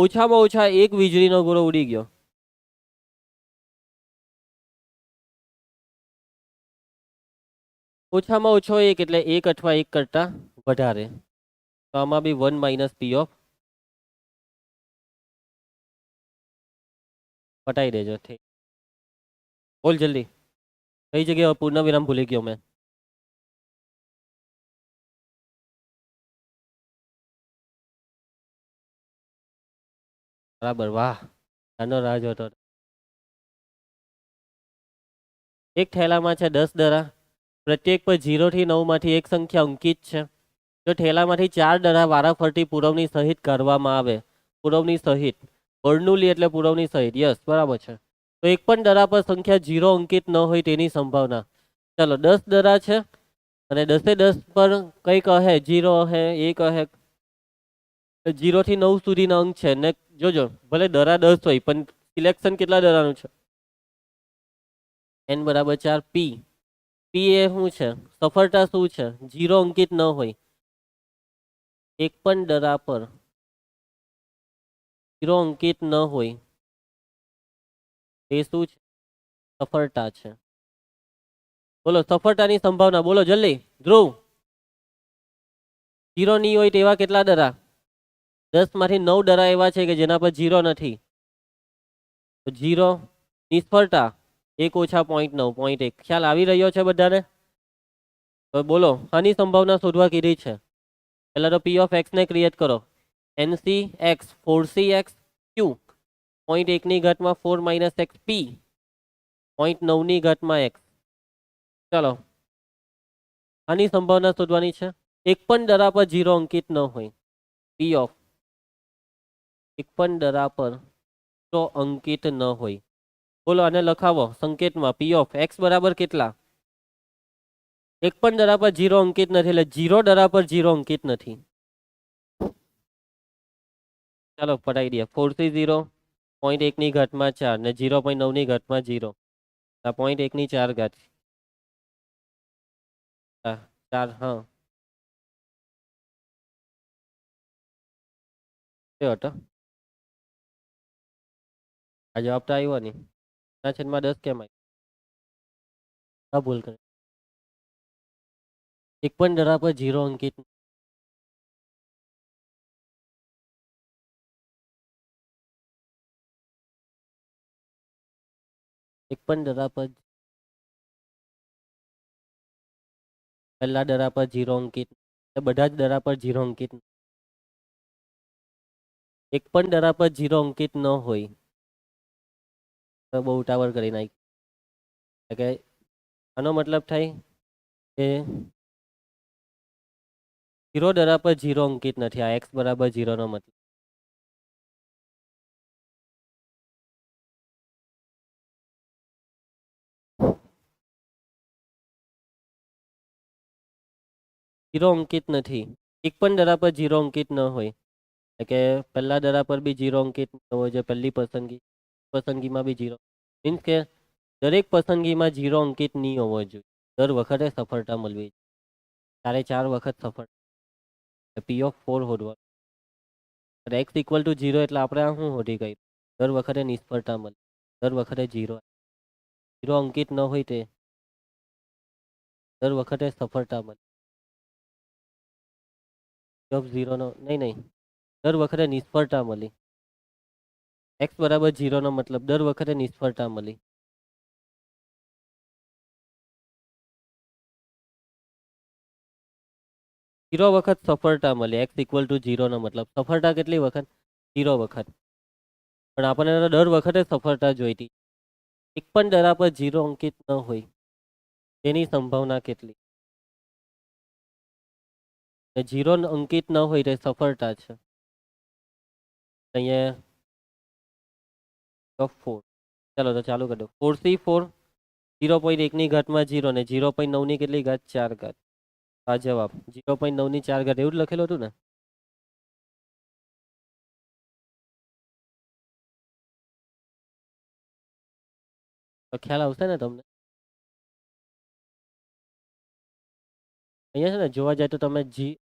ઓછામાં ઓછા એક વીજળીનો ગોળો ઉડી ગયો ઓછામાં ઓછો એક એટલે એક અથવા એક કરતા વધારે તો આમાં બી 1 માઇનસ p ઓફ પટાઈ દેજો ઠીક બોલ જલ્દી કઈ જગ્યાએ પૂર્ણ વિરામ ભૂલી ગયો મેં બરાબર વાહ આનો રાજ હતો એક થેલામાં છે 10 દરા પ્રત્યેક પર 0 થી 9 માંથી એક સંખ્યા અંકિત છે જો થેલામાંથી 4 દરા વારાફરતી પુરવણી સહિત કરવામાં આવે પુરવણી સહિત બર્નુલી એટલે પુરવણી સહિત યસ બરાબર છે તો એક પણ દરા પર સંખ્યા 0 અંકિત ન હોય તેની સંભાવના ચાલો 10 દરા છે અને 10 પર કંઈક કહે 0 કહે 1 કહે 0 થી 9 સુધીના અંક છે ને જોજો ભલે દરા 10 હોય પણ સિલેક્શન કેટલા દરાનું છે n બરાબર 4 p એ શું છે સફળતા શું છે 0 અંકિત ન હોય એક પણ દરા પર 0 અંકિત ન હોય એ શું છે સફળતા છે બોલો સફળતાની સંભાવના બોલો જલ્દી ધ્રુવ 0 નહીં હોય તેવા કેટલા દરા 10 માંથી 9 દરા એવા છે કે જેના પર 0 નથી તો 0 નિષ્ફળતા 1 ઓછા 0.9 0.1 ખ્યાલ આવી રહ્યો છે બધાને તો બોલો આની સંભાવના શોધવા કીધી છે પહેલા તો p ઓફ x ને ક્રિએટ કરો ncx 4cx q 0.1 ની ઘાતમાં 4 માઇનસ x p 0.9 ની ઘાતમાં x ચાલો આની સંભાવના શોધવાની છે એક પણ દરા પર 0 અંકિત ન હોય p ઓફ એક પણ દરા પર 0 અંકિત ન હોય બોલો આને લખાવો સંકેતમાં p ઓફ x બરાબર કેટલા એક પણ દરા પર 0 અંકિત નથી એટલે 0 દરા પર 0 અંકિત નથી ચાલો પટાઈ દઈએ 4 થી 0 0.1 ની ઘાતમાં 4 ને 0.9 ની ઘાતમાં 0 આ 0.1 ની 4 ઘાત 4 હા તે હતો આ જવાબ તો આવ્યો નહીં ના છેદમાં 10 કેમ આવ્યો આ ભૂલ કરે એક પણ દરા પર 0 અંકિત એક પણ દરા પર પહેલા દરા પર 0 અંકિત બધા જ દરા પર 0 અંકિત એક પણ દરા પર 0 અંકિત ન હોય તો બહુ ઉતાવળ કરી નાખી એટલે કે આનો મતલબ થાય કે 0 દરા પર 0 અંકિત નથી આ x બરાબર 0 નો મતલબ 0 અંકિત નથી એક પણ દરા પર 0 અંકિત ન હોય એટલે કે પહેલા દરા પર બી 0 અંકિત ન હોય જો પહેલી પસંદગીમાં બી 0 મીન્સ કે દરેક પસંદગીમાં 0 અંકિત નહીં હોવો જોઈએ દર વખતે સફળતા મળવી ત્યારે 4 વખત સફળ P(4) હોદવા x ઇક્વલ ટુ 0 એટલે આપણે આ શું હોધી ગઈ દર વખતે નિષ્ફળતા મળે દર વખતે 0 અંકિત ન હોય તે દર વખતે સફળતા મળે જબ 0 નો નહીં દર વખતે નિષ્ફળતા મળી x બરાબર 0 નો મતલબ દર વખતે નિષ્ફળતા મળી 0 વખત સફળતા મળી x ઇક્વલ ટુ 0 નો મતલબ સફળતા કેટલી વખત 0 વખત પણ આપણને તો દર વખતે સફળતા જોઈતી એક પણ દરા પર 0 અંકિત ન હોય તેની સંભાવના કેટલી 0 અંકિત ન હોય તે સફળતા છે અહીંયા 4 ચાલો તો ચાલુ કરી દો 4c4 0.1 ની ઘાતમાં 0 ને 0.9 ની કેટલી ઘાત 4 ઘાત આ જવાબ 0.9 ની 4 ઘાત એવું જ લખેલું હતું ને તો ખ્યાલ આવશે ને તમને અહીંયા છે ને જોવા જાય તો તમે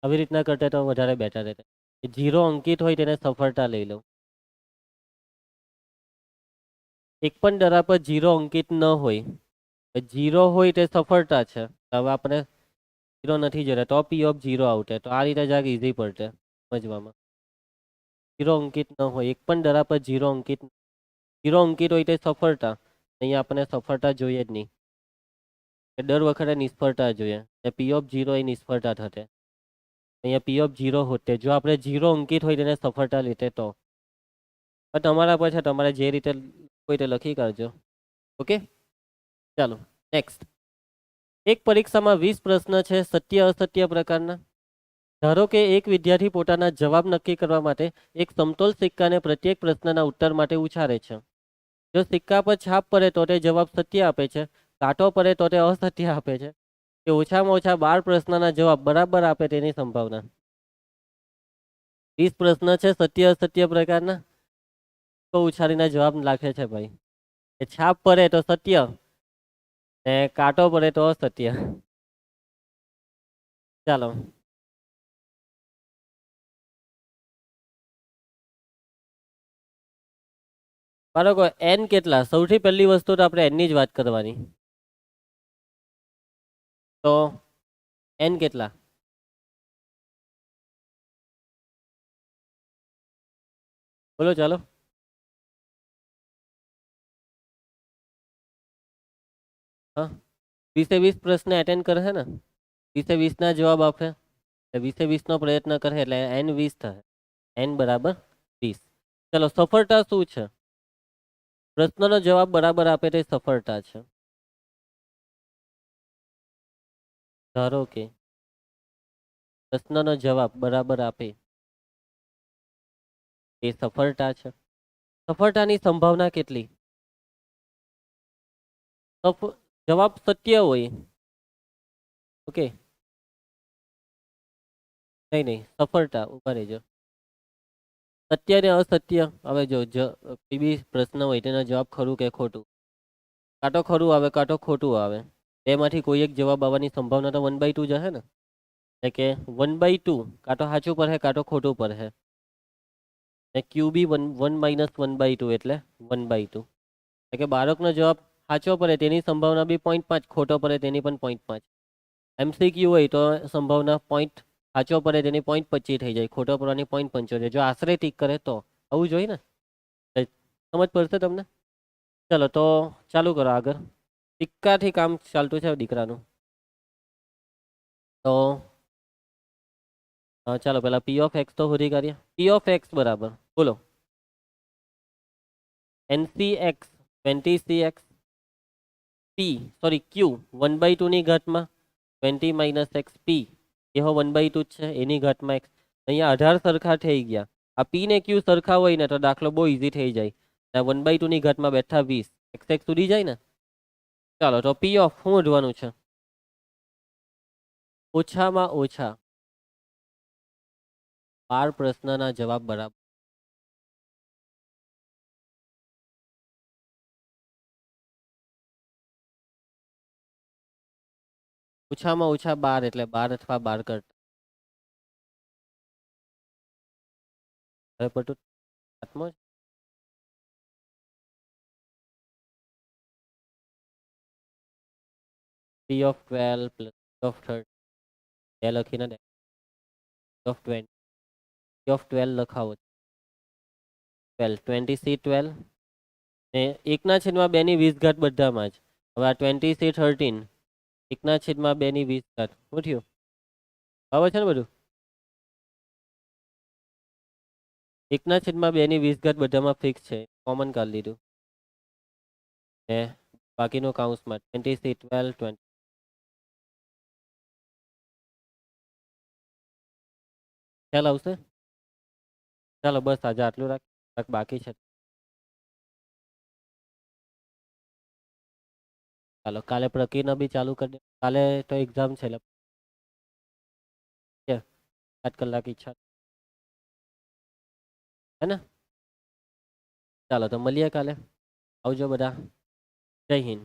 આવી રીતના કરતા તો વધારે બેટર રહેતા 0 અંકિત હોય તેને સફળતા લઈ લો એક પણ દરા પર 0 અંકિત ન હોય 0 હોય તે સફળતા છે હવે આપણે 0 નથી જતા તો P(0) આવતે તો આ રીતે જાગ ઈઝી પડશે સમજવામાં 0 અંકિત ન હોય એક પણ દરા પર 0 અંકિત હોય તે સફળતા અહીંયા આપણે સફળતા જોઈએ જ નહીં દર વખતે નિષ્ફળતા જોઈએ P(0) એ નિષ્ફળતા થતે અહીંયા P(0) હોતે જો આપણે 0 અંકિત હોય તેને સફળતા લેતે તો તમારા પર છે તમારે જે રીતે કોઈ તે લખી કાઢજો ઓકે ચાલો નેક્સ્ટ એક પરીક્ષામાં 20 પ્રશ્ન છે સત્ય અસત્ય પ્રકારના ધારો કે એક વિદ્યાર્થી પોતાના જવાબ નક્કી કરવા માટે એક સમતોલ સિક્કાને પ્રત્યેક પ્રશ્નના ઉત્તર માટે ઉછાળે છે જો સિક્કા પર છાપ પડે તો તે જવાબ સત્ય આપે છે કાંટો પડે તો તે અસત્ય આપે છે કે ઓછામાં ઓછા 12 પ્રશ્નના જવાબ બરાબર આપે તેની સંભાવના 20 પ્રશ્ન છે સત્ય અસત્ય પ્રકારના તો ઉછાળીને જવાબ લાગે છે ભાઈ એ છાપ પડે તો સત્ય ને કાંટો પડે તો અસત્ય ચાલો બાળકો n કેટલા સૌથી પહેલી વસ્તુ તો આપણે n ની જ વાત કરવાની તો n કેટલા બોલો ચાલો હા 20 પ્રશ્ન એટેન્ડ કરે છે ને 20 ના જવાબ આપે 20 નો પ્રયત્ન કરે એટલે n 20 થાય n બરાબર 20 ચલો સફળતા શું છે પ્રશ્નનો જવાબ બરાબર આપે તે સફળતા છે ધારો કે પ્રશ્નનો જવાબ બરાબર આપે એ સફળતા છે સફળતાની સંભાવના કેટલી જવાબ સત્ય હોય ઓકે નહીં સફળતા ઉભા રહેજો સત્ય ને અસત્ય હવે જો બી પ્રશ્ન હોય તેનો જવાબ ખરું કે ખોટું કાં તો ખરું આવે કાં તો ખોટું આવે. બેમાંથી કોઈ એક જવાબ આવવાની સંભાવના તો 1/2 જ હશે ને. એટલે કે 1/2 કાં તો સાચું પડે કાં તો ખોટું પડે. ને ક્યુ બી 1 - 1/2 એટલે 1/2. એટલે કે બાળકનો જવાબ સાચો પડે તેની સંભાવના બી 0.5, ખોટો પડે તેની પણ 0.5. MCQ હોય તો સંભાવના પોઈન્ટ સાચો પડે તેની 0.25 થઈ જાય, ખોટો પડવાની 0.75. જો આશરે ટીક કરે તો આવું જોઈએ ને. સમજ પડશે તમને? ચલો તો ચાલુ કરો આગળ. સિક્કાથી કામ ચાલતું છે દીકરાનું. તો ચાલો પેલા પી ઓફ એક્સ તો શોધી કાઢીએ. પી ઓફ એક્સ બરાબર બોલો NCX 20CX પી સોરી ક્યુ 1/2 ની ઘાતમાં 20 - x પી એ 1/2 જ છે એની ઘાતમાં x. અહીંયા 18 સરખા થઈ ગયા. આ પી ને ક્યુ સરખા હોય ને તો દાખલો બહુ ઈઝી થઈ જાય. 1/2 ની ઘાતમાં બેઠા 20 x સુધી જાય ને. ચાલો તો પી ઓફ શું શોધવાનું છે? ઓછામાં ઓછા 12 પ્રશ્નના જવાબ બરાબર. ઓછામાં ઓછા 12 એટલે 12 અથવા 12 કરતા. હવે પટું હાથમાં પી ઓફ 12 પ્લસ પી ઓફ 30 બે લખીને પી ઓફ 20 પી ઓફ 12 લખાવો. 12 20C12 ને 1/2 ની 20 ઘાત બધામાં જ. હવે આ 20C13 1/2 ની 20 ઘાત શું થયું? બરાબર છે ને બધું? 1/2 ની 20 ઘાત બધામાં ફિક્સ છે, કોમન કાઢી લીધું. ને બાકીનું કાઉન્સમાં 20C12 20. ખ્યાલ આવશે? ચાલો બસ આજે આટલું રાખ, બાકી છે. ચાલો કાલે પ્રક્રિયા બી ચાલુ કરી દે. કાલે તો એક્ઝામ છે એટલે 7 કલાક ઈચ્છા હે ને. ચાલો તો મળીએ કાલે. આવજો બધા. જય હિન્દ.